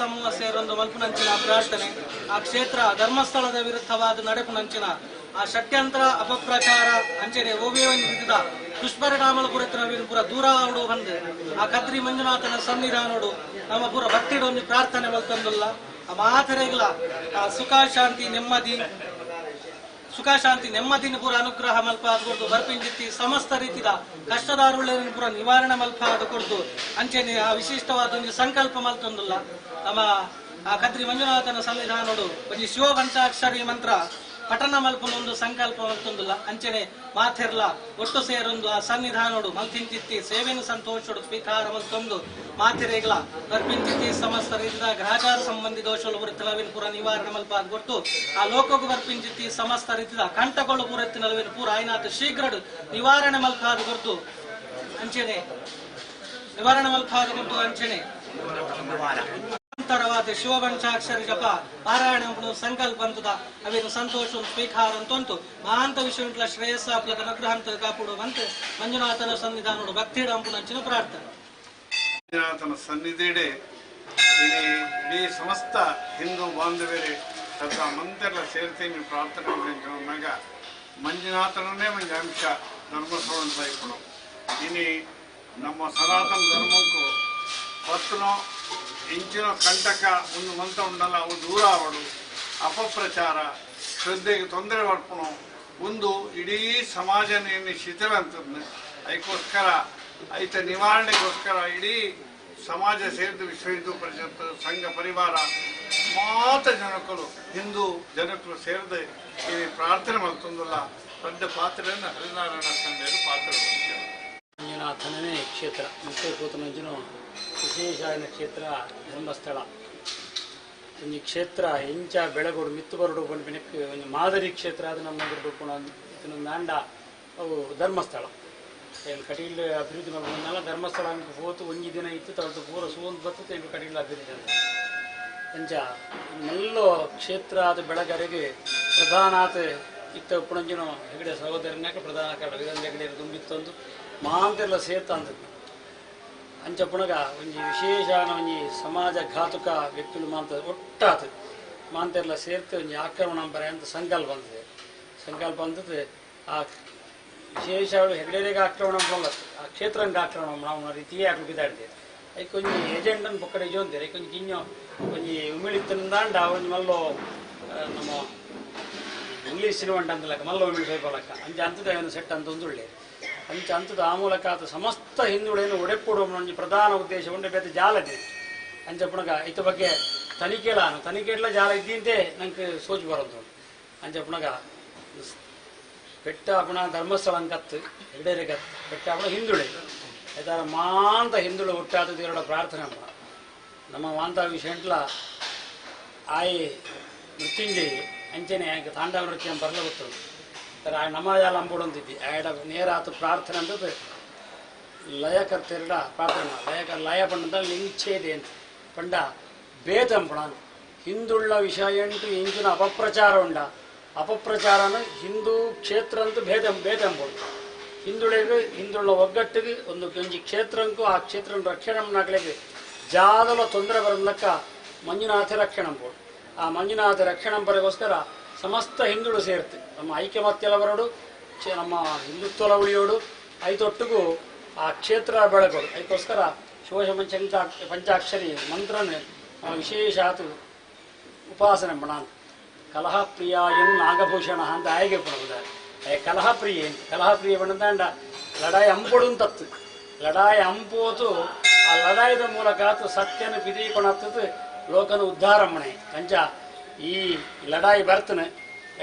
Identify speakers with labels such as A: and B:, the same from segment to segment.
A: ಸಮೂಹ ಸೇರೊಂದು ಮಲ್ಪುನಂಚಿನ ಪ್ರಾರ್ಥನೆ ಆ ಕ್ಷೇತ್ರ ಧರ್ಮಸ್ಥಳದ ವಿರುದ್ಧವಾದ ನಡೆಪುನಂಚಿನ ಆ ಷಡ್ಯಂತ್ರ ಅಪಪ್ರಚಾರ ಅಂಚನೆ ಓವಿಯವನ್ ವಿರುದ್ಧ ದುಷ್ಪರಿಣಾಮಗಳು ಪುರ ದೂರ ಆಡು ಬಂದು ಆ ಕದ್ರಿ ಮಂಜುನಾಥನ ಸನ್ನಿಧಾನೋಡು ನಮ್ಮ ಪೂರ ಭಕ್ತಿಡೊಂದು ಪ್ರಾರ್ಥನೆ ಮಲ್ತಂದುಲ್ಲ ಆ ಮಾತರೆಗಳ ಸುಖ ಶಾಂತಿ ನೆಮ್ಮದಿನ ಪೂರ ಅನುಗ್ರಹ ಮಲ್ಪ ಅದು ಕೊಡ್ದು ಬರ್ಪಿಂಜಿತ್ತಿ ಸಮಸ್ತ ರೀತಿಯ ಕಷ್ಟದಾರುಳ್ಳಿನ ಪೂರ ನಿವಾರಣೆ ಮಲ್ಪ ಅದು ಕೊಡ್ದು ಅಂಚೆನೆ ಆ ವಿಶಿಷ್ಟವಾದ ಒಂದು ಸಂಕಲ್ಪ ಮಲ್ತೊಂದುಲ್ಲ ನಮ್ಮ ಆ ಕದ್ರಿ ಮಂಜುನಾಥನ ಸನ್ನಿಧಾನೋಡು ಒಂದು ಶಿವ ಪಂಚಾಕ್ಷರಿ ಮಂತ್ರ ಪಠಣ ಮಲ್ಪನೊಂದು ಸಂಕಲ್ಪ ಮಲ್ತೊಂದುಲ್ಲ ಅಂಚನೆ ಮಾತೆರ್ಲ ಒಟ್ಟು ಸೇರೊಂದು ಆ ಸನ್ನಿಧಾನೋಡು ಮಲ್ತಿಂಚಿತ್ತಿ ಸೇವೆನ ಸಂತೋಷೋಡು ಸ್ವೀಕಾರ ಮಲ್ತೊಂದು ಮಾತೆರೆಗಳ ಬರ್ಪಿಂಚಿತ್ತಿ ಸಮಸ್ತ ರೀತಿಯ ಗ್ರಹಚಾರ ಸಂಬಂಧಿ ದೋಷಗಳು ಬರುತ್ತಲವಿನ ಪೂರ ನಿವಾರಣೆ ಮಲ್ಪ ಅದು ಕೊಟ್ಟು ಆ ಲೋಕಗೂ ಬರ್ಪಿಂಚಿತ್ತಿ ಸಮಸ್ತ ರೀತಿಯ ಕಂಟಗಳು ಪೂರತ್ತಿನಲವಿನ ಪೂರ ಆಯ್ನಾಥ ಶೀಘ್ರ ನಿವಾರಣೆ ಮಲ್ಪ ಅದು ಕೊಡ್ತು ಅಂಚನೆ ನಿವಾರಣೆ ಮಲ್ಪ ಅದು ಕೊಡ್ತು ಅಂಚನೆ ಅಂತರವಾದ ಶಿವ ಪಂಚಾಕ್ಷರಿ ಜಪ ಪಾರಾಯಣ ಸಂಕಲ್ಪ ಅಂತದ ಅವೇನು ಸಂತೋಷ ಸ್ವೀಕಾರ ಅಂತಂತು ಮಹಾಂತ ವಿಷಯ ಶ್ರೇಯಸ್ಸ ಅಪ್ಲಕ ಅನುಗ್ರಹ ಅಂತ ಕಾಪಾಡುವಂತೆ ಮಂಜುನಾಥನ ಸನ್ನಿಧಾನೋಡು ಭಕ್ತಿಡ ಅಂಚಿನ ಪ್ರಾರ್ಥನೆ
B: ಮಂಜುನಾಥನ ಸನ್ನಿಧಿಡೆ ಇಡೀ ಸಮಸ್ತ ಹಿಂದೂ ಬಾಂಧವ್ಯರೇ ತದ ಮಂತ್ರೆಲ್ಲ ಸೇರ್ತೀನಿ ಪ್ರಾರ್ಥನೆ ಮಾಡಿದಾಗ ಮಂಜುನಾಥನೇ ಒಂದು ಅಂಶ ಧರ್ಮಸ್ಥಳ ಅಂತ ಇಪ್ಪಡು ಇನಿ ನಮ್ಮ ಸನಾತನ ಧರ್ಮಕ್ಕೂ ಹೊತ್ತನೋ ಇಂಚಿನ ಕಂಟಕ ಒಂದು ಮಂತ್ರ ಉಂಡಲ್ಲ ಅವು ದೂರ ಆವಡು ಅಪಪ್ರಚಾರ ಶ್ರದ್ಧೆಗೆ ತೊಂದರೆ ಮಾಡ್ಕೊಳೋ ಒಂದು ಇಡೀ ಸಮಾಜನೇ ಶಿಥಿಲಂತದ್ದು ಅದಕ್ಕೋಸ್ಕರ ಐತ ನಿವಾರಣೆಗೋಸ್ಕರ ಇಡೀ ಸಮಾಜ ಸೇರಿದ ವಿಶ್ವ ಹಿಂದೂ ಪರಿಷತ್ ಸಂಘ ಪರಿವಾರ ಮಾತ ಜನಕರು ಹಿಂದೂ ಜನಕರು ಸೇರಿದ ಈ ಪ್ರಾರ್ಥನೆ ಮಾಡ್ತಂದಲ್ಲ ದೊಡ್ಡ ಪಾತ್ರೆಯನ್ನು ಹರಿನಾರಾಯಣ ಸ್ವಾಮಿಯವರು ಪಾತ್ರ
C: ಮಂಜುನಾಥನೇ ಕ್ಷೇತ್ರ ಮುಖ್ಯ ಕೂತನಂಚಿನ ವಿಶೇಷ ಕ್ಷೇತ್ರ ಧರ್ಮಸ್ಥಳ ಒಂದು ಕ್ಷೇತ್ರ ಎಂಚ ಬೆಳಗೋಡು ಮಿತ್ತು ಬರಡು ಬಂಡ್ಬಿನಕ್ಕೆ ಒಂದು ಮಾದರಿ ಕ್ಷೇತ್ರ ಅದು ನಮ್ಮ ಇದನ್ನು ನಾಂಡ ಅವು ಧರ್ಮಸ್ಥಳ ಕಟೀಲ್ ಅಭಿವೃದ್ಧಿ ಮಾಡ್ಕೊಂಡಲ್ಲ ಧರ್ಮಸ್ಥಳ ಅಂತ ಹೋತು ಒಂಜಿ ದಿನ ಇತ್ತು ತಗೊಳ್ತು ಪೂರ ಸುವಂತ ಬರ್ತದೆ ಎಂದು ಕಟೀಲ್ ಅಭಿವೃದ್ಧಿ ಅಂತ ಎಂಚ ಮೆಲ್ಲೋ ಕ್ಷೇತ್ರ ಅದು ಬೆಳಗರೆಗೆ ಪ್ರಧಾನಾಥ ಇತ್ತ ಉಪ್ಪುಣಂಜಿನ ಹೆಗಡೆ ಸಹೋದರನಾಕ ಪ್ರಧಾನ ಕಾಲ ವೀರಂದ್ರ ಹೆಗಡೆ ತುಂಬಿತ್ತೊಂದು ಮಹಾಂತೆಲ್ಲ ಸೇರ್ತಾ ಅಂತದ್ದು ಅಂಚ ಪುಣಗ ಒಂಜಿ ವಿಶೇಷ ಒಂಜಿ ಸಮಾಜ ಘಾತುಕ ವ್ಯಕ್ತಿಗಳು ಮಾಂತ ಒಟ್ಟಾತು ಮಾಂತೆಲ್ಲ ಸೇರ್ತೆ ಒಂಜಿ ಆಕ್ರಮಣ ಬರ ಅಂತ ಸಂಕಲ್ಪ ಅಂತದೆ ಸಂಕಲ್ಪ ಅಂತದೆ ಆ ವಿಶೇಷಗಳು ಹೆಗಡೆಗೆ ಆಕ್ರಮಣ ಮಾಡಲ್ಲ ಆ ಕ್ಷೇತ್ರಕ್ಕೆ ಆಕ್ರಮಣ ನಾವು ರೀತಿಯೇ ಆಗ್ಲಿ ಬಿದ್ದಾಡ್ತೇವೆ ಅದಕ್ಕೆ ಒಂಜಿ ಏಜೆಂಟನ್ನು ಪಕ್ಕಡೆ ಜೋಂತೇವೆ ಅದಕ್ಕೆ ಒಂದು ಗಿಣ್ಣು ಒಂಜಿ ಉಮಿಳಿತಂದಾಂಡ ಒಂಜಿ ಮಲ್ಲೋ ನಮ್ಮ ಇಂಗ್ಲೀಷ್ ಸಿನಿಮಾ ಅಂತಲಕ್ಕ ಮಲ್ಲ ಉಮಿಳಿ ಬೇಕಲಕ್ಕ ಅಂಚೆ ಅಂತದ ಒಂದು ಸೆಟ್ ಅಂತ ಒಂದು ಒಳ್ಳೆ ಅಂಚೆ ಅಂತದ ಆ ಮೂಲಕ ಆತ ಸಮಸ್ತ ಹಿಂದುಳಿಯನ್ನು ಒಡೆಪೂಡುವ ಒಂದು ಪ್ರಧಾನ ಉದ್ದೇಶ ಉಂಡೆ ಬೇತೆ ಜಾಲ ಇದೆ ಅಂಚೆ ಪುಣಗ ಇತ್ತ ಬಗ್ಗೆ ತನಿಖೆಲ್ಲ ಜಾಲ ಇದ್ದಿಂತೆ ನಂಗೆ ಸೋಚು ಬರೋದು ಅಂಚೆ ಪುಣಗ ಬೆಟ್ಟ ಪುಣ ಧರ್ಮಸ್ಥಳ ಕತ್ತು ಎಡೆರೆ ಕತ್ತು ಬೆಟ್ಟ ಪುಣ ಹಿಂದುಳಿ ಆಯ್ತಾರ ಮಾಂತ ಹಿಂದುಳು ಹುಟ್ಟಾದ ದೇವರ ಪ್ರಾರ್ಥನೆ ಪುಣ ನಮ್ಮ ಮಾಂತ ವಿಷಯಂಟ್ಲ ಆಯಿ ಮೃತ್ಯುಂಜಯಿ ಅಂಚನೆ ಆಯ್ಕೆ ತಾಂಡವ ನೃತ್ಯ ಬರಲ ಗೊತ್ತು ಆ ನಮಾಜಾಲ ಅಂಬುಡಂತಿದ್ದಿ ಆಡ ನೇರ ಆತು ಪ್ರಾರ್ಥನೆ ಅಂತದ್ದು ಲಯಕರ್ತೆರಡ ಪ್ರಾರ್ಥನೆ ಲಯ ಪಂಡ ಲಿಂಚೇದೆ ಅಂತ ಪಂಡ ಭೇದಂ ಪುಣ ಹಿಂದುಳ್ಳ ವಿಷಯ ಎಂಟು ಇಂಚಿನ ಅಪಪ್ರಚಾರ ಉಂಡ ಅಪಪ್ರಚಾರನ ಹಿಂದೂ ಕ್ಷೇತ್ರ ಅಂತೂ ಭೇದಂ ಪುಣ ಹಿಂದುಳ್ಳ ಒಗ್ಗಟ್ಟಿಗೆ ಒಂದು ಒಂಜಿ ಕ್ಷೇತ್ರಕ್ಕೂ ಆ ಕ್ಷೇತ್ರ ರಕ್ಷಣೆ ನಾಗಲಿಗೆ ಜಾದಲ ತೊಂದರೆ ಬರಲಕ್ಕ ಮಂಜುನಾಥ ರಕ್ಷಣೆ ಪೋಡು ಆ ಮಂಜುನಾಥ ರಕ್ಷಣೆ ಬರೋಗೋಸ್ಕರ ಸಮಸ್ತ ಹಿಂದುಳು ಸೇರ್ತೆ ನಮ್ಮ ಐಕ್ಯಮತ್ಯಲ ಬರೋಡು ನಮ್ಮ ಹಿಂದುತ್ವಲ ಉಳಿಯೋಡು ಐತೊಟ್ಟಿಗೂ ಆ ಕ್ಷೇತ್ರ ಬೆಳಗೋಡು ಅದಕ್ಕೋಸ್ಕರ ಶಿವ ಪಂಚಾಕ್ಷರಿ ಮಂತ್ರನ ವಿಶೇಷ ಆತು ಉಪಾಸನೆ ಮಣ ಕಲಹ ಪ್ರಿಯಾಯನ್ ನಾಗಭೂಷಣ ಅಂತ ಆಯ್ಕೆ ಪಡೋದು ಕಲಹಪ್ರಿಯ ಬಣ್ಣದಾಂಡ ಲಡಾಯಿ ಅಂಪೊಡು ತತ್ತು ಲಡಾಯಿ ಅಂಪೋತು ಆ ಲಡಾಯಿದ ಮೂಲಕ ಆತು ಸತ್ಯನ ಪಿದೀಕೊಣತ್ತದು ಲೋಕನ ಉದ್ಧಾರ ಮಣೆ ಕಂಚ ಈ ಲಡಾಯಿ ಬರ್ತನೆ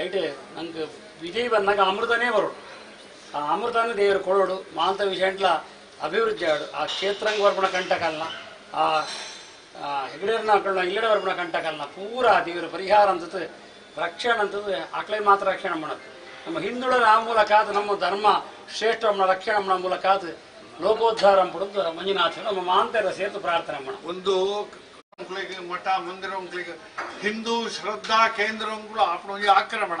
C: ಐಟೆ ನಂಗೆ ವಿಧಿ ಬಂದಾಗ ಅಮೃತನೇ ಬರೋಡು ಆ ಅಮೃತನೇ ದೇವರು ಕೊಡೋಡು ಮಾಂತ ವಿಷಯಂಟ್ಲ ಅಭಿವೃದ್ಧಿ ಆಡು ಆ ಕ್ಷೇತ್ರಂಗೆ ಬರ್ಪಣ ಕಂಟಕಲ್ನ ಆ ಹೆಗಡೇರ್ನ ಹಾಕೊಳ್ಳ ಇಲ್ಲಡೆ ಬರ್ಪಣ ಕಂಟಕಲ್ನ ಪೂರಾ ದೇವರು ಪರಿಹಾರ ಅಂತದ್ದು ರಕ್ಷಣೆ ಅಂತದ್ದು ಆಕಳೆ ಮಾತ್ರ ರಕ್ಷಣೆ ಮಾಡೋದು ನಮ್ಮ ಹಿಂದುಳದ ಆ ಮೂಲಕ ಆತು ನಮ್ಮ ಧರ್ಮ ಶ್ರೇಷ್ಠ ರಕ್ಷಣೆ ಮಾಡೋ ಮೂಲಕ ಆತು ಲೋಕೋದ್ಧಾರ ಪಡೆದು ಮಂಜುನಾಥ ನಮ್ಮ ಮಾಂತರ ಸೇತು ಪ್ರಾರ್ಥನೆ ಮಾಡ
B: ಒಂದು ಮಠ ಮಂದಿರ ಹಿಂದೂ ಶ್ರದ್ಧಾ ಕೇಂದ್ರ ಆಕ್ರಮಣ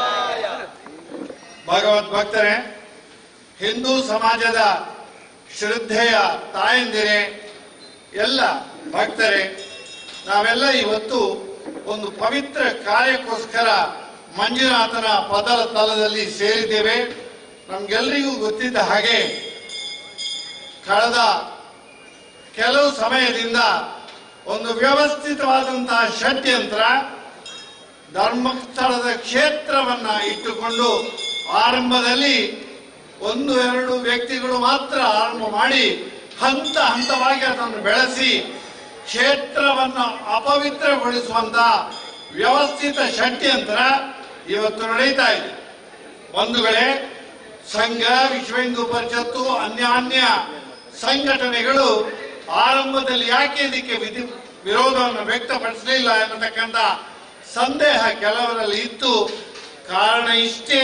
D: ಭಗವದ್ ಭಕ್ತರೇ, ಹಿಂದೂ ಸಮಾಜದ ಶ್ರದ್ಧೆಯ ತಾಯಂದಿರೇ, ಎಲ್ಲ ಭಕ್ತರೇ, ನಾವೆಲ್ಲ ಇವತ್ತು ಒಂದು ಪವಿತ್ರ ಕಾರ್ಯಕ್ಕೋಸ್ಕರ ಮಂಜುನಾಥನ ಪದರ ತಲದಲ್ಲಿ ಸೇರಿದ್ದೇವೆ. ನಮ್ಗೆಲ್ಲರಿಗೂ ಗೊತ್ತಿದ್ದ ಹಾಗೆ ಕಳೆದ ಕೆಲವು ಸಮಯದಿಂದ ಒಂದು ವ್ಯವಸ್ಥಿತವಾದಂತಹ ಷಡ್ಯಂತ್ರ ಧರ್ಮಸ್ಥಳದ ಕ್ಷೇತ್ರವನ್ನ ಇಟ್ಟುಕೊಂಡು ಆರಂಭದಲ್ಲಿ 1-2 ವ್ಯಕ್ತಿಗಳು ಮಾತ್ರ ಆರಂಭ ಮಾಡಿ ಹಂತ ಹಂತವಾಗಿ ಅದನ್ನು ಬೆಳೆಸಿ ಕ್ಷೇತ್ರವನ್ನು ಅಪವಿತ್ರಗೊಳಿಸುವಂತ ವ್ಯವಸ್ಥಿತ ಷಡ್ಯಂತ್ರ ಇವತ್ತು ನಡೀತಾ ಇದೆ. ಬಂಧುಗಳೇ, ಸಂಘ, ವಿಶ್ವ ಹಿಂದೂ ಪರಿಷತ್ತು, ಅನ್ಯಾನ್ಯ ಸಂಘಟನೆಗಳು ಆರಂಭದಲ್ಲಿ ಯಾಕೆ ಇದಕ್ಕೆ ವಿರೋಧವನ್ನು ವ್ಯಕ್ತಪಡಿಸಲಿಲ್ಲ ಎನ್ನತಕ್ಕಂಥ ಸಂದೇಹ ಕೆಲವರಲ್ಲಿ ಇತ್ತು. ಕಾರಣ ಇಷ್ಟೇ,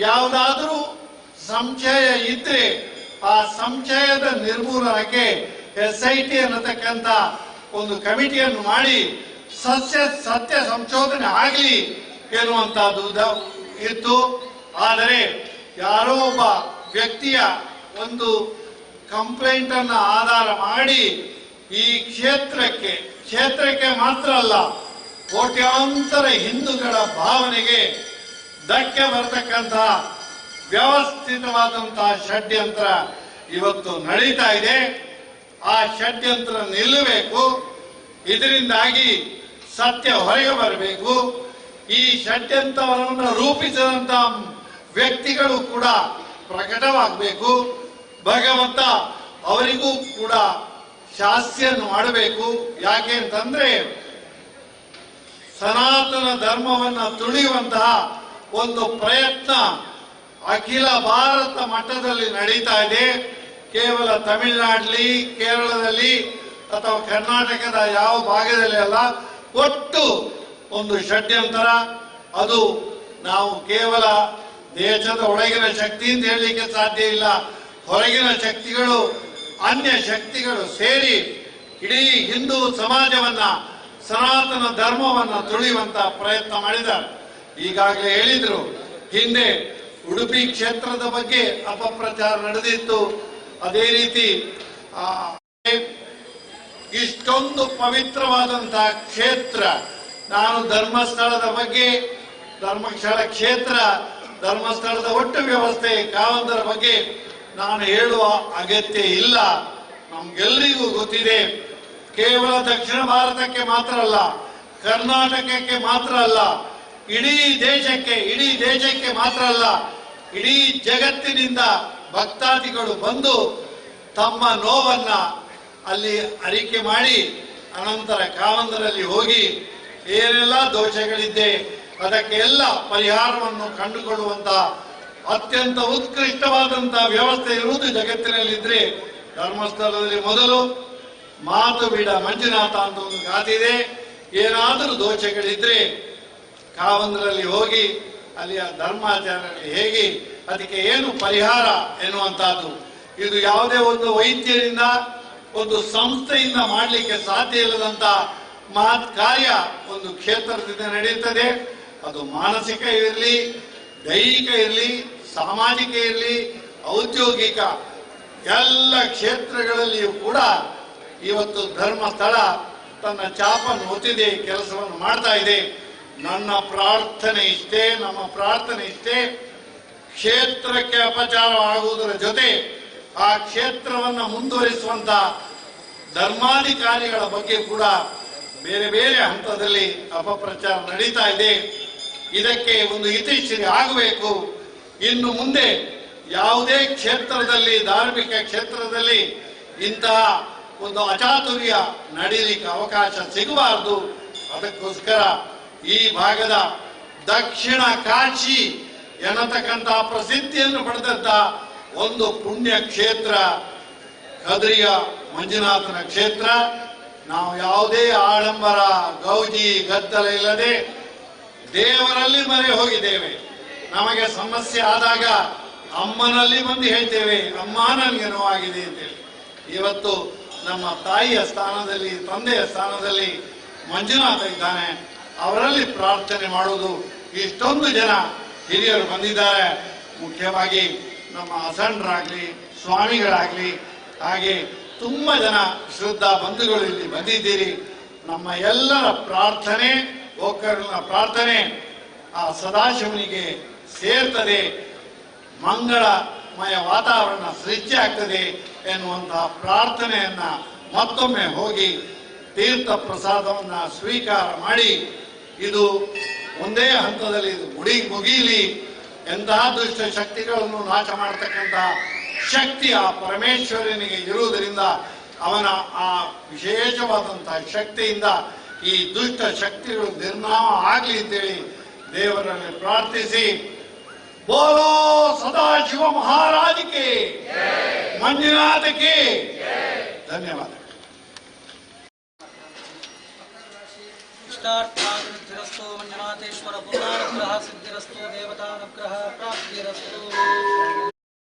D: ಯಾವುದಾದರೂ ಸಂಶಯ ಇದ್ರೆ ಆ ಸಂಶಯದ ನಿರ್ಮೂಲನಕ್ಕೆ SIT ಅನ್ನತಕ್ಕಂಥ ಒಂದು ಕಮಿಟಿಯನ್ನು ಮಾಡಿ ಸತ್ಯ ಸಂಶೋಧನೆ ಆಗಲಿ ಎನ್ನುವಂತಹದ್ದು ಇತ್ತು. ಆದರೆ ಯಾರೋ ಒಬ್ಬ ವ್ಯಕ್ತಿಯ ಒಂದು ಕಂಪ್ಲೇಂಟ್ ಅನ್ನು ಆಧಾರ ಮಾಡಿ ಈ ಕ್ಷೇತ್ರಕ್ಕೆ ಮಾತ್ರ ಅಲ್ಲ, ಕೋಟ್ಯಾಂತರ ಹಿಂದೂಗಳ ಭಾವನೆಗೆ ಧಕ್ಕೆ ಬರತಕ್ಕಂತಹ ವ್ಯವಸ್ಥಿತವಾದಂತಹ ಷಡ್ಯಂತ್ರ ಇವತ್ತು ನಡೀತಾ ಇದೆ. ಆ ಷಡ್ಯಂತ್ರ ನಿಲ್ಲಬೇಕು. ಇದರಿಂದಾಗಿ ಸತ್ಯ ಹೊರಗೆ ಬರಬೇಕು. ಈ ಷಡ್ಯಂತ್ರವನ್ನು ರೂಪಿಸಿದಂತಹ ವ್ಯಕ್ತಿಗಳು ಕೂಡ ಪ್ರಕಟವಾಗಬೇಕು. ಭಗವಂತ ಅವರಿಗೂ ಕೂಡ ಶಾಸ್ತಿಯನ್ನು ಮಾಡಬೇಕು. ಯಾಕೆ ಅಂತಂದ್ರೆ ಸನಾತನ ಧರ್ಮವನ್ನ ತುಳಿಯುವಂತಹ ಒಂದು ಪ್ರಯತ್ನ ಅಖಿಲ ಭಾರತ ಮಟ್ಟದಲ್ಲಿ ನಡೀತಾ ಇದೆ. ಕೇವಲ ತಮಿಳುನಾಡಲ್ಲಿ, ಕೇರಳದಲ್ಲಿ ಅಥವಾ ಕರ್ನಾಟಕದ ಯಾವ ಭಾಗದಲ್ಲಿ ಅಲ್ಲ, ಒಟ್ಟು ಒಂದು ಷಡ್ಯಂತ್ರ. ಅದು ನಾವು ಕೇವಲ ದೇಶದ ಒಳಗಿನ ಶಕ್ತಿ ಅಂತ ಹೇಳಲಿಕ್ಕೆ ಸಾಧ್ಯ ಇಲ್ಲ. ಹೊರಗಿನ ಶಕ್ತಿಗಳು, ಅನ್ಯ ಶಕ್ತಿಗಳು ಸೇರಿ ಇಡೀ ಹಿಂದೂ ಸಮಾಜವನ್ನ, ಸನಾತನ ಧರ್ಮವನ್ನ ತುಳಿಯುವಂತ ಪ್ರಯತ್ನ ಮಾಡಿದ್ದಾರೆ. ಈಗಾಗಲೇ ಹೇಳಿದ್ರು, ಹಿಂದೆ ಉಡುಪಿ ಕ್ಷೇತ್ರದ ಬಗ್ಗೆ ಅಪಪ್ರಚಾರ ನಡೆದಿತ್ತು. ಅದೇ ರೀತಿ ಇಷ್ಟೊಂದು ಪವಿತ್ರವಾದಂತಹ ಕ್ಷೇತ್ರ, ನಾನು ಧರ್ಮಸ್ಥಳದ ಬಗ್ಗೆ, ಧರ್ಮಸ್ಥಳ ಕ್ಷೇತ್ರ, ಧರ್ಮಸ್ಥಳದ ಒಟ್ಟು ವ್ಯವಸ್ಥೆ, ಕಾವಂದರ ಬಗ್ಗೆ ನಾನು ಹೇಳುವ ಅಗತ್ಯ ಇಲ್ಲ. ನಮ್ಗೆಲ್ಲರಿಗೂ ಗೊತ್ತಿದೆ. ಕೇವಲ ದಕ್ಷಿಣ ಭಾರತಕ್ಕೆ ಮಾತ್ರ ಅಲ್ಲ, ಕರ್ನಾಟಕಕ್ಕೆ ಮಾತ್ರ ಅಲ್ಲ, ಇಡೀ ದೇಶಕ್ಕೆ ಮಾತ್ರ ಅಲ್ಲ, ಇಡೀ ಜಗತ್ತಿನಿಂದ ಭಕ್ತಾದಿಗಳು ಬಂದು ತಮ್ಮ ನೋವನ್ನ ಅಲ್ಲಿ ಅರಿಕೆ ಮಾಡಿ ಅನಂತರ ಕಾವಂದರಲ್ಲಿ ಹೋಗಿ ಏನೆಲ್ಲ ದೋಷಗಳಿದ್ದೆ ಅದಕ್ಕೆ ಎಲ್ಲ ಪರಿಹಾರವನ್ನು ಕಂಡುಕೊಳ್ಳುವಂತ ಅತ್ಯಂತ ಉತ್ಕೃಷ್ಟವಾದಂತಹ ವ್ಯವಸ್ಥೆ ಇರುವುದು ಜಗತ್ತಿನಲ್ಲಿದ್ರೆ ಧರ್ಮಸ್ಥಳದಲ್ಲಿ ಮೊದಲು ಮಾತು ಬಿಡ ಮಂಜುನಾಥ ಅಂತ ಒಂದು ಗಾದಿದೆ. ಏನಾದರೂ ದೋಷಗಳಿದ್ರೆ ಕಾವಂದರಲ್ಲಿ ಹೋಗಿ ಅಲ್ಲಿಯ ಧರ್ಮಾಚಾರ್ಯರಲ್ಲಿ ಹೇಗೆ ಅದಕ್ಕೆ ಏನು ಪರಿಹಾರ ಎನ್ನುವಂತಹದ್ದು. ಇದು ಯಾವುದೇ ಒಂದು ವೈದ್ಯರಿಂದ, ಒಂದು ಸಂಸ್ಥೆಯಿಂದ ಮಾಡಲಿಕ್ಕೆ ಸಾಧ್ಯ ಇಲ್ಲದಂತ ಮಹತ್ ಕಾರ್ಯ ಒಂದು ಕ್ಷೇತ್ರದಿಂದ ನಡೆಯುತ್ತದೆ. ಅದು ಮಾನಸಿಕ ಇರಲಿ, ದೈಹಿಕ ಇರಲಿ, ಸಾಮಾಜಿಕ ಇರಲಿ, ಔದ್ಯೋಗಿಕ ಎಲ್ಲ ಕ್ಷೇತ್ರಗಳಲ್ಲಿಯೂ ಕೂಡ ಇವತ್ತು ಧರ್ಮಸ್ಥಳ ತನ್ನ ಚಾಪನ್ನು ಒತ್ತಿದೆ, ಕೆಲಸವನ್ನು ಮಾಡ್ತಾ ಇದೆ. ನನ್ನ ಪ್ರಾರ್ಥನೆ ಇಷ್ಟೇ, ನಮ್ಮ ಪ್ರಾರ್ಥನೆ ಇಷ್ಟೇ, ಕ್ಷೇತ್ರಕ್ಕೆ ಅಪಚಾರವಾಗುವುದರ ಜೊತೆ ಆ ಕ್ಷೇತ್ರವನ್ನು ಮುಂದುವರಿಸುವಂತ ಧರ್ಮಾಧಿಕಾರಿಗಳ ಬಗ್ಗೆ ಕೂಡ ಬೇರೆ ಬೇರೆ ಹಂತದಲ್ಲಿ ಅಪಪ್ರಚಾರ ನಡೀತಾ ಇದೆ. ಇದಕ್ಕೆ ಒಂದು ಇತಿಶ್ರೀ ಆಗಬೇಕು. ಇನ್ನು ಮುಂದೆ ಯಾವುದೇ ಕ್ಷೇತ್ರದಲ್ಲಿ, ಧಾರ್ಮಿಕ ಕ್ಷೇತ್ರದಲ್ಲಿ ಇಂತಹ ಒಂದು ಅಚಾತುರ್ಯ ನಡೀಲಿಕ್ಕೆ ಅವಕಾಶ ಸಿಗಬಾರದು. ಅದಕ್ಕೋಸ್ಕರ ಈ ಭಾಗದ ದಕ್ಷಿಣ ಕಾಶಿ ಎನ್ನತಕ್ಕಂತಹ ಪ್ರಸಿದ್ಧಿಯನ್ನು ಪಡೆದಂತ ಒಂದು ಪುಣ್ಯ ಕ್ಷೇತ್ರ ಕದ್ರಿಯ ಮಂಜುನಾಥನ ಕ್ಷೇತ್ರ. ನಾವು ಯಾವುದೇ ಆಡಂಬರ, ಗೌಜಿ, ಗದ್ದಲ ಇಲ್ಲದೆ ದೇವರಲ್ಲಿ ಮೊರೆ ಹೋಗಿದ್ದೇವೆ. ನಮಗೆ ಸಮಸ್ಯೆ ಆದಾಗ ಅಮ್ಮನಲ್ಲಿ ಬಂದು ಹೇಳ್ತೇವೆ, ಅಮ್ಮ ನನಗೆ ನೋವಾಗಿದೆ ಅಂತೇಳಿ. ಇವತ್ತು ನಮ್ಮ ತಾಯಿಯ ಸ್ಥಾನದಲ್ಲಿ, ತಂದೆಯ ಸ್ಥಾನದಲ್ಲಿ ಮಂಜುನಾಥ ಇದ್ದಾನೆ. ಅವರಲ್ಲಿ ಪ್ರಾರ್ಥನೆ ಮಾಡುವುದು. ಇಷ್ಟೊಂದು ಜನ ಹಿರಿಯರು ಬಂದಿದ್ದಾರೆ. ಮುಖ್ಯವಾಗಿ ನಮ್ಮ ಅಸಂಡ್ರಾಗ್ಲಿ, ಸ್ವಾಮಿಗಳಾಗ್ಲಿ, ಹಾಗೆ ತುಂಬಾ ಜನ ಶ್ರದ್ಧಾ ಬಂಧುಗಳು ಇಲ್ಲಿ ಬಂದಿದ್ದೀರಿ. ನಮ್ಮ ಎಲ್ಲರ ಪ್ರಾರ್ಥನೆ, ಗೋಕರ್ಣನ ಪ್ರಾರ್ಥನೆ ಆ ಸದಾಶಿವನಿಗೆ ಸೇರ್ತದೆ, ಮಂಗಳಮಯ ವಾತಾವರಣ ಸೃಷ್ಟಿ ಆಗ್ತದೆ ಎನ್ನುವಂತಹ ಪ್ರಾರ್ಥನೆಯನ್ನ ಮತ್ತೊಮ್ಮೆ ಹೋಗಿ ತೀರ್ಥ ಪ್ರಸಾದವನ್ನ ಸ್ವೀಕಾರ ಮಾಡಿ, ಇದು ಒಂದೇ ಹಂತದಲ್ಲಿ ಇದು ಮುಗಿಯಲಿ. ಎಂತಹ ದುಷ್ಟ ಶಕ್ತಿಗಳನ್ನು ನಾಶ ಮಾಡತಕ್ಕಂಥ ಶಕ್ತಿ ಆ ಪರಮೇಶ್ವರನಿಗೆ ಇರುವುದರಿಂದ ಅವನ ಆ ವಿಶೇಷವಾದಂತಹ ಶಕ್ತಿಯಿಂದ ಈ ದುಷ್ಟ ಶಕ್ತಿಗಳು ನಿರ್ನಾಮ ಆಗಲಿ ಅಂತೇಳಿ ದೇವರಲ್ಲಿ ಪ್ರಾರ್ಥಿಸಿ, ಬೋಲೋ ಸದಾಶಿವ ಮಹಾರಾಜಕ್ಕೆ, ಮಂಜುನಾಥಕ್ಕೆ ಧನ್ಯವಾದ.
A: ಇಷ್ಟಾರ್ಥಾಭಿವೃದ್ಧಿರಸ್ತು ಮಂಜುನಾಥೇಶ್ವರ ಪೂರ್ಣಾನುಗ್ರಹ ಸಿದ್ಧಿರಸ್ತು ದೇವತಾನುಗ್ರಹ ಪ್ರಾಪ್ತಿರಸ್ತು.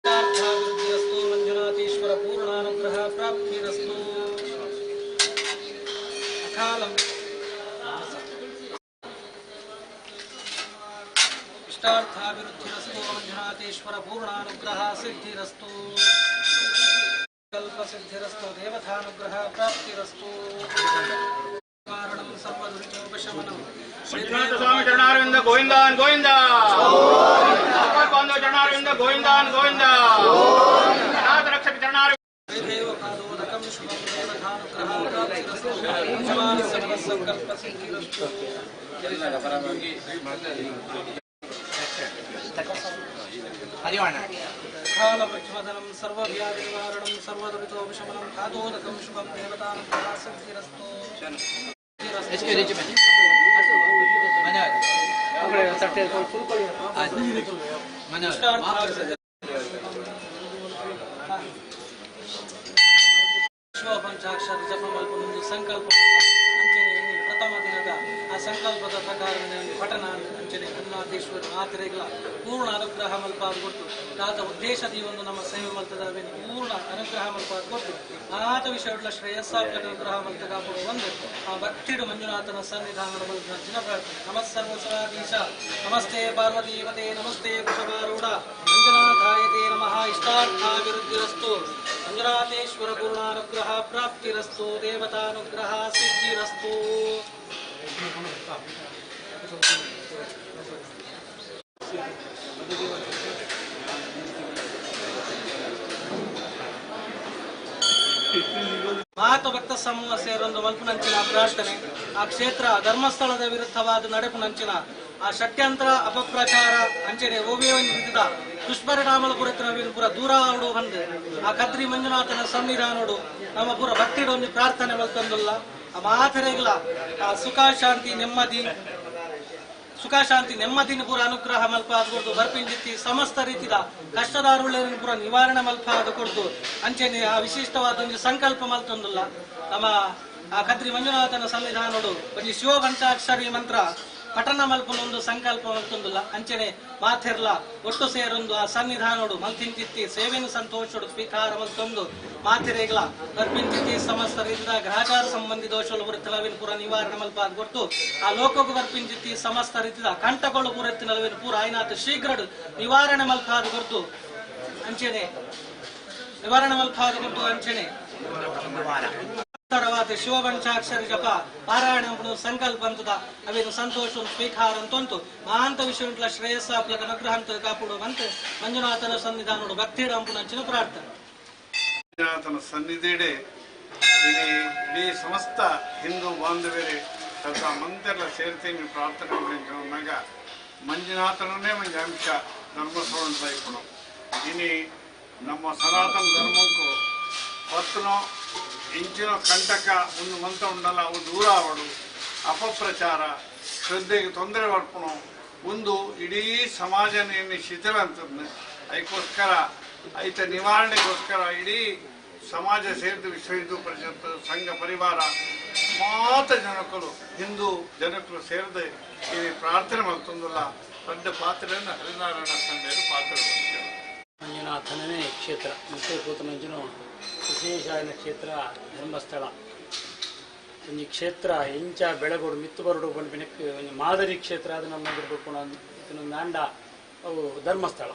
A: ಇಷ್ಟಾರ್ಥಾಭಿವೃದ್ಧಿರಸ್ತು ಮಂಜುನಾಥೇಶ್ವರ ಪೂರ್ಣಾನುಗ್ರಹ ಪ್ರಾಪ್ತಿರಸ್ತು. ಅಕಾಲಂ ಇಷ್ಟಾರ್ಥಾಭಿವೃದ್ಧಿರಸ್ತು ಮಂಜುನಾಥೇಶ್ವರ ಪೂರ್ಣಾನುಗ್ರಹ ಸಿದ್ಧಿರಸ್ತು. ಕಲ್ಪ ಸಿದ್ಧಿರಸ್ತು ದೇವತಾನುಗ್ರಹ ಪ್ರಾಪ್ತಿರಸ್ತು.
B: ಮಂಜುನಾಥ ಸ್ವಾಮಿ ಚರಣಾರವಿಂದ ಗೋವಿಂದಾನ್ ಗೋವಿಂದ, ಬಾಂಧವ ಚರಣಾರವಿಂದ ಗೋವಿಂದಾನ್ ಗೋವಿಂದ, ಅನಾಥ ರಕ್ಷಕ ಚರಣಾರವಿಂದ.
A: ಕಾಲವೃಕ್ಷವದನಂ ಸರ್ವವ್ಯಾಧಿ ನಿವಾರಣಂ ಸರ್ವದುರಿತೋಪಶಮನಂ ಕಾದೋದಕಂ ಶುಭಂ ದೇವತಾನುಗ್ರಹ ಸಿದ್ಧಿರಸ್ತು. ಶಿವಪಂಚಾಕ್ಷರ ಜಪಮಲ್ಪನೊಂದು ಸಂಕಲ್ಪ ಅಂಚನೆ ಪ್ರಥಮ ದಿನದ ಆ ಸಂಕಲ್ಪದ ಪ್ರಕಾರ ಪಠನ ಅಂಚನೆ ಮಂಜುನಾಥೇಶ್ವರ ಮಾತ್ರೆಗಳ ಪೂರ್ಣ ಅನುಗ್ರಹ ಮಲ್ಪಾದ ಕೊಟ್ಟು ಆತ ಉದ್ದೇಶದಿ ಒಂದು ನಮ್ಮ ಸೇವೆ ಮಲ್ತದ ಪೂರ್ಣ ಅನುಗ್ರಹ ಮಲ್ಪಾದ ಕೊಟ್ಟು ಅನಾಥ ವಿಷಯಗಳ ಶ್ರೇಯಸ್ಸಾಪ್ಯ ಅನುಗ್ರಹ ಮಲ್ತ ಕಾಪುಡು ಒಂದು ಆ ಭಕ್ತಿಡು ಮಂಜುನಾಥನ ಸನ್ನಿಧಾನದ ಮೂಲಕ ದಿನ ಪ್ರಾರ್ಥನೆ. ನಮಸ್ಸರ್ವಸರಾಧೀಶ ನಮಸ್ತೆ ಪಾರ್ವತೀವತೆ ನಮಸ್ತೆ ಕುಶವಾರೂಢ ಮಂಜುನಾಥಾಯತೆ ನಮಃ. ಇಷ್ಟಾರ್ಥಾಭಿವೃದ್ಧಿರಸ್ತು ಮಂಜುನಾಥೇಶ್ವರ ಪೂರ್ಣಾನುಗ್ರಹ ಪ್ರಾಪ್ತಿರಸ್ತು ದೇವತಾನುಗ್ರಹ ಸಿದ್ಧಿರಸ್ತು. ಮಾತು ಭಕ್ತ ಸಮೂಹ ಸೇರೊಂದು ಮಲ್ಪುನಂಚಿನ ಪ್ರಾರ್ಥನೆ. ಆ ಕ್ಷೇತ್ರ ಧರ್ಮಸ್ಥಳದ ವಿರುದ್ಧವಾದ ನಡೆಪುನಂಚಿನ ಆ ಷಟ್ಯಂತ್ರ ಅಪಪ್ರಚಾರ ಅಂಚನೆ ಓವಿಯವನ್ನು ವಿಧಿದ ದುಷ್ಪರಿಣಾಮల ಕುರಿತು ಪುರ ದೂರ ಆಡು ಬಂದು ಆ ಕದ್ರಿ ಮಂಜುನಾಥನ ಸನ್ನಿಧಾನೋಡು ನಮ್ಮ ಪುರ ಭಕ್ತಿಡೊಂದು ಪ್ರಾರ್ಥನೆ ಮಲ್ತಂದುಲ್ಲ. ಆ ಮಾತರೆಗಳ ಆ ಸುಖ ಶಾಂತಿ ನೆಮ್ಮದಿನ ಪೂರ ಅನುಗ್ರಹ ಮಲ್ಪಾದ ಕೊಡ್ದು ಬರ್ಪಿಂಜಿತ್ತಿ ಸಮಸ್ತ ರೀತಿಯ ಕಷ್ಟದಾರುಳ್ಳಿನ ಪೂರ ನಿವಾರಣೆ ಮಲ್ಪಾದ ಕೊಡ್ದು ಅಂಚೆನೆ ಆ ವಿಶಿಷ್ಟವಾದ ಒಂದು ಸಂಕಲ್ಪ ಮಲ್ತೊಂದಿಲ್ಲ. ನಮ್ಮ ಆ ಕದ್ರಿ ಮಂಜುನಾಥನ ಸನ್ನಿಧಾನೋಡು ಒಂದು ಶಿವ ಪಂಚಾಕ್ಷರಿ ಮಂತ್ರ ಪಠಣ ಮಲ್ಪನೊಂದು ಸಂಕಲ್ಪ ಮಲ್ತೊಂದಿಲ್ಲ. ಅಂಚನೆ ಮಾತೆರ್ಲ ಒಟ್ಟು ಸೇರೊಂದು ಆ ಸನ್ನಿಧಾನೋಡು ಮಲ್ತಿಂಚಿತ್ತಿ ಸೇವೆನ ಸಂತೋಷಡು ಸ್ವೀಕಾರ ಮಲ್ತೊಂದು ಮಾತೆರೆಗಳ ಬರ್ಪಿಂಚಿತ್ತಿ ಸಮಸ್ತ ರೀತಿಯ ಗ್ರಹಚಾರ ಸಂಬಂಧಿ ದೋಷಗಳು ಪುರತ್ತಿನವಿನ ಪೂರ ನಿವಾರಣೆ ಮಲ್ಪಾದ ಕೊಟ್ಟು ಆ ಲೋಕಕ್ಕೆ ಬರ್ಪಿಂಚಿತ್ತಿ ಸಮಸ್ತ ರೀತಿಯ ಕಂಠಗಳು ಪುರತ್ತಿನವಿನ ಪೂರ ಆಯ್ನಾಥ ಶೀಘ್ರಡು ನಿವಾರಣೆ ಮಲ್ಪಾದ ಕೊಟ್ಟು ಅಂಚನೆ ನಿವಾರಣೆ ಮಲ್ಪಾದ ಕೊಟ್ಟು ಅಂಚನೆ ಶಿವಪಂಚಾಕ್ಷರ ಜಪ ಪಾರಾಯಣ ಸಂಕಲ್ಪ ಅಂತದ ಅವೇನು ಸಂತೋಷ ಸ್ವೀಕಾರ ಅಂತಂತು ಮಹಾಂತ ವಿಷಯ ಶ್ರೇಯಸ್ಸಾಪ್ಲಕ ಅನುಗ್ರಹ ಅಂತ ಕಾಪಾಡುವಂತೆ ಮಂಜುನಾಥನ ಸನ್ನಿಧಾನೋಡು ಭಕ್ತಿಡ ಅಂಚಿನ ಪ್ರಾರ್ಥನೆ.
D: ಮಂಜುನಾಥನ ಸನ್ನಿಧಿಡೆ ಇಡೀ ಸಮಸ್ತ ಹಿಂದೂ ಬಾಂಧವ್ಯರೇ ಸ್ವಲ್ಪ ಮಂತೆಲ್ಲ ಸೇರ್ತೀನಿ ಪ್ರಾರ್ಥನೆ ಮಾಡಿದಾಗ ಮಂಜುನಾಥನೇ ಮಂಜ ಅಂಶ ಧರ್ಮಸ್ಥಳ ಅಂತ ಇಪ್ಪಡು ಇನಿ ನಮ್ಮ ಸನಾತನ ಧರ್ಮಕ್ಕೂ ಹೊತ್ತನೋ ಇಂಚಿನ ಕಂಟಕ ಒಂದು ಮಂತ್ರ ಉಂಡಲ್ಲ ಅವು ದೂರ ಆವಡು ಅಪಪ್ರಚಾರ ಶ್ರದ್ಧೆಗೆ ತೊಂದರೆ ಮಾಡ್ಕೊಳೋ ಒಂದು ಇಡೀ ಸಮಾಜನ ಶಿಥಿಲ ಅಂತಂದು ಅದಕ್ಕೋಸ್ಕರ ಐತ ನಿವಾರಣೆಗೋಸ್ಕರ ಇಡೀ ಸಮಾಜ ಸೇರಿದ ವಿಶ್ವ ಹಿಂದೂ ಪರಿಷತ್ ಸಂಘ ಪರಿವಾರ ಮಾತ ಜನಕರು ಹಿಂದೂ ಜನಕರು ಸೇರಿದ ಈ ಪ್ರಾರ್ಥನೆ ಮಾಡ್ತಂದಿಲ್ಲ ದೊಡ್ಡ ಪಾತ್ರೆಯನ್ನು ಹರಿನಾರಾಯಣ ತಂದೆಯರು ಪಾತ್ರ
C: ಮಂಜುನಾಥನೇ ಕ್ಷೇತ್ರ ಮತ್ತೆ ಕೂತನಂಜನು ವಿಶೇಷಾಯನ ಕ್ಷೇತ್ರ ಧರ್ಮಸ್ಥಳ ಒಂಜಿ ಕ್ಷೇತ್ರ ಎಂಚ ಬೆಳಗೋಡು ಮಿತ್ತು ಬರಡು ಬಂದು ಒಂದು ಮಾದರಿ ಕ್ಷೇತ್ರ ಅದು ನಮ್ಮ ಇರಬೇಕು ಇದನ್ನು ಮ್ಯಾಂಡ ಅವು ಧರ್ಮಸ್ಥಳ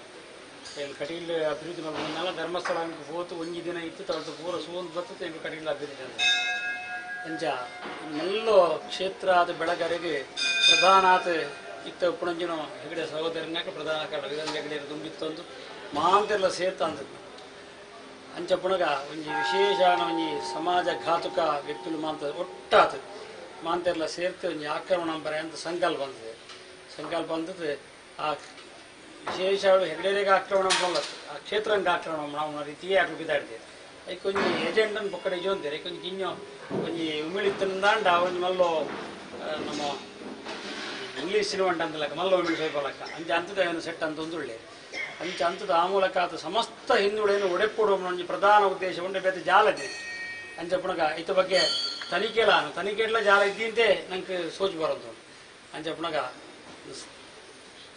C: ಇಲ್ಲಿ ಕಟೀಲ್ ಅಭಿವೃದ್ಧಿ ಮಾಡ್ಕೊಂಡೆಲ್ಲ ಧರ್ಮಸ್ಥಳ ಹೋತು ಒಂಜಿ ದಿನ ಇತ್ತು ತಗೊಳ್ತು ಪೂರ ಸೋಂದು ಬರ್ತದೆ ಎಂಟು ಕಟೀಲ್ ಅಭಿವೃದ್ಧಿ ಅಂತ ಅಂಚ ಇನ್ನೆಲ್ಲೋ ಕ್ಷೇತ್ರ ಆದ ಬೆಳಗರೆಗೆ ಪ್ರಧಾನಾತ್ ಇತ್ತ ಉಪ್ಪುಣಂಜಿನ ಹೆಗಡೆ ಸಹೋದರನಾಕ ಪ್ರಧಾನ ಕಾರಣ ವೀರೇಂದ್ರ ಹೆಗಡೆ ತುಂಬಿತ್ತೊಂದು ಮಾಂತೆಲ್ಲ ಸೇರ್ತ ಅಂದ ಅಂಚ ಪುಣಗ ಒಂಜಿ ವಿಶೇಷಾನ ಒಂಜಿ ಸಮಾಜ ಘಾತುಕ ವ್ಯಕ್ತಿಗಳು ಮಾಂತ ಒಟ್ಟಾತು ಮಾಂತೆಲ್ಲ ಸೇರ್ತು ಒಂಜಿ ಆಕ್ರಮಣ ಬರ ಅಂತ ಸಂಕಲ್ಪ ಬಂದಿದೆ ಸಂಕಲ್ಪ ಬಂದದ್ದು ಆ ವಿಶೇಷ ಹೆಗಡೆಗೆ ಆಕ್ರಮಣ ಬಂದತ್ತು ಆ ಕ್ಷೇತ್ರಂಗೆ ಆಕ್ರಮಣ ನಾವು ರೀತಿಯೇ ಆಗ್ಲು ಬಿದ್ದಾಡಿದೆ ಅದಕ್ಕೆ ಕೊಂಚ ಏಜೆಂಟನ್ನು ಪಕ್ಕಡೆ ಜೋಂತಾರೆ ಕೊಂಚ ಗಿಣ್ಣು ಒಂಜಿ ಉಮಿಳಿತ್ತಂದಾಂಡ ಒಂಜಿ ಮಲ್ಲೋ ನಮ್ಮ ಇಂಗ್ಲೀಷ್ ಸಿನಿಮಂಟ ಅಂತಲಕ್ಕ ಮಲ್ಲ ಉಮಿಳಿ ಸೈಪಲಕ್ಕ ಅಂಚೆ ಅಂತದ ಏನು ಸೆಟ್ ಅಂತ ಒಂದು ಒಳ್ಳೆ ಅಂಚೆ ಅಂತದ ಆ ಮೂಲಕ ಆತ ಸಮಸ್ತ ಹಿಂದುಳೇನು ಒಡೆಪೊಡುವ ಒಂಜಿ ಪ್ರಧಾನ ಉದ್ದೇಶ ಉಂಡೆ ಬೇತೆ ಜಾಲ ಇದೆ ಅಂಚೆ ಪುಣಗ ಇತ್ತ ಬಗ್ಗೆ ತನಿಖೆಲ್ಲ ಜಾಲ ಇದ್ದಿಂತೆ ನಂಗೆ ಸೋಚು ಬರೋದು ಅಂಚೆ ಪುಣಗ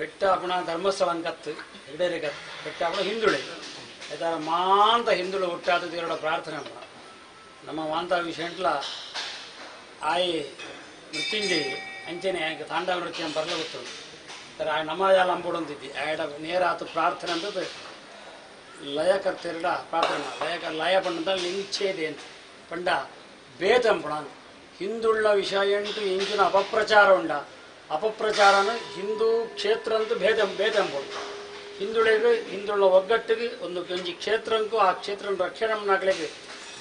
C: ಬೆಟ್ಟ ಪುಣ ಧರ್ಮಸ್ಥಳ ಕತ್ತು ಹೆಗಡೇರೆ ಕತ್ತು ಬೆಟ್ಟ ಪುಣ ಹಿಂದುಳೆ ಆಯ್ತಾ ಮಾಂತ ಹಿಂದುಳು ಹುಟ್ಟಾದ ದೇವರ ಪ್ರಾರ್ಥನೆ ಪುಣ ನಮ್ಮ ಮಾಂತ ವಿಷಯಂಟ್ಲ ಆಯ್ ಮೃತ್ಯುಂಜಯ ಅಂಚೆನೆ ಆಯ್ಕೆ ತಾಂಡವ ನೃತ್ಯ ಬರಲ ಗೊತ್ತು ತರ ಆ ನಮಾಜಾಲ ಅಂಬೋಡಂತಿದ್ದಿ ಆಯ್ಡ ನೇರ ಆತು ಪ್ರಾರ್ಥನೆ ಅಂತದ್ದು ಲಯ ಕರ್ತೆರಡ ಪ್ರಾರ್ಥನೆ ಲಯ ಪಂಡ ಲಿಂಗೇದೆ ಅಂತ ಪಂಡ ಬೇತಂ ಪುಣ ಹಿಂದುಳ್ಳ ವಿಷಯ ಎಂಟು ಇಂಚಿನ ಅಪಪ್ರಚಾರ ಉಂಡ ಅಪಪ್ರಚಾರನ ಹಿಂದೂ ಕ್ಷೇತ್ರ ಅಂತೂ ಬೇದಂಬೋದು ಹಿಂದುಳಿಗೆ ಹಿಂದುಳ್ಳ ಒಗ್ಗಟ್ಟಿಗೆ ಒಂದು ಒಂಜಿ ಕ್ಷೇತ್ರಂಗೂ ಆ ಕ್ಷೇತ್ರ ರಕ್ಷಣೆ ನಾಗಲಿಗೆ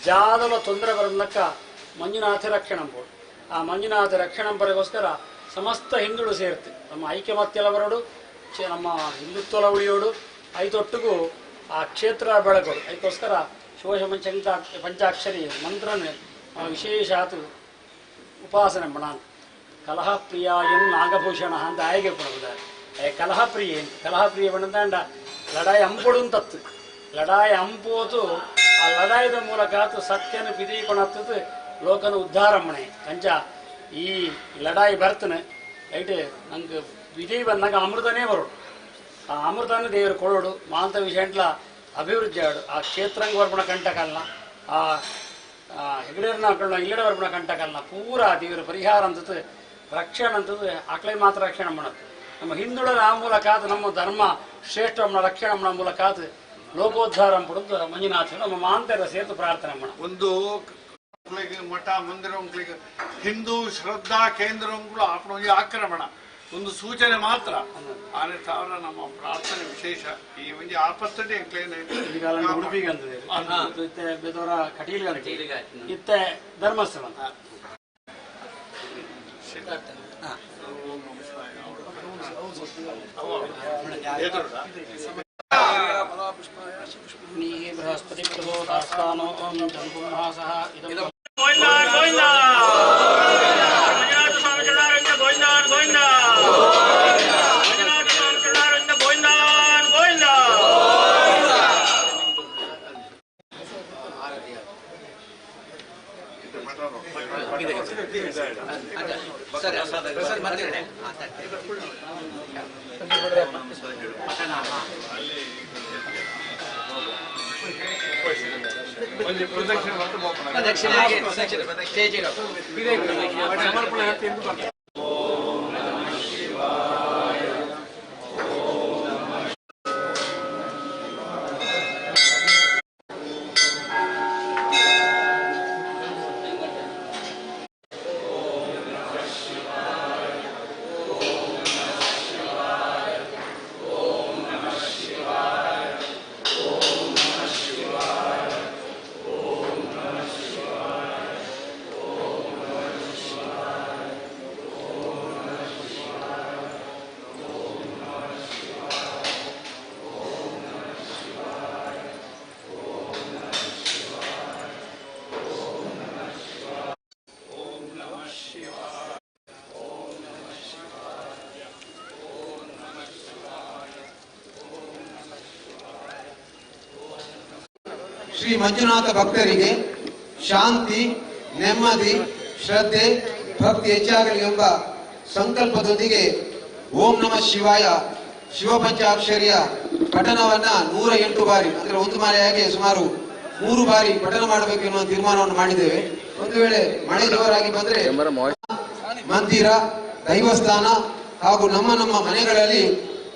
C: ಜಾದಲ ತೊಂದರೆ ಬರೋದಕ್ಕ ಮಂಜುನಾಥ ರಕ್ಷಣೆ ಅಂಬೋದು ಆ ಮಂಜುನಾಥ ರಕ್ಷಣೆ ಬರೋಗೋಸ್ಕರ ಸಮಸ್ತ ಹಿಂದುಳು ಸೇರ್ತು ನಮ್ಮ ಐಕ್ಯಮತ್ಯಲ ಬರೋಡು ನಮ್ಮ ಹಿಂದುತ್ವಲ ಉಳಿಯೋಡು ಐತೊಟ್ಟಿಗೂ ಆ ಕ್ಷೇತ್ರ ಬೆಳಗೋಡು ಅದಕ್ಕೋಸ್ಕರ ಶೋಷ ಪಂಚಾಕ್ಷರಿ ಮಂತ್ರನ ವಿಶೇಷ ಆತು ಉಪಾಸನೆ ಮಾಡಾನ್ ಕಲಹಪ್ರಿಯಾಯನ್ ನಾಗಭೂಷಣ ಅಂತ ಆಯ್ಕೆ ಕೊಡಬಹುದು ಕಲಹಪ್ರಿಯ ಬಣ್ಣದಾಂಡ ಲಡಾಯಿ ಅಂಪೊಡು ತತ್ತು ಲಡಾಯಿ ಅಂಪೋತು ಆ ಲಡಾಯಿದ ಮೂಲಕ ಆತು ಸತ್ಯನ ಪಿದೀಪಣತ್ತದು ಲೋಕನ ಉದ್ಧಾರ ಮಣೆ ಕಂಚ ಈ ಲಡಾಯಿ ಬರ್ತನೆ ಐಟ್ ನಂಗೆ ವಿಧಿ ಬಂದಾಗ ಅಮೃತನೇ ಬರೋಡು ಆ ಅಮೃತನ ದೇವರು ಕೊಡೋಡು ಮಾಂತ ವಿಷಯಂಟ್ಲ ಅಭಿವೃದ್ಧಿ ಆಡು ಆ ಕ್ಷೇತ್ರಂಗ ವರ್ಪಣ ಕಂಟಕಲ್ಲ ಆ ಹೆಗಡೇರ್ನ ಇಲ್ಲಡೆ ವರ್ಪಣ ಕಂಟಕಲ್ಲ ಪೂರ ದೇವರ ಪರಿಹಾರ ಅಂತದ್ದು ರಕ್ಷಣೆ ಅಂತದ್ದು ಆಕಳೆ ಮಾತ್ರ ರಕ್ಷಣೆ ಮಾಡೋದು ನಮ್ಮ ಹಿಂದುಳರ ಆ ಮೂಲಕ ಆತು ನಮ್ಮ ಧರ್ಮ ಶ್ರೇಷ್ಠ ರಕ್ಷಣೆ ಮಾಡೋ ಮೂಲಕ ಆತು ಲೋಕೋದ್ಧಾರ ಪಡೆದು ಮಂಜುನಾಥ ನಮ್ಮ ಮಾಂತರ ಸೇತು ಪ್ರಾರ್ಥನೆ ಮಾಡ
D: ಒಂದು ಮಠ ಮಂದಿರ ಹಿಂದೂ ಶ್ರದ್ಧಾ ಕೇಂದ್ರ ಆಕ್ರಮಣ ಒಂದು ಸೂಚನೆ ಮಾತ್ರ ಆನೆ ಸಾವಿರ ನಮ್ಮ ಪ್ರಾರ್ಥನೆ ವಿಶೇಷ ಈ ಒಂದು ಆಪತ್ತಡೆ
C: ಉಡುಪಿಗೆ ಅಂತದೆ ಬೇದವರ ಕಟೀಲ್ಗೆ ಇತ್ತೆ ಧರ್ಮಸ್ಥಳ ಬೃಹಸ್ಪತಿ ಪ್ರಬೋಧಾಸ್ಥಾನೋ ಧನುರ್ಮಾಸಃ ಇದಂ
E: ಶ್ರೀ ಮಂಜುನಾಥ ಭಕ್ತರಿಗೆ ಶಾಂತಿ, ನೆಮ್ಮದಿ, ಶ್ರದ್ಧೆ, ಭಕ್ತಿ ಹೆಚ್ಚಾಗಲಿ ಎಂಬ ಸಂಕಲ್ಪದೊಂದಿಗೆ ಓಂ ನಮಃ ಶಿವಾಯ ಶಿವಪಂಚಾಕ್ಷರಿಯ ಪಠಣವನ್ನ 108 ಬಾರಿ ಅಂದ್ರೆ ಒಂದು ಮಾಲೆಯಾಗಿ ಸುಮಾರು 3 ಬಾರಿ ಪಠಣ ಮಾಡಬೇಕು ಎನ್ನುವ ತೀರ್ಮಾನವನ್ನು ಮಾಡಿದ್ದೇವೆ. ಒಂದು ವೇಳೆ ಮಳೆ ಜೋರಾಗಿ ಬಂದ್ರೆ ಮಂದಿರ, ದೈವಸ್ಥಾನ ಹಾಗೂ ನಮ್ಮ ಮನೆಗಳಲ್ಲಿ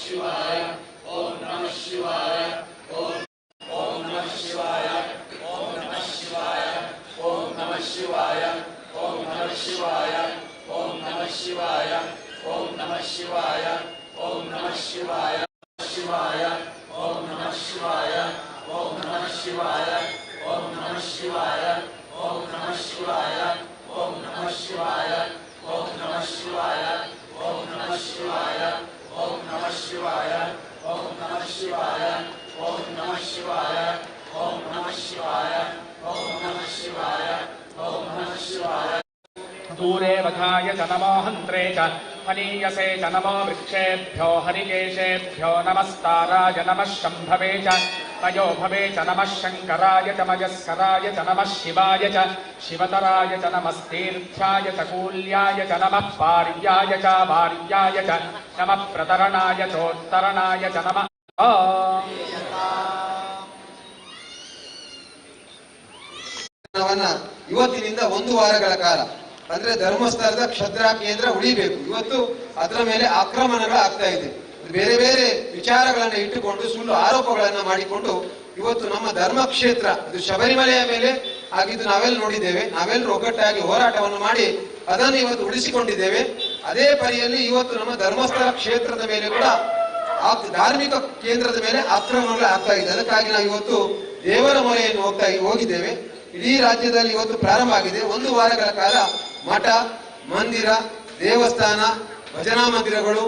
B: ಶಿವಾಯ ಓಂ ನಮಃ ಶಿವಾಯ ಓಂ ನಮಃ ಶಿವಾಯ ಓಂ ನಮಃ ಶಿವಾಯ ಓಂ ನಮಃ ಶಿವಾಯ ಓಂ ನಮಃ ಶಿವಾಯ ಓಂ ನಮಃ ಶಿವಾಯ ಓಂ ನಮಃ ಶಿವಾಯ ಓಂ ನಮಃ ಶಿವಾಯ ಶಿವಾಯ ಓಂ ನಮಃ ಶಿವಾಯ ಓಂ ನಮಃ ಶಿವಾಯ ಓಂ ನಮಃ ಶಿವಾಯ ಓಂ ನಮಃ ಶಿವಾಯ ಓಂ ನಮಃ ಶಿವಾಯ ಓಂ ನಮಃ ಶಿವಾಯ ಓಂ ನಮಃ ಶಿವಾಯ ಓಂ ನಮಃ ಶಿವಾಯ ಓಂ ನಮಃ ಶಿವಾಯ ಓಂ ನಮಃ ಶಿವಾಯ ಓಂ ನಮಃ ಶಿವಾಯ ಓಂ ನಮಃ ಶಿವಾಯ ಓಂ ನಮಃ ಶಿವಾಯ
F: दूरे वधाय च नमो हन्त्रे च हनीयसे च नमो वृक्षेभ्यो हरिकेशेभ्यो नमस्ताराय नमः शम्भवे च तयोभवे च नमः शङ्कराय च मयस्कराय च नमः शिवाय च शिवतराय च नमस्तीर्थ्याय च कूल्याय च नमः पार्याय च वार्याय च नमः प्रतरणाय चोत्तरणाय च नमः
E: ಇವತ್ತಿನಿಂದ 1 ವಾರಗಳ ಕಾಲ ಅಂದ್ರೆ ಧರ್ಮಸ್ಥಳದ ಕ್ಷತ್ರ ಕೇಂದ್ರ ಉಳಿಬೇಕು. ಇವತ್ತು ಅದರ ಮೇಲೆ ಆಕ್ರಮಣಗಳಾಗ್ತಾ ಇದೆ. ಬೇರೆ ಬೇರೆ ವಿಚಾರಗಳನ್ನ ಇಟ್ಟುಕೊಂಡು ಸುಳ್ಳು ಆರೋಪಗಳನ್ನ ಮಾಡಿಕೊಂಡು ಇವತ್ತು ನಮ್ಮ ಧರ್ಮಕ್ಷೇತ್ರ ಇದು ಶಬರಿಮಲೆಯ ಮೇಲೆ ಆಗಿದ್ದು ನಾವೆಲ್ಲ ನೋಡಿದ್ದೇವೆ. ನಾವೆಲ್ಲರೂ ಒಗ್ಗಟ್ಟಾಗಿ ಹೋರಾಟವನ್ನು ಮಾಡಿ ಅದನ್ನು ಇವತ್ತು ಉಳಿಸಿಕೊಂಡಿದ್ದೇವೆ. ಅದೇ ಪರಿಯಲ್ಲಿ ಇವತ್ತು ನಮ್ಮ ಧರ್ಮಸ್ಥಳ ಕ್ಷೇತ್ರದ ಮೇಲೆ ಕೂಡ ಧಾರ್ಮಿಕ ಕೇಂದ್ರದ ಮೇಲೆ ಆಕ್ರಮಣಗಳು ಆಗ್ತಾ ಇದೆ. ಅದಕ್ಕಾಗಿ ನಾವು ಇವತ್ತು ದೇವರ ಮೊರೆಯನ್ನು ಹೋಗಿದ್ದೇವೆ. ಇಡೀ ರಾಜ್ಯದಲ್ಲಿ ಇವತ್ತು ಪ್ರಾರಂಭ ಆಗಿದೆ. 1 ವಾರಗಳ ಕಾಲ ಮಠ, ಮಂದಿರ, ದೇವಸ್ಥಾನ, ಭಜನಾ ಮಂದಿರಗಳು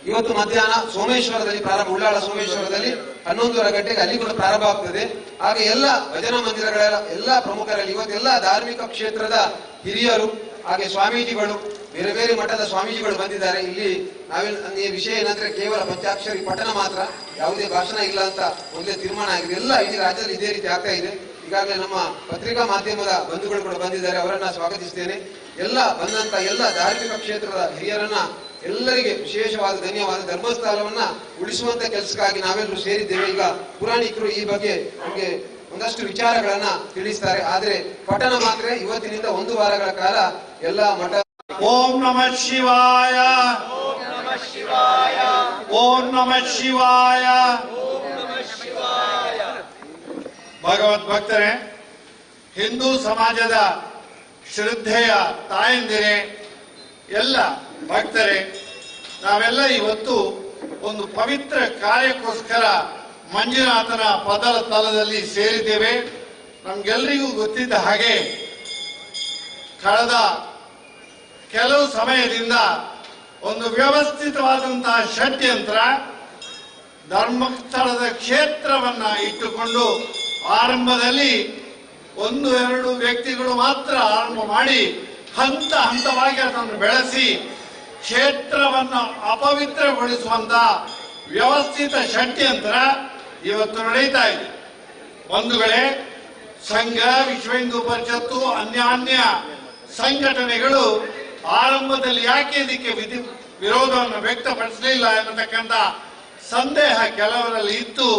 E: ಇವತ್ತು ಮಧ್ಯಾಹ್ನ ಸೋಮೇಶ್ವರದಲ್ಲಿ ಪ್ರಾರಂಭ, ಉಳ್ಳಾಳ ಸೋಮೇಶ್ವರದಲ್ಲಿ 11:30 ಗಂಟೆಗೆ ಅಲ್ಲಿ ಕೂಡ ಪ್ರಾರಂಭ ಆಗ್ತದೆ. ಹಾಗೆ ಎಲ್ಲ ಭಜನಾ ಮಂದಿರಗಳ ಎಲ್ಲ ಪ್ರಮುಖರಲ್ಲಿ ಇವತ್ತೆಲ್ಲ ಧಾರ್ಮಿಕ ಕ್ಷೇತ್ರದ ಹಿರಿಯರು ಹಾಗೆ ಸ್ವಾಮೀಜಿಗಳು, ಬೇರೆ ಬೇರೆ ಮಠದ ಸ್ವಾಮೀಜಿಗಳು ಬಂದಿದ್ದಾರೆ. ಇಲ್ಲಿ ನಾವೇನು ವಿಷಯ ಏನಂದ್ರೆ ಕೇವಲ ಪಂಚಾಕ್ಷರಿ ಪಠಣ ಮಾತ್ರ, ಯಾವುದೇ ಭಾಷಣ ಇಲ್ಲ ಅಂತ ಒಂದೇ ತೀರ್ಮಾನ ಆಗಿದೆ. ಎಲ್ಲ ಇಡೀ ರಾಜ್ಯದಲ್ಲಿ ಇದೇ ರೀತಿ ಆಗ್ತಾ ಇದೆ. ಈಗಾಗಲೇ ನಮ್ಮ ಪತ್ರಿಕಾ ಮಾಧ್ಯಮದ ಬಂಧುಗಳು ಕೂಡ ಬಂದಿದ್ದಾರೆ, ಅವರನ್ನ ಸ್ವಾಗತಿಸ್ತೇನೆ. ಎಲ್ಲ ಬಂದಂತ ಎಲ್ಲ ಧಾರ್ಮಿಕ ಕ್ಷೇತ್ರದ ಹಿರಿಯರನ್ನ ಎಲ್ಲರಿಗೆ ವಿಶೇಷವಾದ ಧನ್ಯವಾದ. ಧರ್ಮಸ್ಥಳವನ್ನ ಉಳಿಸುವಂತ ಕೆಲಸಕ್ಕಾಗಿ ನಾವೆಲ್ಲರೂ ಸೇರಿದ್ದೇವೆ. ಈಗ ಪುರಾಣಿಕರು ಈ ಬಗ್ಗೆ ನಮಗೆ ಒಂದಷ್ಟು ವಿಚಾರಗಳನ್ನ ತಿಳಿಸ್ತಾರೆ. ಆದ್ರೆ ಪಠಣ ಮಾತ್ರ ಇವತ್ತಿನಿಂದ 1 ವಾರಗಳ ಕಾಲ ಎಲ್ಲ ಮಠ.
D: ಓಂ ನಮಃ ಶಿವಾಯ
B: ಓಂ ನಮಃ ಶಿವಾಯ
D: ಓಂ ನಮಃ ಶಿವಾಯ.
B: ಓಂ ನಮಃ ಶಿವಾಯ.
D: ಭಗವದ್ ಭಕ್ತರೇ, ಹಿಂದೂ ಸಮಾಜದ ಶ್ರದ್ಧೆಯ ತಾಯಂದಿರೇ, ಎಲ್ಲ ಭಕ್ತರೇ, ನಾವೆಲ್ಲ ಇವತ್ತು ಒಂದು ಪವಿತ್ರ ಕಾರ್ಯಕ್ಕೋಸ್ಕರ ಮಂಜುನಾಥನ ಪದರ ತಲದಲ್ಲಿ ಸೇರಿದ್ದೇವೆ. ನಮ್ಗೆಲ್ಲರಿಗೂ ಗೊತ್ತಿದ್ದ ಹಾಗೆ ಕಳೆದ ಕೆಲವು ಸಮಯದಿಂದ ಒಂದು ವ್ಯವಸ್ಥಿತವಾದಂತಹ ಷಡ್ಯಂತ್ರ ಧರ್ಮಸ್ಥಳದ ಕ್ಷೇತ್ರವನ್ನ ಇಟ್ಟುಕೊಂಡು ಆರಂಭದಲ್ಲಿ 1-2 ವ್ಯಕ್ತಿಗಳು ಮಾತ್ರ ಆರಂಭ ಮಾಡಿ ಹಂತ ಹಂತವಾಗಿ ಅದನ್ನು ಬೆಳೆಸಿ ಕ್ಷೇತ್ರವನ್ನು ಅಪವಿತ್ರಗೊಳಿಸುವಂತ ವ್ಯವಸ್ಥಿತ ಷಡ್ಯಂತ್ರ ಇವತ್ತು ನಡೀತಾ ಇದೆ. ಬಂಧುಗಳೇ, ಸಂಘ, ವಿಶ್ವ ಹಿಂದೂ ಪರಿಷತ್ತು, ಅನ್ಯಾನ್ಯ ಸಂಘಟನೆಗಳು ಆರಂಭದಲ್ಲಿ ಯಾಕೆ ಇದಕ್ಕೆ ವಿರೋಧವನ್ನು ವ್ಯಕ್ತಪಡಿಸಲಿಲ್ಲ ಎನ್ನತಕ್ಕಂಥ ಸಂದೇಹ ಕೆಲವರಲ್ಲಿ ಇತ್ತು.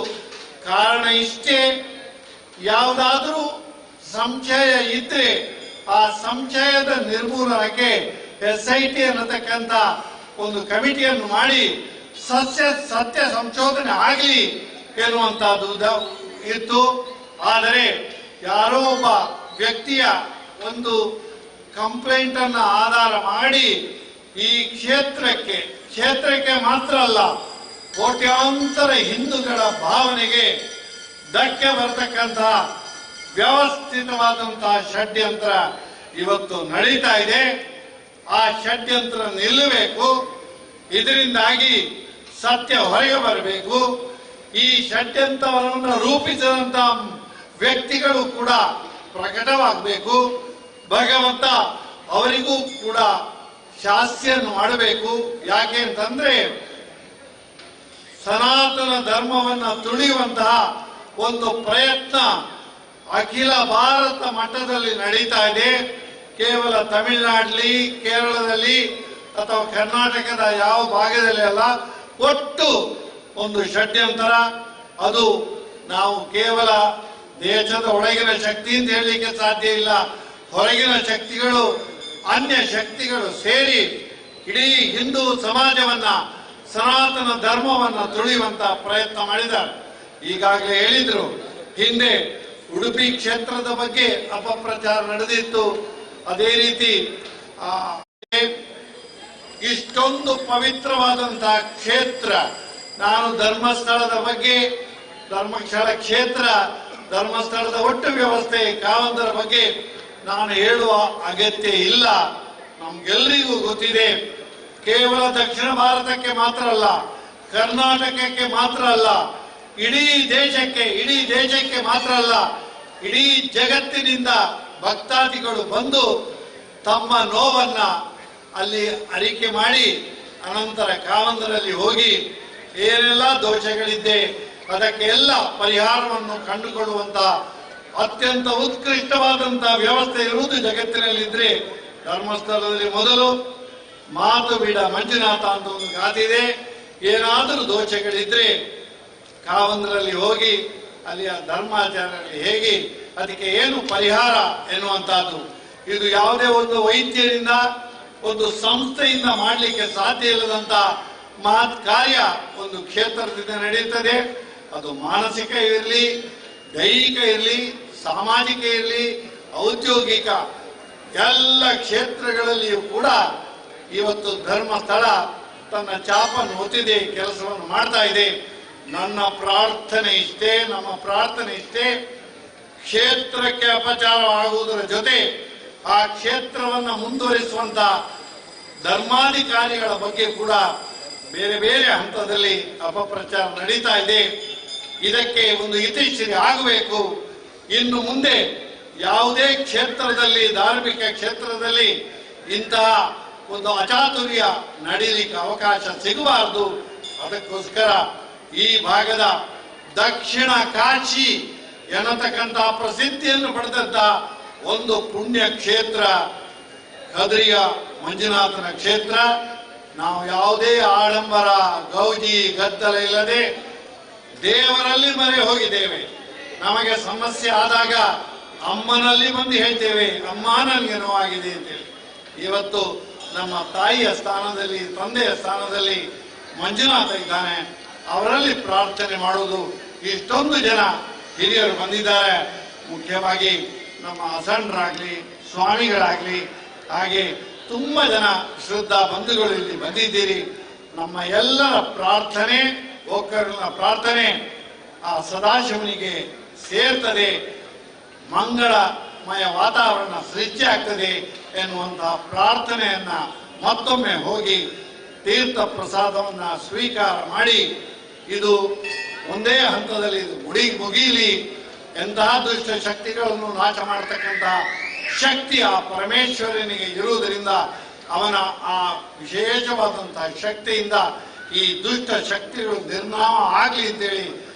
D: ಕಾರಣ ಇಷ್ಟೇ, ಯಾವುದಾದ್ರೂ ಸಂಶಯ ಇದ್ರೆ ಆ ಸಂಶಯದ ನಿರ್ಮೂಲನಕ್ಕೆ SIT ಅನ್ನತಕ್ಕಂಥ ಒಂದು ಕಮಿಟಿಯನ್ನು ಮಾಡಿ ಸತ್ಯ ಸಂಶೋಧನೆ ಆಗಲಿ ಎನ್ನುವಂತಹದ್ದು ಇತ್ತು. ಆದರೆ ಯಾರೋ ಒಬ್ಬ ವ್ಯಕ್ತಿಯ ಒಂದು ಕಂಪ್ಲೇಂಟ್ ಅನ್ನ ಆಧಾರ ಮಾಡಿ ಈ ಕ್ಷೇತ್ರಕ್ಕೆ ಮಾತ್ರ ಅಲ್ಲ, ಕೋಟ್ಯಾಂತರ ಹಿಂದೂಗಳ ಭಾವನೆಗೆ ಧಕ್ಕೆ ಬರತಕ್ಕಂತಹ ವ್ಯವಸ್ಥಿತವಾದಂತಹ ಷಡ್ಯಂತ್ರ ಇವತ್ತು ನಡೀತಾ ಇದೆ. ಆ ಷಡ್ಯಂತ್ರ ನಿಲ್ಲಬೇಕು. ಇದರಿಂದಾಗಿ ಸತ್ಯ ಹೊರಗೆ ಬರಬೇಕು. ಈ ಷಡ್ಯಂತ್ರವನ್ನು ರೂಪಿಸಿದಂತಹ ವ್ಯಕ್ತಿಗಳು ಕೂಡ ಪ್ರಕಟವಾಗಬೇಕು. ಭಗವಂತ ಅವರಿಗೂ ಕೂಡ ಶಾಸ್ತಿಯನ್ನು ಮಾಡಬೇಕು. ಯಾಕೆ ಅಂತಂದ್ರೆ ಸನಾತನ ಧರ್ಮವನ್ನು ತುಳಿಯುವಂತಹ ಒಂದು ಪ್ರಯತ್ನ ಅಖಿಲ ಭಾರತ ಮಟ್ಟದಲ್ಲಿ ನಡೀತಾ ಇದೆ. ಕೇವಲ ತಮಿಳುನಾಡಲ್ಲಿ, ಕೇರಳದಲ್ಲಿ ಅಥವಾ ಕರ್ನಾಟಕದ ಯಾವ ಭಾಗದಲ್ಲಿ ಅಲ್ಲ, ಒಟ್ಟು ಒಂದು ಷಡ್ಯಂತರ. ಅದು ನಾವು ಕೇವಲ ದೇಶದ ಒಳಗಿನ ಶಕ್ತಿ ಅಂತ ಹೇಳಲಿಕ್ಕೆ ಸಾಧ್ಯ ಇಲ್ಲ. ಹೊರಗಿನ ಶಕ್ತಿಗಳು, ಅನ್ಯ ಶಕ್ತಿಗಳು ಸೇರಿ ಇಡೀ ಹಿಂದೂ ಸಮಾಜವನ್ನ ಸನಾತನ ಧರ್ಮವನ್ನ ತುಳಿಯುವಂತ ಪ್ರಯತ್ನ ಮಾಡಿದ್ದಾರೆ. ಈಗಾಗಲೇ ಹೇಳಿದ್ರು, ಹಿಂದೆ ಉಡುಪಿ ಕ್ಷೇತ್ರದ ಬಗ್ಗೆ ಅಪಪ್ರಚಾರ ನಡೆದಿತ್ತು. ಅದೇ ರೀತಿ ಇಷ್ಟೊಂದು ಪವಿತ್ರವಾದಂತಹ ಕ್ಷೇತ್ರ, ನಾನು ಧರ್ಮಸ್ಥಳದ ಬಗ್ಗೆ, ಧರ್ಮಸ್ಥಳ ಕ್ಷೇತ್ರ, ಧರ್ಮಸ್ಥಳದ ಒಟ್ಟು ವ್ಯವಸ್ಥೆ, ಕಾವಂದರ ಬಗ್ಗೆ ನಾನು ಹೇಳುವ ಅಗತ್ಯ ಇಲ್ಲ. ನಮ್ಗೆಲ್ಲರಿಗೂ ಗೊತ್ತಿದೆ. ಕೇವಲ ದಕ್ಷಿಣ ಭಾರತಕ್ಕೆ ಮಾತ್ರ ಅಲ್ಲ, ಕರ್ನಾಟಕಕ್ಕೆ ಮಾತ್ರ ಅಲ್ಲ, ಇಡೀ ದೇಶಕ್ಕೆ ಮಾತ್ರ ಅಲ್ಲ, ಇಡೀ ಜಗತ್ತಿನಿಂದ ಭಕ್ತಾದಿಗಳು ಬಂದು ತಮ್ಮ ನೋವನ್ನ ಅಲ್ಲಿ ಅರಿಕೆ ಮಾಡಿ ಅನಂತರ ಕಾವಂದರಲ್ಲಿ ಹೋಗಿ ಏನೆಲ್ಲ ದೋಷಗಳಿದ್ದೆ ಅದಕ್ಕೆ ಎಲ್ಲ ಪರಿಹಾರವನ್ನು ಕಂಡುಕೊಳ್ಳುವಂತ ಅತ್ಯಂತ ಉತ್ಕೃಷ್ಟವಾದಂತಹ ವ್ಯವಸ್ಥೆ ಇರುವುದು ಜಗತ್ತಿನಲ್ಲಿದ್ರೆ ಧರ್ಮಸ್ಥಳದಲ್ಲಿ ಮೊದಲು ಮಾತು ಬಿಡ ಮಂಜುನಾಥ ಅಂತ ಒಂದು ಗಾದಿದೆ. ಏನಾದರೂ ದೋಷಗಳಿದ್ರೆ ಕಾವಂದರಲ್ಲಿ ಹೋಗಿ ಅಲ್ಲಿಯ ಧರ್ಮಾಚಾರ್ಯರಲ್ಲಿ ಹೇಗೆ ಅದಕ್ಕೆ ಏನು ಪರಿಹಾರ ಎನ್ನುವಂತಹದ್ದು. ಇದು ಯಾವುದೇ ಒಂದು ವೈದ್ಯರಿಂದ, ಒಂದು ಸಂಸ್ಥೆಯಿಂದ ಮಾಡಲಿಕ್ಕೆ ಸಾಧ್ಯ ಇಲ್ಲದಂತ ಮಹತ್ ಕಾರ್ಯ ಒಂದು ಕ್ಷೇತ್ರದಿಂದ ನಡೆಯುತ್ತದೆ. ಅದು ಮಾನಸಿಕ ಇರಲಿ, ದೈಹಿಕ ಇರಲಿ, ಸಾಮಾಜಿಕ ಇರಲಿ, ಔದ್ಯೋಗಿಕ ಎಲ್ಲ ಕ್ಷೇತ್ರಗಳಲ್ಲಿಯೂ ಕೂಡ ಇವತ್ತು ಧರ್ಮಸ್ಥಳ ತನ್ನ ಚಾಪನ್ನು ಹೊತ್ತಿದೆ, ಕೆಲಸವನ್ನು ಮಾಡ್ತಾ ಇದೆ. ನನ್ನ ಪ್ರಾರ್ಥನೆ ಇಷ್ಟೇ, ನಮ್ಮ ಪ್ರಾರ್ಥನೆ ಇಷ್ಟೇ, ಕ್ಷೇತ್ರಕ್ಕೆ ಅಪಚಾರವಾಗುವುದರ ಜೊತೆ ಆ ಕ್ಷೇತ್ರವನ್ನು ಮುಂದುವರಿಸುವಂತ ಧರ್ಮಾಧಿಕಾರಿಗಳ ಬಗ್ಗೆ ಕೂಡ ಬೇರೆ ಬೇರೆ ಹಂತದಲ್ಲಿ ಅಪಪ್ರಚಾರ ನಡೀತಾ ಇದೆ. ಇದಕ್ಕೆ ಒಂದು ಇತಿಶ್ರೀ ಆಗಬೇಕು. ಇನ್ನು ಮುಂದೆ ಯಾವುದೇ ಕ್ಷೇತ್ರದಲ್ಲಿ, ಧಾರ್ಮಿಕ ಕ್ಷೇತ್ರದಲ್ಲಿ ಇಂತಹ ಒಂದು ಅಚಾತುರ್ಯ ನಡೀಲಿಕ್ಕೆ ಅವಕಾಶ ಸಿಗಬಾರದು. ಅದಕ್ಕೋಸ್ಕರ ಈ ಭಾಗದ ದಕ್ಷಿಣ ಕಾಶಿ ಎನ್ನತಕ್ಕಂತಹ ಪ್ರಸಿದ್ಧಿಯನ್ನು ಪಡೆದಂತ ಒಂದು ಪುಣ್ಯ ಕ್ಷೇತ್ರ ಕದ್ರಿಯ ಮಂಜುನಾಥನ ಕ್ಷೇತ್ರ. ನಾವು ಯಾವುದೇ ಆಡಂಬರ, ಗೌಜಿ, ಗದ್ದಲ ಇಲ್ಲದೆ ದೇವರಲ್ಲಿ ಮೊರೆ ಹೋಗಿದ್ದೇವೆ. ನಮಗೆ ಸಮಸ್ಯೆ ಆದಾಗ ಅಮ್ಮನಲ್ಲಿ ಬಂದು ಹೇಳ್ತೇವೆ, ಅಮ್ಮ ನನಗೆ ನೋವಾಗಿದೆ ಅಂತೇಳಿ. ಇವತ್ತು ನಮ್ಮ ತಾಯಿಯ ಸ್ಥಾನದಲ್ಲಿ, ತಂದೆಯ ಸ್ಥಾನದಲ್ಲಿ ಮಂಜುನಾಥ ಇದ್ದಾನೆ. ಅವರಲ್ಲಿ ಪ್ರಾರ್ಥನೆ ಮಾಡುವುದು. ಇಷ್ಟೊಂದು ಜನ ಹಿರಿಯರು ಬಂದಿದ್ದಾರೆ. ಮುಖ್ಯವಾಗಿ ನಮ್ಮ ಅಸಂಡ್ರಾಗ್ಲಿ, ಸ್ವಾಮಿಗಳಾಗ್ಲಿ, ಹಾಗೆ ತುಂಬಾ ಜನ ಶ್ರದ್ಧಾ ಬಂಧುಗಳು ಇಲ್ಲಿ ಬಂದಿದ್ದೀರಿ. ನಮ್ಮ ಎಲ್ಲರ ಪ್ರಾರ್ಥನೆ, ಒಕ್ಕಲಿನ ಪ್ರಾರ್ಥನೆ ಆ ಸದಾಶಿವನಿಗೆ ಸೇರ್ತದೆ, ಮಂಗಳಮಯ ವಾತಾವರಣ ಸೃಷ್ಟಿ ಆಗ್ತದೆ ಎನ್ನುವಂತಹ ಪ್ರಾರ್ಥನೆಯನ್ನ ಮತ್ತೊಮ್ಮೆ ಹೋಗಿ ತೀರ್ಥ ಪ್ರಸಾದವನ್ನ ಸ್ವೀಕಾರ ಮಾಡಿ ಇದು ಒಂದೇ ಹಂತದಲ್ಲಿ ಮುಗಿಯಲಿ. ಎಂತಹ ದುಷ್ಟ ಶಕ್ತಿಗಳನ್ನು ನಾಶ ಮಾಡತಕ್ಕಂತಹ ಶಕ್ತಿ ಆ ಪರಮೇಶ್ವರನಿಗೆ ಇರುವುದರಿಂದ ಅವನ ಆ ವಿಶೇಷವಾದಂತಹ ಶಕ್ತಿಯಿಂದ ಈ ದುಷ್ಟ ಶಕ್ತಿಗಳು ನಿರ್ನಾಮ ಆಗಲಿ ಅಂತೇಳಿ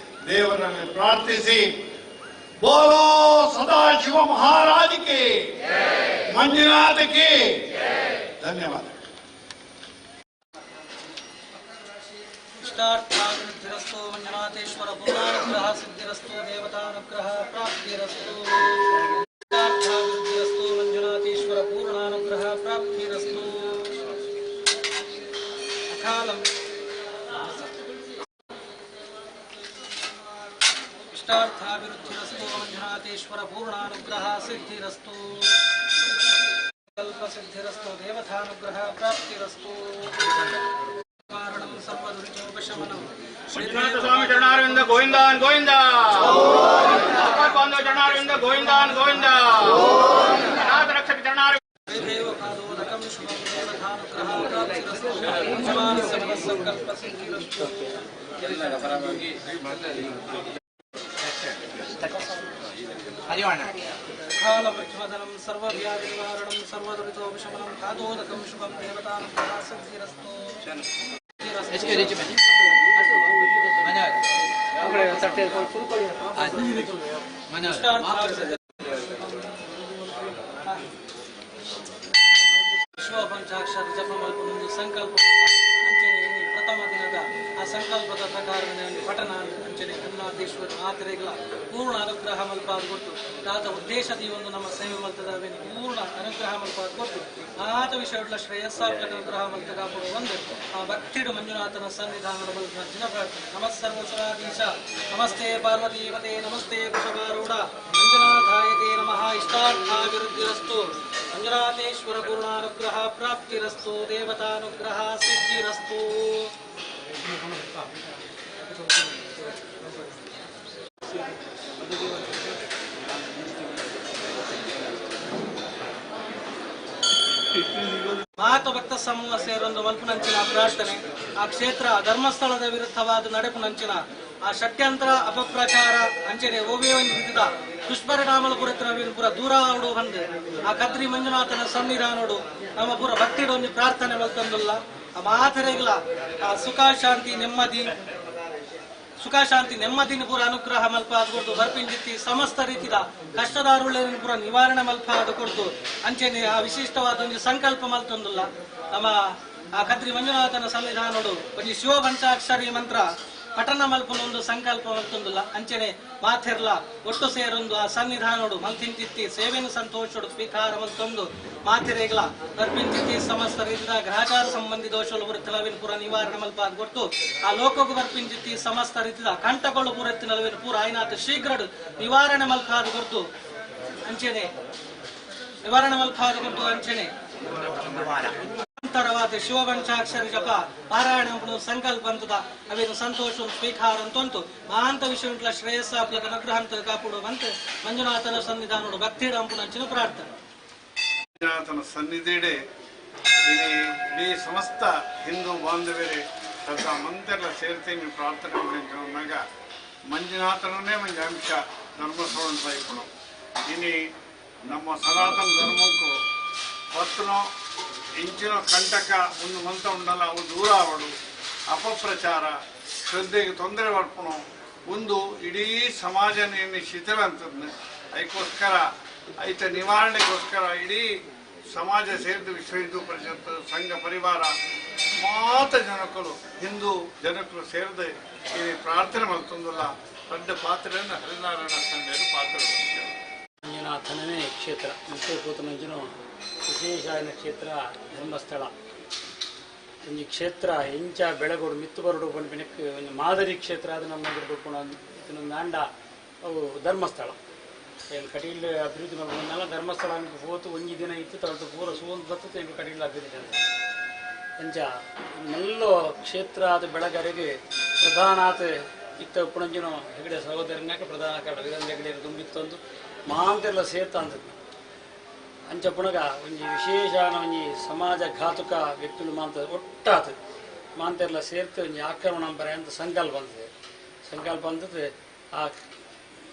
D: ದೇವರಲ್ಲಿ ಪ್ರಾರ್ಥಿಸಿ, ಬೋಲೋ ಸದಾಶಿವ ಮಹಾರಾಜಕ್ಕೆ, ಮಂಜುನಾಥಕ್ಕೆ ಧನ್ಯವಾದ.
A: ಇಷ್ಟಾರ್ಥಾಭಿವೃದ್ಧಿರಸ್ತು ಮಂಜುನಾಥೇಶ್ವರ ಪೂರ್ಣಾನುಗ್ರಹ ಸಿದ್ಧಿರಸ್ತು ದೇವತಾನುಗ್ರಹ ಪ್ರಾಪ್ತಿರಸ್ತು. ಇಷ್ಟಾರ್ಥಾಭಿವೃದ್ಧಿರಸ್ತು ಮಂಜುನಾಥೇಶ್ವರ ಪೂರ್ಣಾನುಗ್ರಹ ಪ್ರಾಪ್ತಿರಸ್ತು. ಅಕಾಲಂ ಇಷ್ಟಾರ್ಥಾಭಿವೃದ್ಧಿರಸ್ತು ಮಂಜುನಾಥೇಶ್ವರ ಪೂರ್ಣಾನುಗ್ರಹ ಸಿದ್ಧಿರಸ್ತು. ಕಲ್ಪ ಸಿದ್ಧಿರಸ್ತು ದೇವತಾನುಗ್ರಹ ಪ್ರಾಪ್ತಿರಸ್ತು.
F: ಮಂಜುನಾಥ ಸ್ವಾಮಿ ಚರಣಾರವಿಂದ ಗೋವಿಂದಾನ್ ಗೋವಿಂದ, ಬಾಂಧವ ಚರಣಾರವಿಂದ ಗೋವಿಂದಾನ್ ಗೋವಿಂದ, ನಾಥ ರಕ್ಷಕ ಚರಣಾರವಿಂದ.
A: ಕಾಲವೃಕ್ಷವದನಂ ಸರ್ವವ್ಯಾಧಿ ನಿವಾರಣಂ ಸರ್ವದುರಿತೋಪಶಮನಂ ಪಾದೋದಕಂ ಶುಭಂ ದೇವತಾನುಗ್ರಹ ಸಿದ್ಧಿರಸ್ತು. ವಿಶ್ವ ಪಂಚಾಕ್ಷರ ಜಪ ಮಲ್ಪೊಂದು ಸಂಕಲ್ಪ ಅಂಚನೆ ಪ್ರಥಮ ದಿನದ ಆ ಸಂಕಲ್ಪದ ಪ್ರಕಾರ ಪಠನ ಅಂಚನೆ ಕನ್ನಾದೇಶ್ವರ ಮಾತ್ರೆಗಳ ಪೂರ್ಣ ಅನುಗ್ರಹ ಮಲ್ಪಾದು ಕೊಟ್ಟು ಆತ ಉದ್ದೇಶದ ಈ ಒಂದು ನಮ್ಮ ಸೇವೆ ಮಲ್ತದ ಪೂರ್ಣ ಅನುಗ್ರಹ ಮಲ್ಪಾದು ಕೊಟ್ಟು ಆತ ವಿಷಯಗಳ ಶ್ರೇಯಸ್ಸಾತ್ಮಕ ಅನುಗ್ರಹ ಮಲ್ತ ಕಾಪುಡು ಒಂದು ಆ ಭಕ್ತಿಡು ಮಂಜುನಾಥನ ಸನ್ನಿಧಾನದ ಮಲ್ತ ಜನ ಪ್ರಾರ್ಥನೆ ನಮಃ ಸರ್ವಸುರಾಧೀಶ ನಮಸ್ತೆ ಪಾರ್ವತೀಪತೆ ನಮಸ್ತೆ ಕುಶವಾರೂಢ ಮಂಜುನಾಥಾಯತೆ ನಮಃ ಇಷ್ಟಾರ್ಥಾಭಿವೃದ್ಧಿರಸ್ತು ಮಂಜುನಾಥೇಶ್ವರ ಪೂರ್ಣಾನುಗ್ರಹ ಪ್ರಾಪ್ತಿರಸ್ತು ದೇವತಾನುಗ್ರಹ ಸಿದ್ಧಿರಸ್ತು. ಮಹಾತ್ಮ ಭಕ್ತ ಸಮೂಹ ಸೇರೊಂದು ಮಲ್ಪುನಂಚಿನ ಪ್ರಾರ್ಥನೆ ಆ ಕ್ಷೇತ್ರ ಧರ್ಮಸ್ಥಳದ ವಿರುದ್ಧವಾದ ನಡೆಪುನಂಚಿನ ಆ ಷಟ್ಯಂತ್ರ ಅಪಪ್ರಚಾರ ಅಂಚನೆ ಓವೇವನ್ನು ವಿಧಿದ ದುಷ್ಪರಿಣಾಮల ಕುರಿತು ಪೂರ ದೂರ ಅವಡು ಬಂದು ಆ ಕದ್ರಿ ಮಂಜುನಾಥನ ಸನ್ನಿಧಾನೋಡು ನಮ್ಮ ಪೂರ ಭಕ್ತಿಡೊಂದು ಪ್ರಾರ್ಥನೆ ಮಲ್ತಂದುಲ್ಲ ಆ ಮಾತರೆಗಳ ಆ ಸುಖ ಶಾಂತಿ ನೆಮ್ಮದಿನ ಪೂರ ಅನುಗ್ರಹ ಮಲ್ಪಾದ ಕೊಡ್ತು ಬರ್ಪಿಂಜಿತ್ತಿ ಸಮಸ್ತ ರೀತಿಯ ಕಷ್ಟದಾರುಳ್ಳಿನ ಪೂರ ನಿವಾರಣೆ ಮಲ್ಪಾದ ಕೊಡ್ತು ಅಂಚೆನೆ ಆ ವಿಶಿಷ್ಟವಾದ ಒಂದು ಸಂಕಲ್ಪ ಮಲ್ತೊಂದುಲ್ಲ ನಮ್ಮ ಆ ಕದ್ರಿ ಮಂಜುನಾಥನ ಸನ್ನಿಧಾನೋಡು ಒಂದು ಶಿವ ಪಂಚಾಕ್ಷರಿ ಮಂತ್ರ ಪಠನ ಮಲ್ಪನೊಂದು ಸಂಕಲ್ಪ ಮಲ್ತೊಂದುಲ್ಲ ಅಂಚನೆ ಮಾತೆರ್ಲ ಒಟ್ಟು ಸೇರೊಂದು ಆ ಸನ್ನಿಧಾನೋಡು ಮಲ್ತಿಂಚಿತ್ತಿ ಸೇವೆನ ಸಂತೋಷೋಡು ಸ್ವೀಕಾರ ಮಲ್ತೊಂದು ಮಾತೆರೆಗಳ ಬರ್ಪಿಂಚಿತ್ತಿ ಸಮಸ್ತ ರೀತಿಯ ಗ್ರಹಚಾರ ಸಂಬಂಧಿ ದೋಷಗಳು ಬರುತ್ತಲವಿನ ಪೂರ ನಿವಾರಣೆ ಮಲ್ಪಾದ ಕೊಟ್ಟು ಆ ಲೋಕಕ್ಕೆ ಬರ್ಪಿಂಚಿತ್ತಿ ಸಮಸ್ತ ರೀತಿಯ ಕಂಠಗಳು ಪೂರೆತ್ತಿನಲವಿನ ಪೂರ ಆಯ್ನಾಥ ಶೀಘ್ರ ನಿವಾರಣೆ ಮಲ್ಪಾದ ಕೊಟ್ಟು ಅಂಚನೆ ನಿವಾರಣೆ ಮಲ್ಪಾದ ಕೊಟ್ಟು ಅಂಚನೆ ಅಂತರವಾದ ಶಿವಪಂಚಾಕ್ಷರಿ ಜಪ ಪಾರಾಯಣ ಸಂಕಲ್ಪ ಅಂತದ ಅವೇನು ಸಂತೋಷ ಸ್ವೀಕಾರ ಅಂತಂತು ಮಹಾಂತ ವಿಷಯ ಶ್ರೇಯಸ್ಸಾಪ್ಲಕ ಅನುಗ್ರಹ ಅಂತ ಕಾಪಾಡುವಂತೆ ಮಂಜುನಾಥನ ಸನ್ನಿಧಾನೋಡು ಭಕ್ತಿಡ ಅಂಪುನಂಚಿನ ಪ್ರಾರ್ಥನೆ.
D: ಮಂಜುನಾಥನ ಸನ್ನಿಧಿಡೆ ಇಡೀ ಸಮಸ್ತ ಹಿಂದೂ ಬಾಂಧವರೇ ತಕ್ಕ ಮಂತೆಲ್ಲ ಸೇರ್ತೀನಿ ಪ್ರಾರ್ಥನೆ ಮಾಡಿದಾಗ ಮಂಜುನಾಥನೇ ಮಂಜು ಅಂಶ ಧರ್ಮಸ್ಥಳ ಅಂತ ಇಪ್ಪಡು ಇನಿ ನಮ್ಮ ಸನಾತನ ಧರ್ಮಕ್ಕೂ ಹೊತ್ತನೋ ಇಂಚಿನ ಕಂಟಕ ಒಂದು ಮಂತ ಉಂಡಲ್ಲ ಅವು ದೂರ ಅವಡು ಅಪಪ್ರಚಾರ ಶ್ರದ್ಧೆಗೆ ತೊಂದರೆ ಬರ್ಪಣು ಒಂದು ಇಡೀ ಸಮಾಜನೇನು ಶಿಥಿಲ ಅಂತದ್ನ ಅದಕ್ಕೋಸ್ಕರ ಐತ ನಿವಾರಣೆಗೋಸ್ಕರ ಇಡೀ ಸಮಾಜ ಸೇರಿದು ವಿಶ್ವ ಹಿಂದೂ ಪರಿಷತ್ ಸಂಘ ಪರಿವಾರ ಮಾತ ಜನಕರು ಹಿಂದೂ ಜನಕರು ಸೇರಿದ ಈ ಪ್ರಾರ್ಥನೆ ಮಾಡ್ತಂದಲ್ಲ ದೊಡ್ಡ ಪಾತ್ರೆಯನ್ನು ಹರಿನಾರಾಯಣ ಸಂಘರು ಪಾತ್ರ
C: ಮಂಜುನಾಥನೇ ಕ್ಷೇತ್ರ ಮುಖ್ಯ ಕೂತನಂಚಿನ ವಿಶೇಷಾಯನ ಕ್ಷೇತ್ರ ಧರ್ಮಸ್ಥಳ ಒಂದು ಕ್ಷೇತ್ರ ಎಂಚ ಬೆಳಗೋಡು ಮಿತ್ತು ಬರಡು ಬಂಡ್ಬಿನಕ್ಕೆ ಒಂದು ಮಾದರಿ ಕ್ಷೇತ್ರ ಅದು ನಮ್ಮ ಇದನ್ನೊಂದು ಆಂಡ ಅವು ಧರ್ಮಸ್ಥಳ ಕಟೀಲ್ ಅಭಿವೃದ್ಧಿ ಮಾಡ್ಕೊಂಡೆಲ್ಲ ಧರ್ಮಸ್ಥಳ ಹೋತು ಒಂಜಿ ದಿನ ಇತ್ತು ತಗೊಳ್ತು ಪೂರ ಸುವಂತ ಬರ್ತದೆ ಎಂಟು ಕಟೀಲ್ ಅಭಿವೃದ್ಧಿ ಅಂತ ಎಂಚ ಮೆಲ್ಲೋ ಕ್ಷೇತ್ರ ಅದು ಬೆಳಗರೆಗೆ ಪ್ರಧಾನಾತ್ ಇತ್ತ ಉಪ್ಪಣಂಜಿನ ಹೆಗಡೆ ಸಹೋದರನಾಕ ಪ್ರಧಾನ ಕಾರಣ ವೀರೇಂದ್ರ ಹೆಗಡೆ ತುಂಬಿತ್ತೊಂದು ಮಾಂತೆಲ್ಲ ಸೇರ್ತಾ ಅಂತದ್ದು ಅಂಚ ಪುಣಗ ಒಂಜಿ ವಿಶೇಷಾನ ಒಂಜಿ ಸಮಾಜ ಘಾತುಕ ವ್ಯಕ್ತಿಗಳು ಮಾಂತ ಒಟ್ಟಾತ್ ಮಾಂತೆಲ್ಲ ಸೇರ್ತು ಒಂಜಿ ಆಕ್ರಮಣ ಬರೆ ಅಂತ ಸಂಕಲ್ಪ ಅಂತದ್ದು ಆ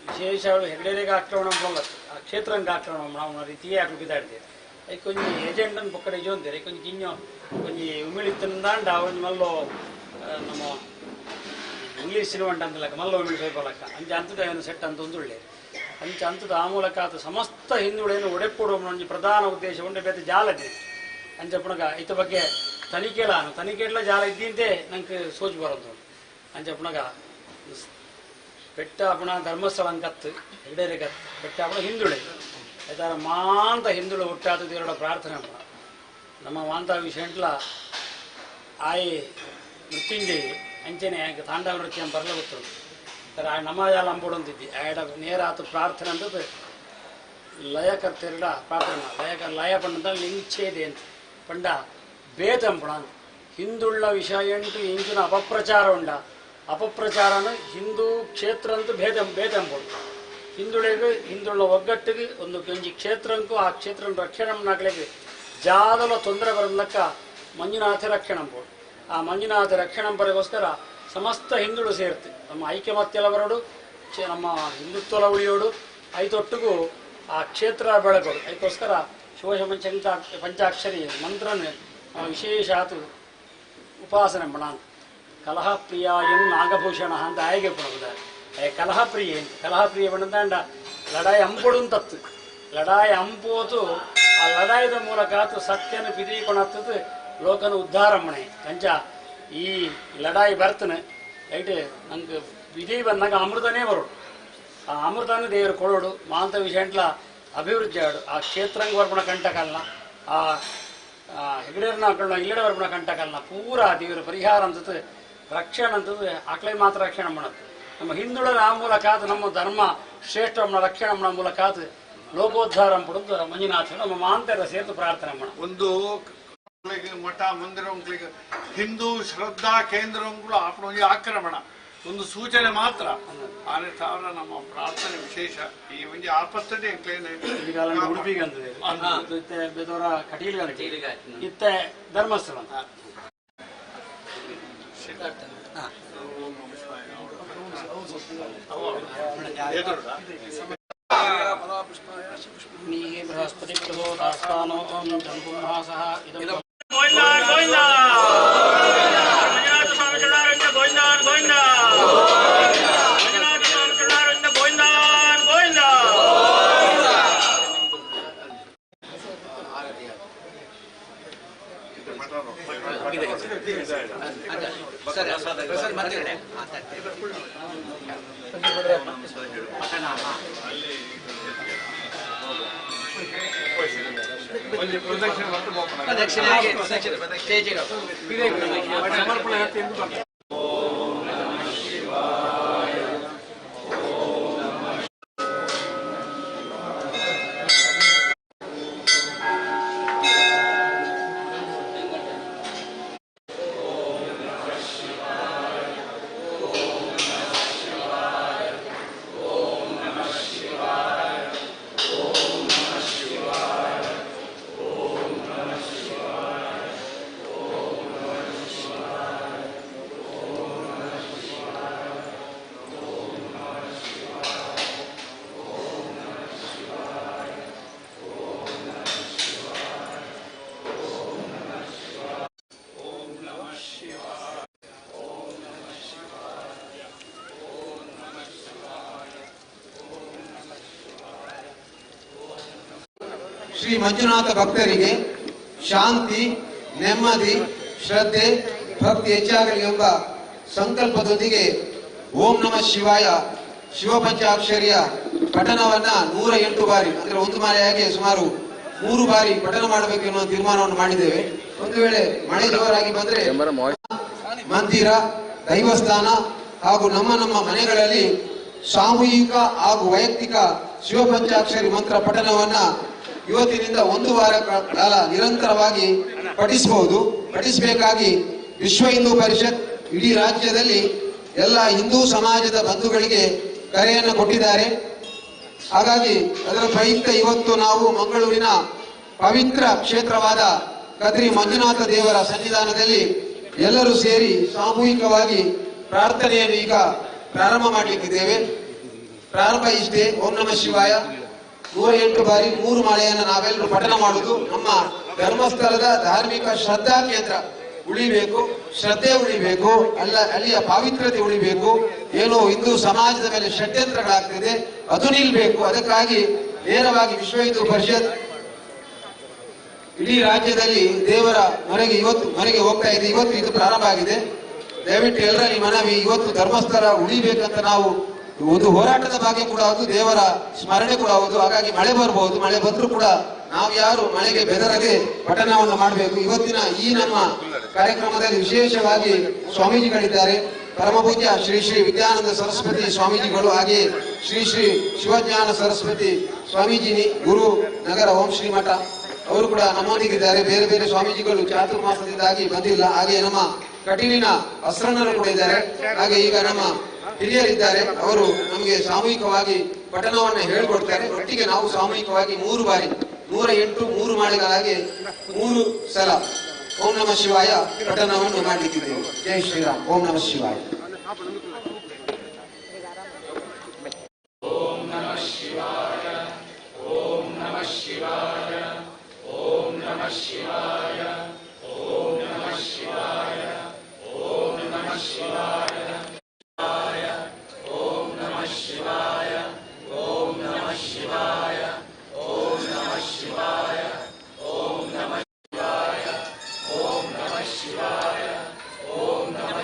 C: ವಿಶೇಷಗಳು ಹೆಗ್ಡೆಗೆ ಆಕ್ರಮಣ ಬಂಗತ್ತು ಆ ಕ್ಷೇತ್ರಂಗೆ ಆಕ್ರಮಣ ನಾವು ರೀತಿಯೇ ಆಗ್ಲು ಬಿದ್ದಾಡ್ತೇವೆ ಅದಕ್ಕೆ ಒಂಜಿ ಏಜೆಂಟನ್ನು ಪಕ್ಕಡೆ ಜೋಂತೇವೆ ಅದಕ್ಕೆ ಒಂಜಿ ಕಿಂಜೋ ಒಂಜಿ ಉಮಿಳಿತ್ತಂದಾಂಡ ಒಂಜಿ ಮಲ್ಲೋ ನಮ್ಮ ಇಂಗ್ಲೀಷ್ ಸಿನಿಮಂಟ ಅಂತಲಕ್ಕ ಮಲ್ಲ ಉಮಿಳಿ ಬೇಕೊಲಕ್ಕ ಅಂಚೆ ಅಂತದ ಒಂದು ಸೆಟ್ ಅಂತ ಒಂದು ಒಳ್ಳೆ ಅಂಚೆ ಅಂತದ ಆ ಮೂಲಕ ಆತ ಸಮಸ್ತ ಹಿಂದುಳೇನು ಒಡೆಪೊಡುವ ಒಂದು ಪ್ರಧಾನ ಉದ್ದೇಶ ಉಂಡೆ ಬೇತೆ ಜಾಲ ಇದೆ ಅಂಚೆ ಪುಣಗ ಇತ್ತ ಬಗ್ಗೆ ತನಿಖೆಲ್ಲ ಜಾಲ ಇದ್ದಿಂತೆ ನಂಗೆ ಸೋಚು ಬರೋದು ಅಂಚೆ ಪುಣಗ ಬೆಟ್ಟ ಪುಣ ಧರ್ಮಸ್ಥಳ ಕತ್ತು ಹೆಗಡೇರೆ ಕತ್ತು ಬೆಟ್ಟ ಪುಣ ಹಿಂದುಳೆ ಆಯ್ತಾರ ಮಾಂತ ಹಿಂದುಳು ಹುಟ್ಟಾದ ದೇವರ ಪ್ರಾರ್ಥನೆ ಪುಣ ನಮ್ಮ ಮಾಂತ ವಿಷಯಂಟ್ಲ ಆಯಿ ಮೃತ್ಯುಂಜಯಿ ಅಂಚನೆ ತಾಂಡವ ನೃತ್ಯ ಬರಲ ಗೊತ್ತು ಆ ನಮಾಜಾಲ ಅಂಬೋಡಂತಿದ್ದಿ ಆಡ ನೇರ ಆತು ಪ್ರಾರ್ಥನೆ ಅಂತದ್ದು ಲಯ ಕರ್ತೆರಡ ಪ್ರಾರ್ಥನೆ ಲಯ ಪಂಡ ಲಿಂಗಿಚ್ಛೇದೆ ಅಂತ ಪಂಡ ಬೇತಂಪಣ ಹಿಂದುಳ್ಳ ವಿಷಯ ಎಂಟು ಇಂಚಿನ ಅಪಪ್ರಚಾರ ಉಂಡ ಅಪಪ್ರಚಾರನ ಹಿಂದೂ ಕ್ಷೇತ್ರ ಅಂತೂ ಬೇತಂಪಡು ಹಿಂದುಳಿಗೆ ಹಿಂದುಳ್ಳ ಒಗ್ಗಟ್ಟಿಗೆ ಒಂದು ಒಂಜಿ ಕ್ಷೇತ್ರಂಕು ಆ ಕ್ಷೇತ್ರ ರಕ್ಷಣೆ ನಾಗಲಿಗೆ ಜಾದಲ ತೊಂದರೆ ಬರಲಕ್ಕ ಮಂಜುನಾಥ ರಕ್ಷಣೆ ಅಂಬೋದು ಆ ಮಂಜುನಾಥ ರಕ್ಷಣೆ ಬರೋಗೋಸ್ಕರ ಸಮಸ್ತ ಹಿಂದುಳು ಸೇರ್ತು ನಮ್ಮ ಐಕ್ಯಮತ್ಯಲ ಬರೋಡು ನಮ್ಮ ಹಿಂದುತ್ವಲ ಉಳಿಯೋಡು ಐತೊಟ್ಟಿಗೂ ಆ ಕ್ಷೇತ್ರ ಬೆಳಗೋಡು ಅದಕ್ಕೋಸ್ಕರ ಶಿವಶ ಪಂಚಾಕ್ಷರಿ ಮಂತ್ರನ ವಿಶೇಷ ಆತು ಉಪಾಸನೆ ಮಣ ಕಲಹಪ್ರಿಯಾಯನ್ ನಾಗಭೂಷಣ ಅಂತ ಆಯ್ಕೆ ಪುಣದ ಕಲಹಪ್ರಿಯ ಬಣ್ಣದಾಂಡ ಲಡಾಯಿ ಅಂಪುಡು ತತ್ತು ಲಡಾಯಿ ಅಂಪೋತು ಆ ಲಡಾಯಿದ ಮೂಲಕ ಆತು ಸತ್ಯನ ಪಿದೀಕೊಣತ್ತದು ಲೋಕನ ಉದ್ಧಾರ ಮಣೆ ಕಂಚ ಈ ಲಡಾಯಿ ಬರ್ತನೆ ಐಟೆ ನಂಗೆ ವಿಜಯ್ ಬಂದಾಗ ಅಮೃತನೇ ಬರೋಡು ಆ ಅಮೃತನೇ ದೇವರು ಕೊಡೋಡು ಮಾಂತ ವಿಷಯಂಟ್ಲ ಅಭಿವೃದ್ಧಿ ಆಡು ಆ ಕ್ಷೇತ್ರಂಗ ಬರ್ಪಣ ಕಂಟಕಲ್ಲ ಆ ಹೆಗಡೇರ್ನ ಹಾಕೊಳ್ಳ ಇಲ್ಲಡೆ ಬರ್ಪಣ ಕಂಟಕಲ್ಲ ಪೂರ ದೇವರು ಪರಿಹಾರ ಅಂತದ್ದು ರಕ್ಷಣೆ ಅಂತದ್ದು ಆಕಳೆ ಮಾತ್ರ ರಕ್ಷಣೆ ಮಾಡೋದು ನಮ್ಮ ಹಿಂದುಳರ ಆ ಮೂಲಕ ಆತು ನಮ್ಮ ಧರ್ಮ ಶ್ರೇಷ್ಠ ರಕ್ಷಣೆ ಮಾಡೋ ಮೂಲಕ ಆತು ಲೋಕೋದ್ಧಾರ ಪಡೆದು ಮಂಜುನಾಥ ನಮ್ಮ ಮಾಂತರ ಸೇತು ಪ್ರಾರ್ಥನೆ ಮಾಡ
D: ಒಂದು ಮಠ ಮಂದಿರ ಹಿಂದೂ ಶ್ರದ್ಧಾ ಕೇಂದ್ರ ಆಪಣಿ ಆಕ್ರಮಣ ಒಂದು ಸೂಚನೆ ಮಾತ್ರ ಆನೆ ಸಾವಿರ ನಮ್ಮ ಪ್ರಾರ್ಥನೆ ವಿಶೇಷ ಈ ಒಂದು ಆಪತ್ತೇ
C: ಉಡುಪಿಗೆ ಅಂತದೆ ಬೇದವರ ಕಟೀಲಿಗೆ ಇತ್ತೆ ಧರ್ಮಸ್ಥಳ ಬೃಹಸ್ಪತಿ ಪ್ರಸೋದಾಸ್ಥಾನೋ ಧನುರ್ಮಾಸಃ ಇದಂ
E: ಶ್ರೀ ಮಂಜುನಾಥ ಭಕ್ತರಿಗೆ ಶಾಂತಿ, ನೆಮ್ಮದಿ, ಶ್ರದ್ಧೆ, ಭಕ್ತಿ ಹೆಚ್ಚಾಗಲಿ ಎಂಬ ಸಂಕಲ್ಪದೊಂದಿಗೆ ಓಂ ನಮಃ ಶಿವಾಯ ಶಿವಪಂಚಾಕ್ಷರಿಯ ಪಠಣವನ್ನ 108 ಬಾರಿ ಅಂದ್ರೆ ಒಂದು ಮಾಲೆಯಾಗಿ ಸುಮಾರು 3 ಬಾರಿ ಪಠಣ ಮಾಡಬೇಕು ಎನ್ನುವ ತೀರ್ಮಾನವನ್ನು ಮಾಡಿದ್ದೇವೆ. ಒಂದು ವೇಳೆ ಮಳೆ ಜೋರಾಗಿ ಬಂದ್ರೆ ಮಂದಿರ, ದೈವಸ್ಥಾನ ಹಾಗೂ ನಮ್ಮ ಮನೆಗಳಲ್ಲಿ ಸಾಮೂಹಿಕ ಹಾಗೂ ವೈಯಕ್ತಿಕ ಶಿವಪಂಚಾಕ್ಷರಿ ಮಂತ್ರ ಪಠಣವನ್ನ ಇವತ್ತಿನಿಂದ 1 ವಾರ ಕಾಲ ನಿರಂತರವಾಗಿ ಪಠಿಸಬೇಕಾಗಿ ವಿಶ್ವ ಹಿಂದೂ ಪರಿಷತ್ ಇಡೀ ರಾಜ್ಯದಲ್ಲಿ ಎಲ್ಲ ಹಿಂದೂ ಸಮಾಜದ ಬಂಧುಗಳಿಗೆ ಕರೆಯನ್ನು ಕೊಟ್ಟಿದ್ದಾರೆ. ಹಾಗಾಗಿ ಅದರ ಪ್ರಯುಕ್ತ ಇವತ್ತು ನಾವು ಮಂಗಳೂರಿನ ಪವಿತ್ರ ಕ್ಷೇತ್ರವಾದ ಕದ್ರಿ ಮಂಜುನಾಥ ದೇವರ ಸನ್ನಿಧಾನದಲ್ಲಿ ಎಲ್ಲರೂ ಸೇರಿ ಸಾಮೂಹಿಕವಾಗಿ ಪ್ರಾರ್ಥನೆಯನ್ನು ಈಗ ಪ್ರಾರಂಭ ಮಾಡಲಿಕ್ಕಿದ್ದೇವೆ. ಪ್ರಾರಂಭ ಇಷ್ಟೇ. ಓಂ ನಮಃ ಶಿವಾಯ 108 ಬಾರಿ 3 ಮಾಲೆಯನ್ನು ನಾವೆಲ್ಲರೂ ಪಠಣ ಮಾಡುವುದು. ನಮ್ಮ ಧರ್ಮಸ್ಥಳದ ಧಾರ್ಮಿಕ ಶ್ರದ್ಧಾ ಕೇಂದ್ರ ಉಳಿಬೇಕು, ಶ್ರದ್ಧೆ ಉಳಿಬೇಕು, ಅಲ್ಲಿಯ ಪಾವಿತ್ರತೆ ಉಳಿಬೇಕು. ಏನೋ ಹಿಂದೂ ಸಮಾಜದ ಮೇಲೆ ಷಡ್ಯಂತ್ರಗಳಾಗ್ತಿದೆ, ಅದು ನಿಲ್ಬೇಕು. ಅದಕ್ಕಾಗಿ ನೇರವಾಗಿ ವಿಶ್ವ ಹಿಂದೂ ಪರಿಷತ್ ಇಡೀ ರಾಜ್ಯದಲ್ಲಿ ದೇವರ ಮೊರೆಗೆ ಹೋಗ್ತಾ ಇದೆ. ಇವತ್ತು ಇದು ಪ್ರಾರಂಭ ಆಗಿದೆ. ದಯವಿಟ್ಟು ಎಲ್ಲರಲ್ಲಿ ಮನವಿ, ಇವತ್ತು ಧರ್ಮಸ್ಥಳ ಉಳಿಬೇಕಂತ ನಾವು ಒಂದು ಹೋರಾಟದ ಭಾಗ್ಯ ಕೂಡ ಹೌದು, ದೇವರ ಸ್ಮರಣೆ ಕೂಡ ಹೌದು. ಹಾಗಾಗಿ ಮಳೆ ಬರಬಹುದು, ಮಳೆ ಬಂದರೂ ಕೂಡ ನಾವು ಯಾರು ಮಳೆಗೆ ಬೆದರದೆ ಪಠಣವನ್ನು ಮಾಡಬೇಕು. ಇವತ್ತಿನ ಈ ನಮ್ಮ ಕಾರ್ಯಕ್ರಮದಲ್ಲಿ ವಿಶೇಷವಾಗಿ ಸ್ವಾಮೀಜಿಗಳಿದ್ದಾರೆ. ಪರಮಪೂಜ್ಯ ಶ್ರೀ ಶ್ರೀ ವಿದ್ಯಾನಂದ ಸರಸ್ವತಿ ಸ್ವಾಮೀಜಿಗಳು, ಹಾಗೆ ಶ್ರೀ ಶ್ರೀ ಶಿವಜ್ಞಾನ ಸರಸ್ವತಿ ಸ್ವಾಮೀಜಿ ಗುರು ನಗರ ಓಂ ಶ್ರೀ ಮಠ ಅವರು ಕೂಡ ನಮ್ಮೊಂದಿಗಿದ್ದಾರೆ. ಬೇರೆ ಬೇರೆ ಸ್ವಾಮೀಜಿಗಳು ಚಾತುರ್ಮಾಸದಿಂದಾಗಿ ಬಂದಿಲ್ಲ. ಹಾಗೆ ನಮ್ಮ ಕಟೀಲಿನ ಅಸ್ರಣ್ಣರು ಕೂಡ ಇದ್ದಾರೆ. ಹಾಗೆ ಈಗ ನಮ್ಮ ಹಿರಿಯರಿದ್ದಾರೆ, ಅವರು ನಮಗೆ ಸಾಮೂಹಿಕವಾಗಿ ಪಠಣವನ್ನು ಹೇಳಿಕೊಡ್ತಾರೆ. ಒಟ್ಟಿಗೆ ನಾವು ಸಾಮೂಹಿಕವಾಗಿ 3 ಬಾರಿ 108 3 ಮಾಲೆಗಳಾಗಿ 3 ಸಲ ಓಂ ನಮಃ ಶಿವಾಯ ಪಠಣವನ್ನು ಮಾಡಲಿಕ್ಕಿದ್ದೇವೆ. ಜೈ ಶ್ರೀರಾಮ್. ಓಂ ನಮಃ ಶಿವಾಯ.
B: ಓಂ ನಮಃ ಶಿವಾಯ, ಓಂ ನಮಃ ಶಿವಾಯ, ಓಂ ನಮಃ ಶಿವಾಯ, ಓಂ ನಮಃ ಶಿವಾಯ, ಓಂ ನಮಃ ಶಿವಾಯ, ಓಂ ನಮಃ ಶಿವಾಯ, ಓಂ ನಮಃ ಶಿವಾಯ, ಓಂ ನಮಃ ಶಿವಾಯ, ಓಂ ನಮಃ ಶಿವಾಯ, ಓಂ ನಮಃ ಶಿವಾಯ, ಓಂ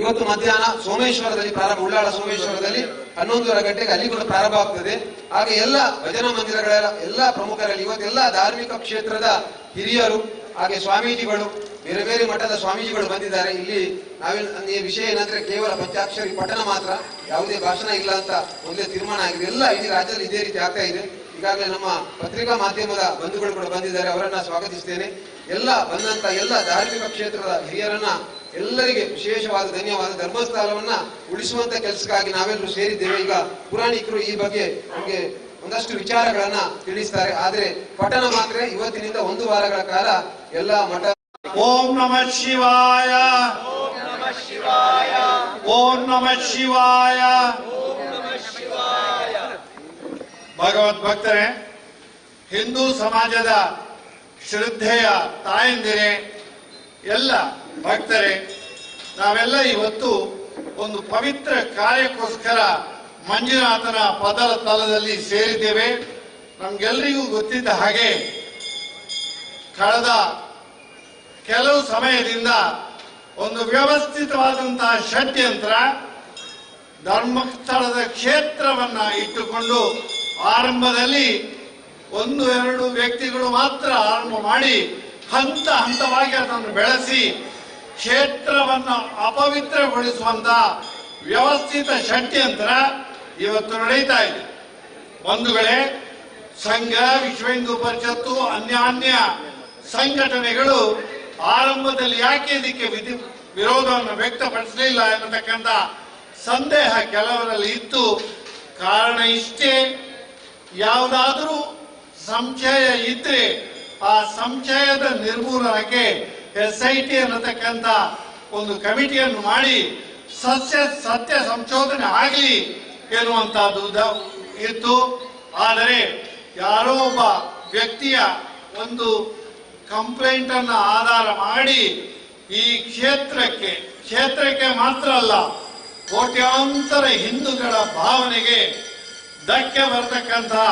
E: ಇವತ್ತು ಮಧ್ಯಾಹ್ನ ಸೋಮೇಶ್ವರದಲ್ಲಿ ಪ್ರಾರಂಭ, ಉಳ್ಳಾಳ ಸೋಮೇಶ್ವರದಲ್ಲಿ 11:30 ಗಂಟೆಗೆ ಅಲ್ಲಿ ಕೂಡ ಪ್ರಾರಂಭ ಆಗ್ತದೆ. ಹಾಗೆ ಎಲ್ಲ ಭಜನಾ ಮಂದಿರಗಳ ಎಲ್ಲ ಪ್ರಮುಖರಲ್ಲಿ ಇವತ್ತೆಲ್ಲ ಧಾರ್ಮಿಕ ಕ್ಷೇತ್ರದ ಹಿರಿಯರು ಹಾಗೆ ಸ್ವಾಮೀಜಿಗಳು, ಬೇರೆ ಬೇರೆ ಮಠದ ಸ್ವಾಮೀಜಿಗಳು ಬಂದಿದ್ದಾರೆ. ಇಲ್ಲಿ ನಾವೇನು ವಿಷಯ ಏನಂದ್ರೆ ಕೇವಲ ಪಂಚಾಕ್ಷರಿ ಪಠಣ ಮಾತ್ರ, ಯಾವುದೇ ಭಾಷಣ ಇಲ್ಲ ಅಂತ ಒಂದೇ ತೀರ್ಮಾನ ಆಗಿದೆ. ಎಲ್ಲ ಇಡೀ ರಾಜ್ಯದಲ್ಲಿ ಇದೇ ರೀತಿ ಆಗ್ತಾ ಇದೆ. ಈಗಾಗಲೇ ನಮ್ಮ ಪತ್ರಿಕಾ ಮಾಧ್ಯಮದ ಬಂಧುಗಳು ಕೂಡ ಬಂದಿದ್ದಾರೆ, ಅವರನ್ನ ಸ್ವಾಗತಿಸ್ತೇನೆ. ಎಲ್ಲ ಬಂದಂತ ಎಲ್ಲ ಧಾರ್ಮಿಕ ಕ್ಷೇತ್ರದ ಹಿರಿಯರನ್ನ ಎಲ್ಲರಿಗೆ ವಿಶೇಷವಾದ ಧನ್ಯವಾದ. ಧರ್ಮಸ್ಥಳವನ್ನ ಉಳಿಸುವಂತ ಕೆಲಸಕ್ಕಾಗಿ ನಾವೆಲ್ಲರೂ ಸೇರಿದ್ದೇವೆ. ಈಗ ಪುರಾಣಿಕರು ಈ ಬಗ್ಗೆ ನಮಗೆ ಒಂದಷ್ಟು ವಿಚಾರಗಳನ್ನ ತಿಳಿಸ್ತಾರೆ. ಆದ್ರೆ ಪಠಣ ಮಾತ್ರ ಇವತ್ತಿನಿಂದ 1 ವಾರಗಳ ಕಾಲ ಎಲ್ಲ ಮಠ.
D: ಓಂ ನಮಃ ಶಿವಾಯ,
B: ಓಂ ನಮಃ ಶಿವಾಯ,
D: ಓಂ ನಮಃ ಶಿವಾಯ.
B: ಓಂ ನಮಃ ಶಿವಾಯ.
D: ಭಗವದ್ ಭಕ್ತರೇ, ಹಿಂದೂ ಸಮಾಜದ ಶ್ರದ್ಧೆಯ ತಾಯಂದಿರೇ, ಎಲ್ಲ ಭಕ್ತರೇ, ನಾವೆಲ್ಲ ಇವತ್ತು ಒಂದು ಪವಿತ್ರ ಕಾರ್ಯಕ್ಕೋಸ್ಕರ ಮಂಜುನಾಥನ ಪದರ ತಲದಲ್ಲಿ ಸೇರಿದ್ದೇವೆ. ನಮ್ಗೆಲ್ಲರಿಗೂ ಗೊತ್ತಿದ್ದ ಹಾಗೆ ಕಳೆದ ಕೆಲವು ಸಮಯದಿಂದ ಒಂದು ವ್ಯವಸ್ಥಿತವಾದಂತಹ ಷಡ್ಯಂತ್ರ ಧರ್ಮಸ್ಥಳದ ಕ್ಷೇತ್ರವನ್ನ ಇಟ್ಟುಕೊಂಡು ಆರಂಭದಲ್ಲಿ 1-2 ವ್ಯಕ್ತಿಗಳು ಮಾತ್ರ ಆರಂಭ ಮಾಡಿ ಹಂತ ಹಂತವಾಗಿ ಅದನ್ನು ಬೆಳೆಸಿ ಕ್ಷೇತ್ರವನ್ನು ಅಪವಿತ್ರಗೊಳಿಸುವಂತ ವ್ಯವಸ್ಥಿತ ಷಡ್ಯಂತ್ರ ಇವತ್ತು ನಡೀತಾ ಇದೆ. ಬಂಧುಗಳೇ, ಸಂಘ, ವಿಶ್ವ ಹಿಂದೂ ಪರಿಷತ್ತು, ಅನ್ಯಾನ್ಯ ಸಂಘಟನೆಗಳು ಆರಂಭದಲ್ಲಿ ಯಾಕೆ ಇದಕ್ಕೆ ವಿರೋಧವನ್ನು ವ್ಯಕ್ತಪಡಿಸಲಿಲ್ಲ ಎನ್ನತಕ್ಕಂಥ ಸಂದೇಹ ಕೆಲವರಲ್ಲಿ ಇತ್ತು. ಕಾರಣ ಇಷ್ಟೇ, ಯಾವುದಾದರೂ ಸಂಶಯ ಇದ್ರೆ ಆ ಸಂಶಯದ ನಿರ್ಮೂಲನಕ್ಕೆ SIT ಅನ್ನತಕ್ಕಂಥ ಒಂದು ಕಮಿಟಿಯನ್ನು ಮಾಡಿ ಸತ್ಯ ಸಂಶೋಧನೆ ಆಗಲಿ ಎನ್ನುವಂತಹದ್ದು ಇತ್ತು. ಆದರೆ ಯಾರೋ ಒಬ್ಬ ವ್ಯಕ್ತಿಯ ಒಂದು ಕಂಪ್ಲೇಂಟ್ ಅನ್ನು ಆಧಾರ ಮಾಡಿ ಈ ಕ್ಷೇತ್ರಕ್ಕೆ ಮಾತ್ರ ಅಲ್ಲ, ಕೋಟ್ಯಾಂತರ ಹಿಂದೂಗಳ ಭಾವನೆಗೆ ಧಕ್ಕೆ ಬರತಕ್ಕಂತಹ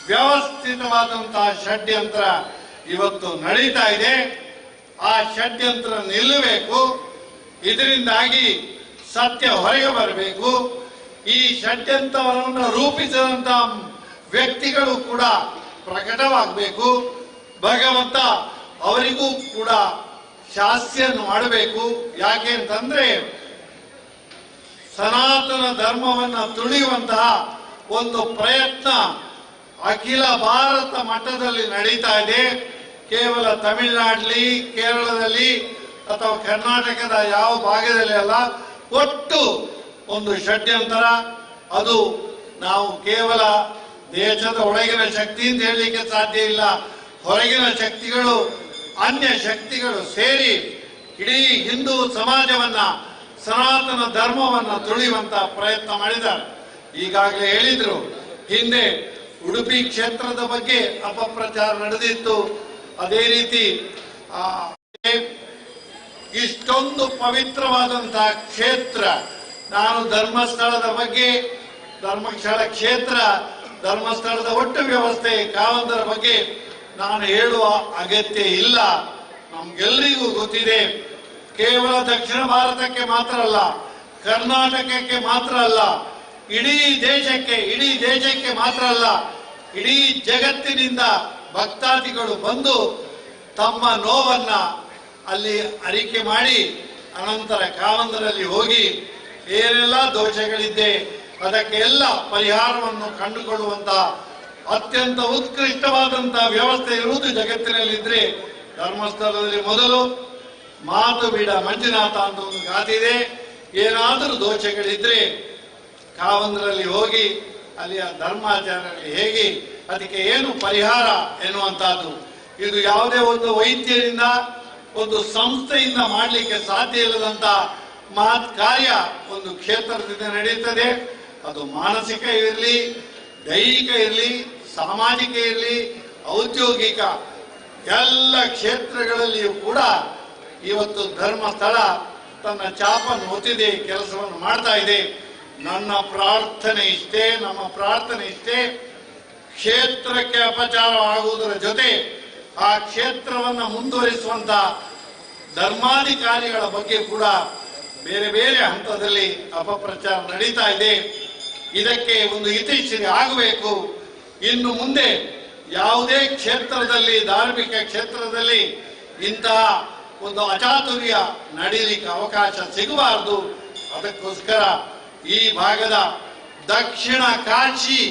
D: ವ್ಯವಸ್ಥಿತವಾದಂತಹ ಷಡ್ಯಂತ್ರ ಇವತ್ತು ನಡೀತಾ ಇದೆ. ಆ ಷಡ್ಯಂತ್ರ ನಿಲ್ಲಬೇಕು. ಇದರಿಂದಾಗಿ ಸತ್ಯ ಹೊರಗೆ ಬರಬೇಕು. ಈ ಷಡ್ಯಂತ್ರವನ್ನು ರೂಪಿಸಿದಂತಹ ವ್ಯಕ್ತಿಗಳು ಕೂಡ ಪ್ರಕಟವಾಗಬೇಕು. ಭಗವಂತ ಅವರಿಗೂ ಕೂಡ ಶಾಸ್ತಿಯನ್ನು ಮಾಡಬೇಕು. ಯಾಕೆ ಅಂತಂದ್ರೆ ಸನಾತನ ಧರ್ಮವನ್ನ ತುಳಿಯುವಂತಹ ಒಂದು ಪ್ರಯತ್ನ ಅಖಿಲ ಭಾರತ ಮಟ್ಟದಲ್ಲಿ ನಡೀತಾ ಇದೆ. ಕೇವಲ ತಮಿಳುನಾಡಲ್ಲಿ, ಕೇರಳದಲ್ಲಿ ಅಥವಾ ಕರ್ನಾಟಕದ ಯಾವ ಭಾಗದಲ್ಲಿ ಅಲ್ಲ, ಒಟ್ಟು ಒಂದು ಷಡ್ಯಂತ್ರ. ಅದು ನಾವು ಕೇವಲ ದೇಶದ ಒಳಗಿನ ಶಕ್ತಿ ಅಂತ ಹೇಳಲಿಕ್ಕೆ ಸಾಧ್ಯ ಇಲ್ಲ. ಹೊರಗಿನ ಶಕ್ತಿಗಳು, ಅನ್ಯ ಶಕ್ತಿಗಳು ಸೇರಿ ಇಡೀ ಹಿಂದೂ ಸಮಾಜವನ್ನ, ಸನಾತನ ಧರ್ಮವನ್ನ ತುಳಿಯುವಂತ ಪ್ರಯತ್ನ ಮಾಡಿದ್ದಾರೆ. ಈಗಾಗಲೇ ಹೇಳಿದ್ರು, ಹಿಂದೆ ಉಡುಪಿ ಕ್ಷೇತ್ರದ ಬಗ್ಗೆ ಅಪಪ್ರಚಾರ ನಡೆದಿತ್ತು. ಅದೇ ರೀತಿ ಇಷ್ಟೊಂದು ಪವಿತ್ರವಾದಂತಹ ಕ್ಷೇತ್ರ, ನಾನು ಧರ್ಮಸ್ಥಳದ ಬಗ್ಗೆ, ಧರ್ಮಸ್ಥಳ ಕ್ಷೇತ್ರ, ಧರ್ಮಸ್ಥಳದ ಒಟ್ಟು ವ್ಯವಸ್ಥೆ, ಕಾವಂದರ ಬಗ್ಗೆ ನಾನು ಹೇಳುವ ಅಗತ್ಯ ಇಲ್ಲ. ನಮ್ಗೆಲ್ಲರಿಗೂ ಗೊತ್ತಿದೆ. ಕೇವಲ ದಕ್ಷಿಣ ಭಾರತಕ್ಕೆ ಮಾತ್ರ ಅಲ್ಲ, ಕರ್ನಾಟಕಕ್ಕೆ ಮಾತ್ರ ಅಲ್ಲ, ಇಡೀ ದೇಶಕ್ಕೆ ಮಾತ್ರ ಅಲ್ಲ, ಇಡೀ ಜಗತ್ತಿನಿಂದ ಭಕ್ತಾದಿಗಳು ಬಂದು ತಮ್ಮ ನೋವನ್ನ ಅಲ್ಲಿ ಅರಿಕೆ ಮಾಡಿ ಅನಂತರ ಕಾವಂದರಲ್ಲಿ ಹೋಗಿ ಏನೆಲ್ಲ ದೋಷಗಳಿದ್ದೆ ಅದಕ್ಕೆ ಎಲ್ಲ ಪರಿಹಾರವನ್ನು ಕಂಡುಕೊಳ್ಳುವಂತ ಅತ್ಯಂತ ಉತ್ಕೃಷ್ಟವಾದಂತಹ ವ್ಯವಸ್ಥೆ ಇರುವುದು ಜಗತ್ತಿನಲ್ಲಿದ್ರೆ ಧರ್ಮಸ್ಥಳದಲ್ಲಿ ಮೊದಲು ಮಾತು ಬಿಡ ಮಂಜುನಾಥ ಅಂತ ಒಂದು ಗಾತಿದೆ. ಏನಾದರೂ ದೋಷಗಳಿದ್ರೆ ಕಾವಂದರಲ್ಲಿ ಹೋಗಿ ಅಲ್ಲಿಯ ಧರ್ಮಾಚಾರ್ಯರಲ್ಲಿ ಹೇಗೆ ಅದಕ್ಕೆ ಏನು ಪರಿಹಾರ ಎನ್ನುವಂತಹದ್ದು. ಇದು ಯಾವುದೇ ಒಂದು ವೈದ್ಯರಿಂದ, ಒಂದು ಸಂಸ್ಥೆಯಿಂದ ಮಾಡಲಿಕ್ಕೆ ಸಾಧ್ಯ ಇಲ್ಲದಂತ ಮಹತ್ ಕಾರ್ಯ ಒಂದು ಕ್ಷೇತ್ರದಿಂದ ನಡೆಯುತ್ತದೆ. ಅದು ಮಾನಸಿಕ ಇರಲಿ, ದೈಹಿಕ ಇರಲಿ, ಸಾಮಾಜಿಕ ಇರಲಿ, ಔದ್ಯೋಗಿಕ ಎಲ್ಲ ಕ್ಷೇತ್ರಗಳಲ್ಲಿಯೂ ಕೂಡ ಇವತ್ತು ಧರ್ಮಸ್ಥಳ ತನ್ನ ಚಾಪನ್ನು ಹೊತ್ತಿದೆ, ಕೆಲಸವನ್ನು ಮಾಡ್ತಾ ಇದೆ. ನಮ್ಮ ಪ್ರಾರ್ಥನೆ ಇಷ್ಟೇ, ಕ್ಷೇತ್ರಕ್ಕೆ ಅಪಚಾರ ಆಗುವುದರ ಜೊತೆ ಆ ಕ್ಷೇತ್ರವನ್ನು ಮುಂದುವರಿಸುವಂತ ಧರ್ಮಾಧಿಕಾರಿಗಳ ಬಗ್ಗೆ ಕೂಡ ಬೇರೆ ಬೇರೆ ಹಂತದಲ್ಲಿ ಅಪಪ್ರಚಾರ ನಡೀತಾ ಇದೆ. ಇದಕ್ಕೆ ಒಂದು ಇತ್ತೀಚೆಗೆ ಆಗಬೇಕು. ಇನ್ನು ಮುಂದೆ ಯಾವುದೇ ಕ್ಷೇತ್ರದಲ್ಲಿ, ಧಾರ್ಮಿಕ ಕ್ಷೇತ್ರದಲ್ಲಿ ಇಂತಹ ಒಂದು ಅಚಾತುರ್ಯ ನಡೀಲಿಕ್ಕೆ ಅವಕಾಶ ಸಿಗಬಾರದು. ಅದಕ್ಕೋಸ್ಕರ ಈ ಭಾಗದ ದಕ್ಷಿಣ ಕಾಶಿ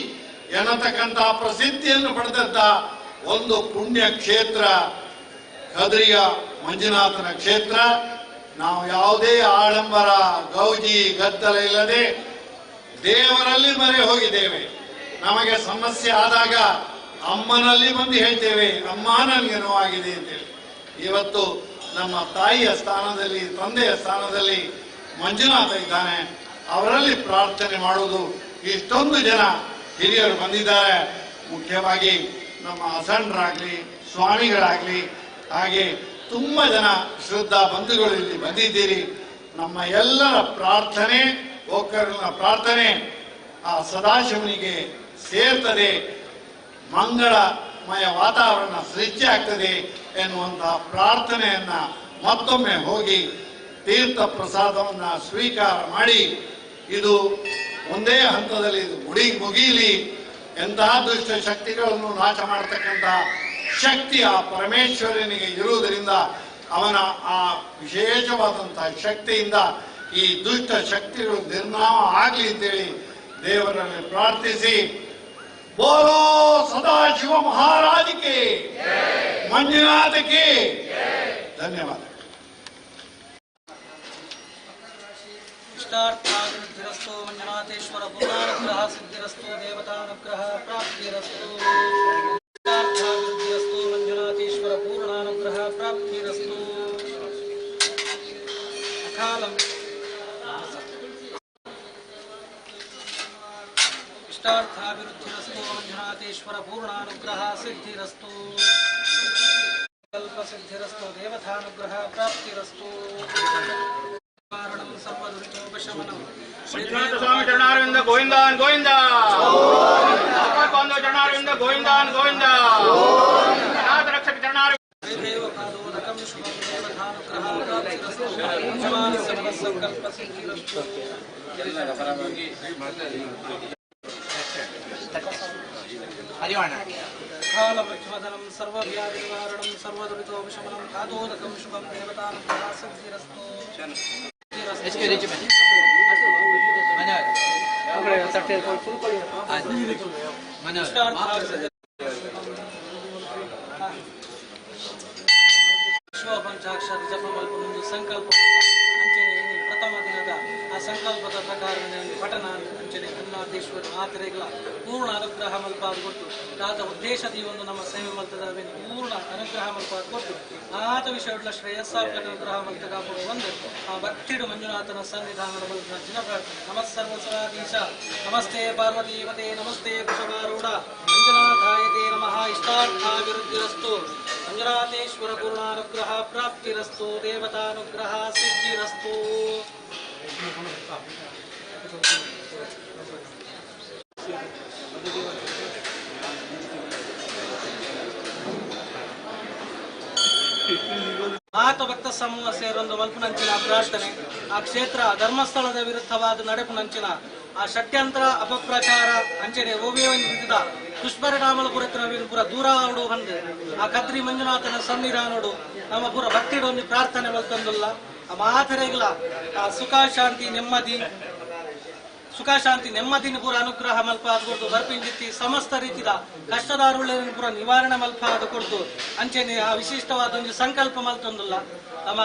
D: ಎನ್ನತಕ್ಕಂಥ ಪ್ರಸಿದ್ಧಿಯನ್ನು ಪಡೆದಂತ ಒಂದು ಪುಣ್ಯ ಕ್ಷೇತ್ರ ಕದ್ರಿಯ ಮಂಜುನಾಥನ ಕ್ಷೇತ್ರ. ನಾವು ಯಾವುದೇ ಆಡಂಬರ, ಗೌಜಿ, ಗದ್ದಲ ಇಲ್ಲದೆ ದೇವರಲ್ಲಿ ಮೊರೆ ಹೋಗಿದ್ದೇವೆ. ನಮಗೆ ಸಮಸ್ಯೆ ಆದಾಗ ಅಮ್ಮನಲ್ಲಿ ಬಂದು ಹೇಳ್ತೇವೆ, ಅಮ್ಮ ನನಗೆ ನೋವಾಗಿದೆ ಅಂತೇಳಿ. ಇವತ್ತು ನಮ್ಮ ತಾಯಿಯ ಸ್ಥಾನದಲ್ಲಿ, ತಂದೆಯ ಸ್ಥಾನದಲ್ಲಿ ಮಂಜುನಾಥ ಇದ್ದಾನೆ. ಅವರಲ್ಲಿ ಪ್ರಾರ್ಥನೆ ಮಾಡುವುದು. ಇಷ್ಟೊಂದು ಜನ ಹಿರಿಯರು ಬಂದಿದ್ದಾರೆ. ಮುಖ್ಯವಾಗಿ ನಮ್ಮ ಅಸಂಡ್ರಾಗ್ಲಿ, ಸ್ವಾಮಿಗಳಾಗ್ಲಿ, ಹಾಗೆ ತುಂಬಾ ಜನ ಶ್ರದ್ಧಾ ಬಂಧುಗಳು ಇಲ್ಲಿ ಬಂದಿದ್ದೀರಿ. ನಮ್ಮ ಎಲ್ಲರ ಪ್ರಾರ್ಥನೆ, ಒಕ್ಕರಿನ ಪ್ರಾರ್ಥನೆ ಆ ಸದಾಶಿವನಿಗೆ ಸೇರ್ತದೆ. ಮಂಗಳಮಯ ವಾತಾವರಣ ಸೃಷ್ಟಿ ಆಗ್ತದೆ ಎನ್ನುವಂತಹ ಪ್ರಾರ್ಥನೆಯನ್ನ ಮತ್ತೊಮ್ಮೆ ಹೋಗಿ ತೀರ್ಥ ಪ್ರಸಾದವನ್ನ ಸ್ವೀಕಾರ ಮಾಡಿ, ಇದು ಒಂದೇ ಹಂತದಲ್ಲಿ ಮುಗಿಯಲಿ. ಎಂತಹ ದುಷ್ಟ ಶಕ್ತಿಗಳನ್ನು ನಾಶ ಮಾಡತಕ್ಕಂಥ ಶಕ್ತಿ ಆ ಪರಮೇಶ್ವರನಿಗೆ ಇರುವುದರಿಂದ ಅವನ ಆ ವಿಶೇಷವಾದಂತಹ ಶಕ್ತಿಯಿಂದ ಈ ದುಷ್ಟ ಶಕ್ತಿಗಳು ನಿರ್ನಾಮ ಆಗಲಿ ಅಂತೇಳಿ ದೇವರಲ್ಲಿ ಪ್ರಾರ್ಥಿಸಿ, ಬೋಲೋ ಸದಾಶಿವ ಮಹಾರಾಜಕ್ಕೆ, ಮಂಜುನಾಥಕ್ಕೆ ಧನ್ಯವಾದ.
A: ಇಷ್ಟಾರ್ಥಾಭಿವೃದ್ಧಿರಸ್ತು ಮಂಜುನಾಥೇಶ್ವರ ಪೂರ್ಣಾನುಗ್ರಹ ಸಿದ್ಧಿರಸ್ತು ದೇವತಾನುಗ್ರಹ ಪ್ರಾಪ್ತಿರಸ್ತು. ಇಷ್ಟಾರ್ಥಾಭಿವೃದ್ಧಿರಸ್ತು ಮಂಜುನಾಥೇಶ್ವರ ಪೂರ್ಣಾನುಗ್ರಹ ಪ್ರಾಪ್ತಿರಸ್ತು. ಅಕಾಲಂ ಇಷ್ಟಾರ್ಥಾಭಿವೃದ್ಧಿರಸ್ತು ಮಂಜುನಾಥೇಶ್ವರ ಪೂರ್ಣಾನುಗ್ರಹ ಸಿದ್ಧಿರಸ್ತು. ಕಲ್ಪ ಸಿದ್ಧಿರಸ್ತು ದೇವತಾನುಗ್ರಹ ಪ್ರಾಪ್ತಿರಸ್ತು.
F: ಮಂಜುನಾಥ ಸ್ವಾಮಿ ಚರಣಾರವಿಂದ ಗೋವಿಂದಾನ್ ಗೋವಿಂದ, ಬಾಂಧವ ಚರಣಾರವಿಂದ ಗೋವಿಂದಾನ್ ಗೋವಿಂದ, ಅನಾಥ ರಕ್ಷಕ ಚರಣಾರವಿಂದ.
A: ಕಾಲವೃಕ್ಷವದನಂ ಸರ್ವವ್ಯಾಧಿ ನಿವಾರಣಂ ಸರ್ವದುರಿತೋಪಶಮನಂ ಕಾದೋದಕಂ ಶುಭಂ ದೇವತಾನುಗ್ರಹ ಸಿದ್ಧಿರಸ್ತು. ಶಿವಪಂಚಾಕ್ಷರ ಜಪ ಮಲ್ಪನೊಂದು ಸಂಕಲ್ಪ ಅಂಚನೆ ಪ್ರಥಮ ದಿನದ ಆ ಸಂಕಲ್ಪದ ಪ್ರಕಾರ ಪಠನ ಅಂಚನೆ ಮಂಜುನಾಥೇಶ್ವರ ಮಾತ್ರೆಗಳ ಪೂರ್ಣ ಅನುಗ್ರಹ ಮಲ್ಪಾದ ಕೊಟ್ಟು ಆತ ಉದ್ದೇಶದ ಈ ಒಂದು ನಮ್ಮ ಸೇವೆ ಮಲ್ತದ ಪೂರ್ಣ ಅನುಗ್ರಹ ಮಲ್ಪಾದ ಕೊಟ್ಟು ಆತ ವಿಷಯಗಳ ಶ್ರೇಯಸ್ಸಾತ್ಮಕ ಅನುಗ್ರಹ ಮಲ್ತ ಕಾಪುಡು ಒಂದು ಆ ಭಕ್ತಿಡು ಮಂಜುನಾಥನ ಸನ್ನಿಧಾನದ ಮೂಲಕ ಜನ ಪ್ರಾರ್ಥನೆ. ನಮಸ್ಸರ್ವಸರಾಧೀಶ ನಮಸ್ತೆ ಪಾರ್ವತೀವತೆ ನಮಸ್ತೆ ಕುಶವಾರೂಢ ಮಂಜುನಾಥಾಯತೆ ನಮಃ. ಇಷ್ಟಾರ್ಥಾಭಿವೃದ್ಧಿರಸ್ತು ಮಂಜುನಾಥೇಶ್ವರ ಪೂರ್ಣಾನುಗ್ರಹ ಪ್ರಾಪ್ತಿರಸ್ತು ದೇವತಾನುಗ್ರಹ ಸಿದ್ಧಿರಸ್ತು. ಆತ ಭಕ್ತ ಸಮೂಹ ಸೇರೊಂದು ಮಲ್ಪನಂಚಿನ ಪ್ರಾರ್ಥನೆ. ಆ ಕ್ಷೇತ್ರ ಧರ್ಮಸ್ಥಳದ ವಿರುದ್ಧವಾದ ನಡೆಪುನಂಚಿನ ಆ ಷಡ್ಯಂತ್ರ ಅಪಪ್ರಚಾರ ಅಂಚನೆ ಓವಿದ ದುಷ್ಪರಿಣಾಮల ಪುರ ದೂರ ಆಡು ಬಂದು ಆ ಕದ್ರಿ ಮಂಜುನಾಥನ ಸನ್ನಿಧಾನೋಡು ನಮ್ಮ ಪುರ ಭಕ್ತಿಡೊಂದು ಪ್ರಾರ್ಥನೆ ಮಲ್ತಂದುಲ್ಲ. ಆ ಮಾತರೆಗಳ ಆ ಸುಖ ಶಾಂತಿ ನೆಮ್ಮದಿನ ಪೂರ ಅನುಗ್ರಹ ಮಲ್ಪಾದ ಕೊಡ್ದು ಬರ್ಪಿಂಜಿತ್ತಿ ಸಮಸ್ತ ರೀತಿಯ ಕಷ್ಟದಾರುಳ್ಳಿನ ಪೂರ ನಿವಾರಣೆ ಮಲ್ಪಾದ ಕೊಡ್ದು ಅಂಚೆನೆ ಆ ವಿಶಿಷ್ಟವಾದ ಒಂದು ಸಂಕಲ್ಪ ಮಲ್ತೊಂದುಲ್ಲ. ನಮ್ಮ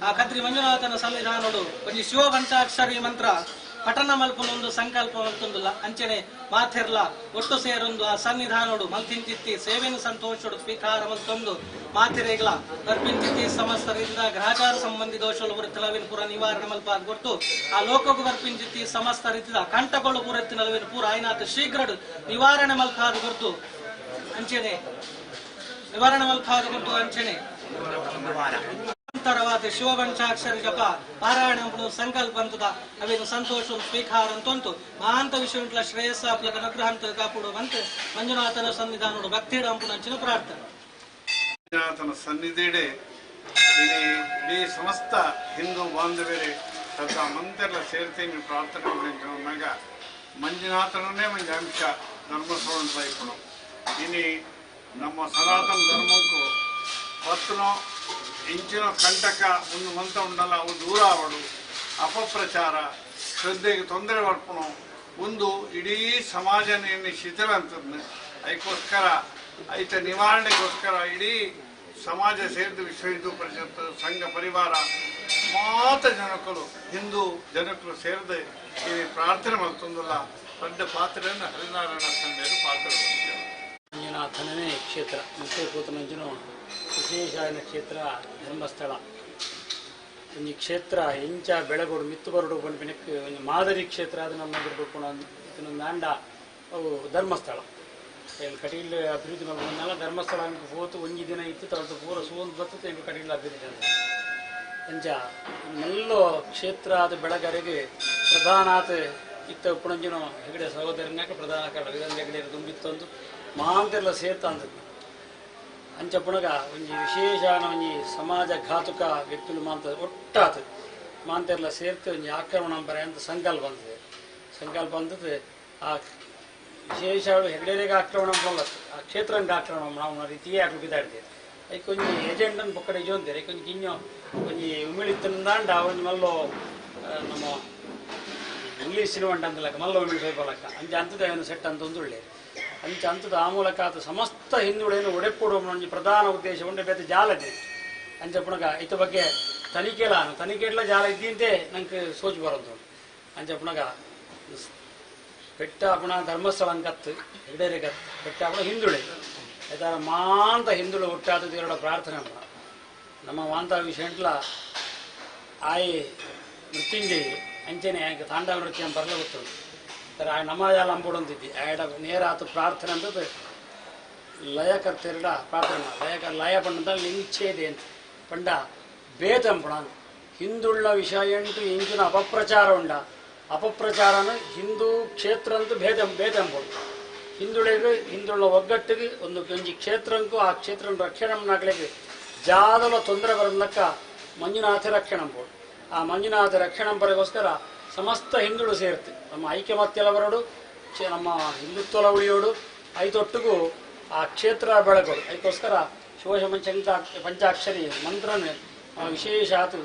A: ಆ ಕದ್ರಿ ಮಂಜುನಾಥನ ಸನ್ನಿಧಾನೋಡು ಒಂದು ಶಿವ ಪಂಚಾಕ್ಷರಿ ಮಂತ್ರ ಪಠನ ಮಲ್ಪನೊಂದು ಸಂಕಲ್ಪ ಮಲ್ತೊಂದುಲ್ಲ. ಅಂಚನೆ ಮಾತೆರ್ಲ ಒಟ್ಟು ಸೇರೊಂದು ಆ ಸನ್ನಿಧಾನೋಡು ಮಲ್ತಿಂಚಿತ್ತಿ ಸೇವೆನ ಸಂತೋಷೋಡು ಸ್ವೀಕಾರ ಮಲ್ತೊಂದು ಮಾತೆರೆಗಳ ಬರ್ಪಿಂಚಿತ್ತಿ ಸಮಸ್ತ ರೀತಿಯ ಗ್ರಹಚಾರ ಸಂಬಂಧಿ ದೋಷಗಳು ಬರುತ್ತಲವಿನ ಪೂರ ನಿವಾರಣೆ ಮಲ್ಪಾದ ಕೊಟ್ಟು ಆ ಲೋಕಕ್ಕೆ ಬರ್ಪಿಂಚಿತ್ತಿ ಸಮಸ್ತ ರೀತಿಯ ಕಂಠಗಳು ಪೂರತ್ತಿನಲವಿನ ಪೂರ ಆಯ್ನಾಥ ಶೀಘ್ರ ನಿವಾರಣೆ ಮಲ್ಪಾದ ಕೊಟ್ಟು ಅಂಚನೆ ನಿವಾರಣೆ ಮಲ್ಪಾದ ಕೊಟ್ಟು ಅಂಚನೆ ಅಂತರವಾದ ಶಿವಪಂಚಾಕ್ಷರಿ ಜಪ ಪಾರಾಯಣ ಸಂಕಲ್ಪ ಅಂತದ ಅವೇನು ಸಂತೋಷ ಸ್ವೀಕಾರ ಅಂತಂತು ಮಹಾಂತ ವಿಷಯ ಶ್ರೇಯಸ್ಸಾಪ್ಲಕ ಅನುಗ್ರಹ ಅಂತ ಕಾಪಾಡುವಂತೆ ಮಂಜುನಾಥನ ಸನ್ನಿಧಾನೋಡು ಭಕ್ತಿ ಅಂಚಿನ ಪ್ರಾರ್ಥನೆ.
D: ಮಂಜುನಾಥನ ಸನ್ನಿಧಿಡೆ ಇಡೀ ಸಮಸ್ತ ಹಿಂದೂ ಬಾಂಧವರೇ ತದ ಮಂತೆಲ್ಲ ಸೇರ್ತೀನಿ ಪ್ರಾರ್ಥನೆ ಮಾಡಿದ್ದಾಗ ಮಂಜುನಾಥನೇ ಮಂಜು ಅಂಶ ಧರ್ಮಸ್ಥಳ ಪೈಪುಡು ಇನಿ ನಮ್ಮ ಸನಾತನ ಧರ್ಮಕ್ಕೂ ಪತ್ತನೋ ಇಂಚಿನ ಕಂಟಕ ಒಂದು ಮಂತ ಉಂಡಲ್ಲ ಅವು ದೂರ ಆವಡು ಅಪಪ್ರಚಾರ ಶ್ರದ್ಧೆಗೆ ತೊಂದರೆ ಬರ್ಪಣು ಒಂದು ಇಡೀ ಸಮಾಜನೇ ಶಿಥಿಲ ಅಂತಂದು ಅದಕ್ಕೋಸ್ಕರ ಐತ ನಿವಾರಣೆಗೋಸ್ಕರ ಇಡೀ ಸಮಾಜ ಸೇರಿದ ವಿಶ್ವ ಹಿಂದೂ ಪರಿಷತ್ ಸಂಘ ಪರಿವಾರ ಮಾತ ಜನಕರು ಹಿಂದೂ ಜನಕರು ಸೇರಿದ ಈ ಪ್ರಾರ್ಥನೆ ಮಾಡ್ತಂದಲ್ಲ ದೊಡ್ಡ ಪಾತ್ರೆಯನ್ನು ಹರಿನಾರಾಯಣ ತಂದೆಯರು ಪಾತ್ರ
C: ಮಂಜುನಾಥನೇ ಕ್ಷೇತ್ರ ಮುಖ್ಯ ಕೂತನಂಜನು ವಿಶೇಷಾಯನ ಕ್ಷೇತ್ರ ಧರ್ಮಸ್ಥಳ ಒಂಜಿ ಕ್ಷೇತ್ರ ಎಂಚ ಬೆಳಗೋಡು ಮಿತ್ತು ಬರಡು ಬಂಡ್ಪಿನಕ್ಕೆ ಒಂದು ಮಾದರಿ ಕ್ಷೇತ್ರ ಅದು ನಮ್ಮ ಇದನ್ನು ದಾಂಡ ಅವು ಧರ್ಮಸ್ಥಳ ಕಟೀಲ್ ಅಭಿವೃದ್ಧಿ ಮಾಡ್ಕೊಂಡಲ್ಲ ಧರ್ಮಸ್ಥಳ ಹೋತು ಒಂಜಿ ದಿನ ಇತ್ತು ತಗೊಳ್ತು ಪೂರ ಸೋಂದು ಬರ್ತದೆ ಎಂಬ ಕಟೀಲ್ ಅಭಿವೃದ್ಧಿ ಅಂತ ಎಂಚ ನೆಲ್ಲೋ ಕ್ಷೇತ್ರ ಅದು ಬೆಳಗರಿಗೆ ಪ್ರಧಾನಾತ್ ಇತ್ತ ಉಪ್ಪಣಂಜಿನ ಹೆಗಡೆ ಸಹೋದರನಾಕ ಪ್ರಧಾನ ರವಿಗಂಧ ಹೆಗಡೆ ತುಂಬಿತ್ತೊಂದು ಮಾಂತೆಲ್ಲ ಸೇರ್ತ ಅಂದದ್ದು ಅಂಚ ಪುಣಗ ಒಂಜಿ ವಿಶೇಷಾನ ಒಂಜಿ ಸಮಾಜ ಘಾತುಕ ವ್ಯಕ್ತಿಗಳು ಮಾಂತ ಒಟ್ಟಾತು ಮಾಂತೆಲ್ಲ ಸೇರ್ತು ಒಂಜಿ ಆಕ್ರಮಣ ಬರ ಅಂತ ಸಂಕಲ್ಪ ಬಂದಿದೆ ಸಂಕಲ್ಪ ಬಂದದ್ದು ಆ ವಿಶೇಷಗಳು ಹೆಗಡೆಗೆ ಆಕ್ರಮಣ ಬಂದತ್ತು ಆ ಕ್ಷೇತ್ರಂಗೆ ಆಕ್ರಮಣ ನಾವು ರೀತಿಯೇ ಆಗಿ ಬಿದ್ದಾಡ್ತೇವೆ ಅದಕ್ಕೆ ಒಂಜಿ ಏಜೆಂಟನ್ನು ಪಕ್ಕಡೆ ಜೋಂತೇವೆ ಅದಕ್ಕೆ ಒಂಜಿ ಗಿಣ್ಣು ಒಂಜಿ ಉಮಿಳಿತ್ತಂದಾಂಡ ಒಂಜಿ ಮಲ್ಲೋ ನಮ್ಮ ಇಂಗ್ಲೀಷ್ ಸಿನಿಮಾ ಅಂತಲಕ್ಕ ಮಲ್ಲ ಉಮಿಳಿ ಸೈಪಲಕ್ಕ ಅಂಚ ಅಂತದ ಸೆಟ್ ಅಂತ ಒಂದು ಒಳ್ಳೆ ಅಂಚ ಅಂತದ ಆ ಮೂಲಕ ಅದು ಸಮಸ್ತ ಹಿಂದುಳಿಯನ್ನು ಒಡೆಕೊಡುವ ಒಂದು ಪ್ರಧಾನ ಉದ್ದೇಶ ಉಂಡೆ ಬೇತೆ ಜಾಲದೆ ಅಂಚ ಪುಣಗ ಇತ್ತ ಬಗ್ಗೆ ತನಿಖೆಲ್ಲ ಜಾಲ ಇದ್ದಿಂತೆ ನಂಗೆ ಸೋಚು ಬರೋದು ಅಂಚ ಪುಣಗ ಬೆಟ್ಟ ಪುಣ ಧರ್ಮಸ್ಥಳ ಕತ್ತು ಹೆಗಡೇರೆ ಕತ್ತು ಬೆಟ್ಟ ಪುಣ ಹಿಂದುಳೆ ಆಯ್ತಾ ಮಾಂತ ಹಿಂದುಳು ಹುಟ್ಟಾದ ದೇವರ ಪ್ರಾರ್ಥನೆ ಪುಣ ನಮ್ಮ ಮಾಂತ ವಿಷಯಂಟ್ಲ ಆಯ್ ಮೃತ್ಯುಂಜಯಿ ಅಂಚನೆ ತಾಂಡವ ನೃತ್ಯ ಬರಲೇ ಗೊತ್ತುಂಟು ತರ ನಮಾಜಾಲ ಅಂಬೋಡೊಂದಿದ್ದಿ ಆಡ ನೇರ ಆತು ಪ್ರಾರ್ಥನೆ ಅಂತದ್ದು ಲಯಕರ್ತೆರಡ ಪ್ರಾರ್ಥನೆ ಲಯ ಪಂಡ ಲಿಂಚೇದೆ ಅಂತ ಪಂಡ ಭೇದಂ ಪುಣ ಹಿಂದುಳ್ಳ ವಿಷಯ ಎಂಟು ಇಂಚಿನ ಅಪಪ್ರಚಾರ ಉಂಡ ಅಪಪ್ರಚಾರನ ಹಿಂದೂ ಕ್ಷೇತ್ರ ಅಂತೂ ಭೇದಂ ಪುಣ ಹಿಂದುಳ್ಳ ಒಗ್ಗಟ್ಟಿಗೆ ಒಂದು ಒಂಜಿ ಕ್ಷೇತ್ರಂಗೂ ಆ ಕ್ಷೇತ್ರ ರಕ್ಷಣೆ ನಾಗಲಿಗೆ ಜಾದಲ ತೊಂದರೆ ಬರೋದಕ್ಕ ಮಂಜುನಾಥ ರಕ್ಷಣೆ ಪೋಡು ಆ ಮಂಜುನಾಥ ರಕ್ಷಣೆ ಬರೋಗೋಸ್ಕರ ಸಮಸ್ತ ಹಿಂದುಳು ಸೇರ್ತೆ ನಮ್ಮ ಐಕ್ಯಮತ್ಯಲ ಬರೋಡು ನಮ್ಮ ಹಿಂದುತ್ವಲ ಉಳಿಯೋಡು ಐತೊಟ್ಟಿಗೂ ಆ ಕ್ಷೇತ್ರ ಬೆಳಗೋಡು ಅದಕ್ಕೋಸ್ಕರ ಶೋಷ ಪಂಚಾಕ್ಷರಿ ಮಂತ್ರನ ವಿಶೇಷ ಆತು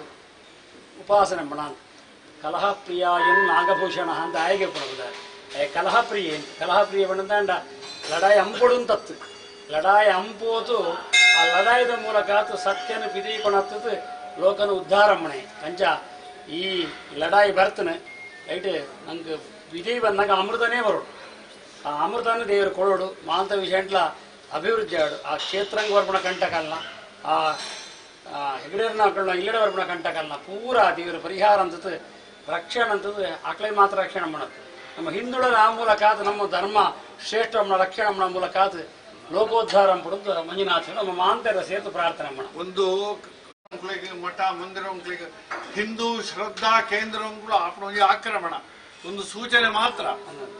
C: ಉಪಾಸನೆ ಮಣ ಕಲಹ ಪ್ರಿಯಾಯನ್ ನಾಗಭೂಷಣ ಅಂತ ಆಯ್ಕೆ ಪಡೋದ ಕಲಹಪ್ರಿಯ ಬಣ್ಣದಾಂಡ ಲಡಾಯಿ ಹಂಪೊಡು ತತ್ತು ಲಡಾಯಿ ಹಂಪೋತು ಆ ಲಡಾಯಿದ ಮೂಲಕ ಆತು ಸತ್ಯನ ಪಿದೀಪಣತ್ತದು ಲೋಕನ ಉದ್ಧಾರ ಮಣೆ ಅಂಚ ಈ ಲಡಾಯಿ ಬರ್ತನೆ ಐಟೆ ನಂಗೆ ವಿಧಿ ಬಂದಾಗ ಅಮೃತನೇ ಬರೋಡು ಆ ಅಮೃತನ ದೇವರು ಕೊಡೋಡು ಮಾಂತ ವಿಷಯಂಟ್ಲ ಅಭಿವೃದ್ಧಿ ಆಡು ಆ ಕ್ಷೇತ್ರಂಗ ವರ್ಪಣ ಕಂಟಕಲ್ನ ಆ ಹೆಗಡೇರ್ನ ಹಾಕೊಳ್ಳ ಇಲ್ಲಡೆ ವರ್ಪಣ ಕಂಟಕಲ್ನ ಪೂರ ದೇವರ ಪರಿಹಾರ ಅಂತದ್ದು ರಕ್ಷಣೆ ಅಂತದ್ದು ಆಕಳೆ ಮಾತ್ರ ರಕ್ಷಣೆ ಮಾಡೋದು ನಮ್ಮ ಹಿಂದುಳದ ಆ ಮೂಲಕ ಆತು ನಮ್ಮ ಧರ್ಮ ಶ್ರೇಷ್ಠ ರಕ್ಷಣೆ ಮಾಡೋ ಮೂಲಕ ಆತು ಲೋಕೋದ್ಧಾರ ಪಡೆದು ಮಂಜುನಾಥ ನಮ್ಮ ಮಾಂತರ ಸೇತು ಪ್ರಾರ್ಥನೆ ಮಾಡ
D: ಒಂದು ಮಠ ಮಂದಿರ ಹಿಂದೂ ಶ್ರದ್ಧಾ ಕೇಂದ್ರ ಆಕ್ರಮಣ ಒಂದು ಸೂಚನೆ ಮಾತ್ರ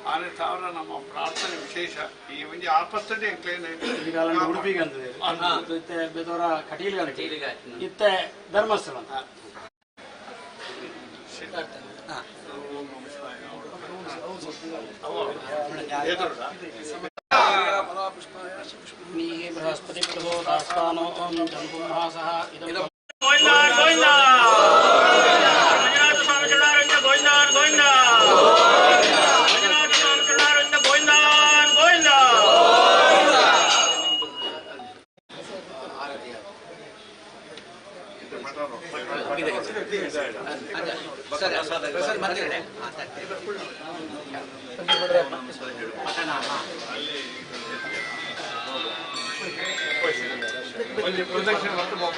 D: ಆನೆ ಸಾವಿರ ನಮ್ಮ ಪ್ರಾರ್ಥನೆ ವಿಶೇಷ ಈ ಒಂದು ಆಪತ್ತಡಿ
C: ಉಡುಪಿಗೆ ಬೇದವರ ಕಟೀಲ್ಗ ಇತ್ತ ಧರ್ಮಸ್ಥಳ ಬೃಹಸ್ಪತಿ ಪ್ರದೋದಾಸ್ಥಾನೋ ಜನ್ಮುಂಹಾಸಃ ಇದಂ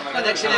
D: ಪ್ರದಕ್ಷಿಣೆ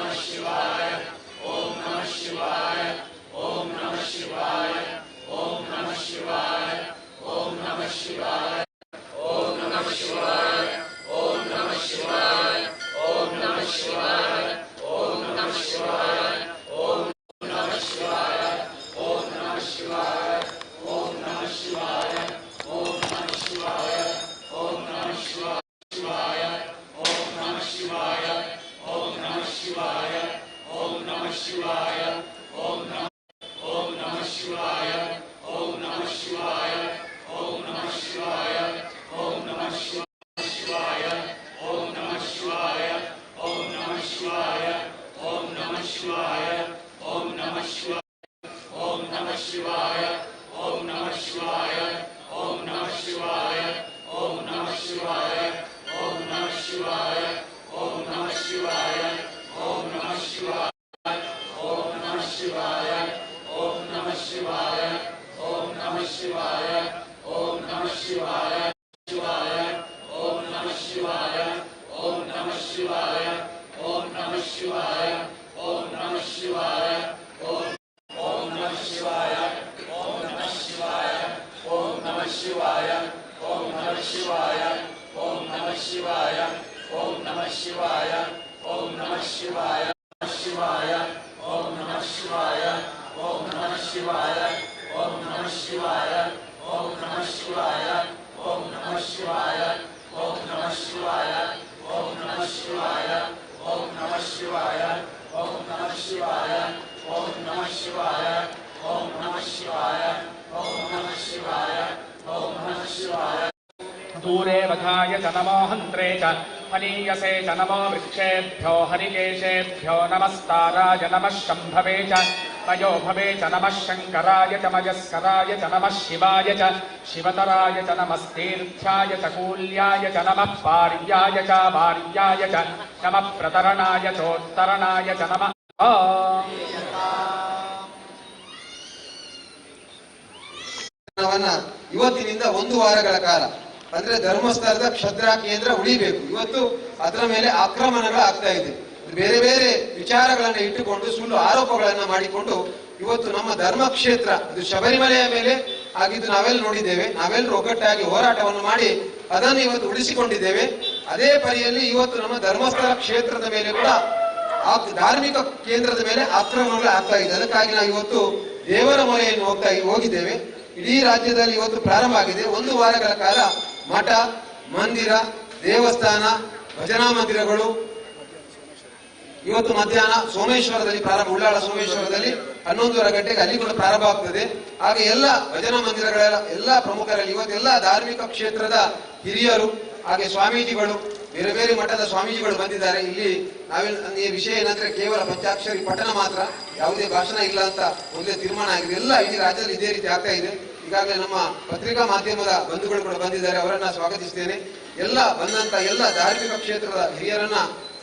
F: दूरे वधाय च नमो हन्त्रे च फलीयसे च नमो वृक्षेभ्यो हरिकेशेभ्यो नमस्ताराय नमः शम्भवे च तयो भवे च नमः शङ्कराय च मयस्कराय च नमः शिवाय च शिवतराय च नमस्तीर्थ्याय च कूल्याय च नमः पार्याय च वार्याय च नमः प्रतरणाय चोत्तरणाय च नमः
E: ಇವತ್ತಿನಿಂದ 1 ವಾರಗಳ ಕಾಲ ಅಂದ್ರೆ ಧರ್ಮಸ್ಥಳದ ಕ್ಷತ್ರಿಯ ಕೇಂದ್ರ ಉಳಿಬೇಕು. ಇವತ್ತು ಅದರ ಮೇಲೆ ಆಕ್ರಮಣಗಳಾಗ್ತಾ ಇದೆ. ಬೇರೆ ಬೇರೆ ವಿಚಾರಗಳನ್ನ ಇಟ್ಟುಕೊಂಡು ಸುಳ್ಳು ಆರೋಪಗಳನ್ನ ಮಾಡಿಕೊಂಡು ಇವತ್ತು ನಮ್ಮ ಧರ್ಮಕ್ಷೇತ್ರ ಇದು ಶಬರಿಮಲೆಯ ಮೇಲೆ ಆಗಿದ್ದು ನಾವೆಲ್ಲ ನೋಡಿದ್ದೇವೆ. ನಾವೆಲ್ಲರೂ ಒಗ್ಗಟ್ಟಾಗಿ ಹೋರಾಟವನ್ನು ಮಾಡಿ ಅದನ್ನು ಇವತ್ತು ಉಳಿಸಿಕೊಂಡಿದ್ದೇವೆ. ಅದೇ ಪರಿಯಲ್ಲಿ ಇವತ್ತು ನಮ್ಮ ಧರ್ಮಸ್ಥಳ ಕ್ಷೇತ್ರದ ಮೇಲೆ ಕೂಡ ಧಾರ್ಮಿಕ ಕೇಂದ್ರದ ಮೇಲೆ ಆಕ್ರಮಣಗಳು ಆಗ್ತಾ ಇದೆ. ಅದಕ್ಕಾಗಿ ನಾವು ಇವತ್ತು ದೇವರ ಮೊರೆಯನ್ನು ಹೋಗಿದ್ದೇವೆ. ಇಡೀ ರಾಜ್ಯದಲ್ಲಿ ಇವತ್ತು ಪ್ರಾರಂಭ ಆಗಿದೆ. 1 ವಾರಗಳ ಕಾಲ ಮಠ, ಮಂದಿರ, ದೇವಸ್ಥಾನ, ಭಜನಾ ಮಂದಿರಗಳು ಇವತ್ತು ಮಧ್ಯಾಹ್ನ ಸೋಮೇಶ್ವರದಲ್ಲಿ ಪ್ರಾರಂಭ, ಉಳ್ಳಾಳ ಸೋಮೇಶ್ವರದಲ್ಲಿ 11:30 ಗಂಟೆಗೆ ಅಲ್ಲಿ ಕೂಡ ಪ್ರಾರಂಭ ಆಗ್ತದೆ. ಹಾಗೆ ಎಲ್ಲ ಭಜನಾ ಮಂದಿರಗಳೆಲ್ಲ ಎಲ್ಲ ಪ್ರಮುಖರಲ್ಲಿ ಇವತ್ತೆಲ್ಲ ಧಾರ್ಮಿಕ ಕ್ಷೇತ್ರದ ಹಿರಿಯರು ಹಾಗೆ ಸ್ವಾಮೀಜಿಗಳು ಬೇರೆ ಬೇರೆ ಮಠದ ಸ್ವಾಮೀಜಿಗಳು ಬಂದಿದ್ದಾರೆ. ಇಲ್ಲಿ ನಾವೇನು ವಿಷಯ ಏನಂದ್ರೆ ಕೇವಲ ಪಂಚಾಕ್ಷರಿ ಪಠಣ ಮಾತ್ರ, ಯಾವುದೇ ಭಾಷಣ ಇಲ್ಲ ಅಂತ ಒಂದೇ ತೀರ್ಮಾನ ಆಗಿದೆ. ಎಲ್ಲ ಇಡೀ ರಾಜ್ಯದಲ್ಲಿ ಇದೇ ರೀತಿ ಆಗ್ತಾ ಇದೆ. ಈಗಾಗಲೇ ನಮ್ಮ ಪತ್ರಿಕಾ ಮಾಧ್ಯಮದ ಬಂಧುಗಳು ಕೂಡ ಬಂದಿದ್ದಾರೆ, ಅವರನ್ನ ಸ್ವಾಗತಿಸ್ತೇನೆ. ಎಲ್ಲ ಬಂದಂತ ಎಲ್ಲ ಧಾರ್ಮಿಕ ಕ್ಷೇತ್ರದ ಹಿರಿಯರನ್ನ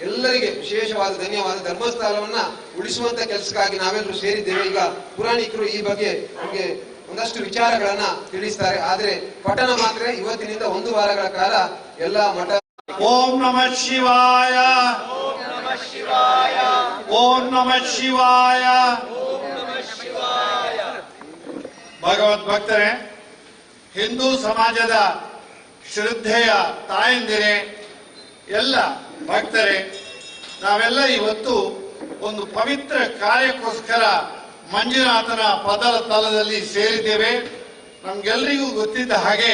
E: ಎಲ್ಲರಿಗೆ ವಿಶೇಷವಾದ ಧನ್ಯವಾದ. ಧರ್ಮಸ್ಥಳವನ್ನ ಉಳಿಸುವಂತ ಕೆಲಸಕ್ಕಾಗಿ ನಾವೆಲ್ಲರೂ ಸೇರಿದ್ದೇವೆ. ಈಗ ಪುರಾಣಿಕರು ಈ ಬಗ್ಗೆ ನಮಗೆ ಒಂದಷ್ಟು ವಿಚಾರಗಳನ್ನ ತಿಳಿಸ್ತಾರೆ. ಆದ್ರೆ ಪಠಣ ಮಾತ್ರ ಇವತ್ತಿನಿಂದ 1 ವಾರಗಳ ಕಾಲ ಎಲ್ಲ ಮಠ.
D: ಓಂ ನಮಃ ಶಿವಾಯ, ಓಂ ನಮಃ ಶಿವಾಯ, ಓಂ ನಮಃ ಶಿವಾಯ. ಭಗವದ್ ಭಕ್ತರೇ, ಹಿಂದೂ ಸಮಾಜದ ಶ್ರದ್ಧೆಯ ತಾಯಂದಿರೇ, ಎಲ್ಲ ಭಕ್ತರೇ, ನಾವೆಲ್ಲ ಇವತ್ತು ಒಂದು ಪವಿತ್ರ ಕಾರ್ಯಕ್ಕೋಸ್ಕರ ಮಂಜುನಾಥನ ಪದರ ತಲದಲ್ಲಿ ಸೇರಿದ್ದೇವೆ. ನಮ್ಗೆಲ್ಲರಿಗೂ ಗೊತ್ತಿದ್ದ ಹಾಗೆ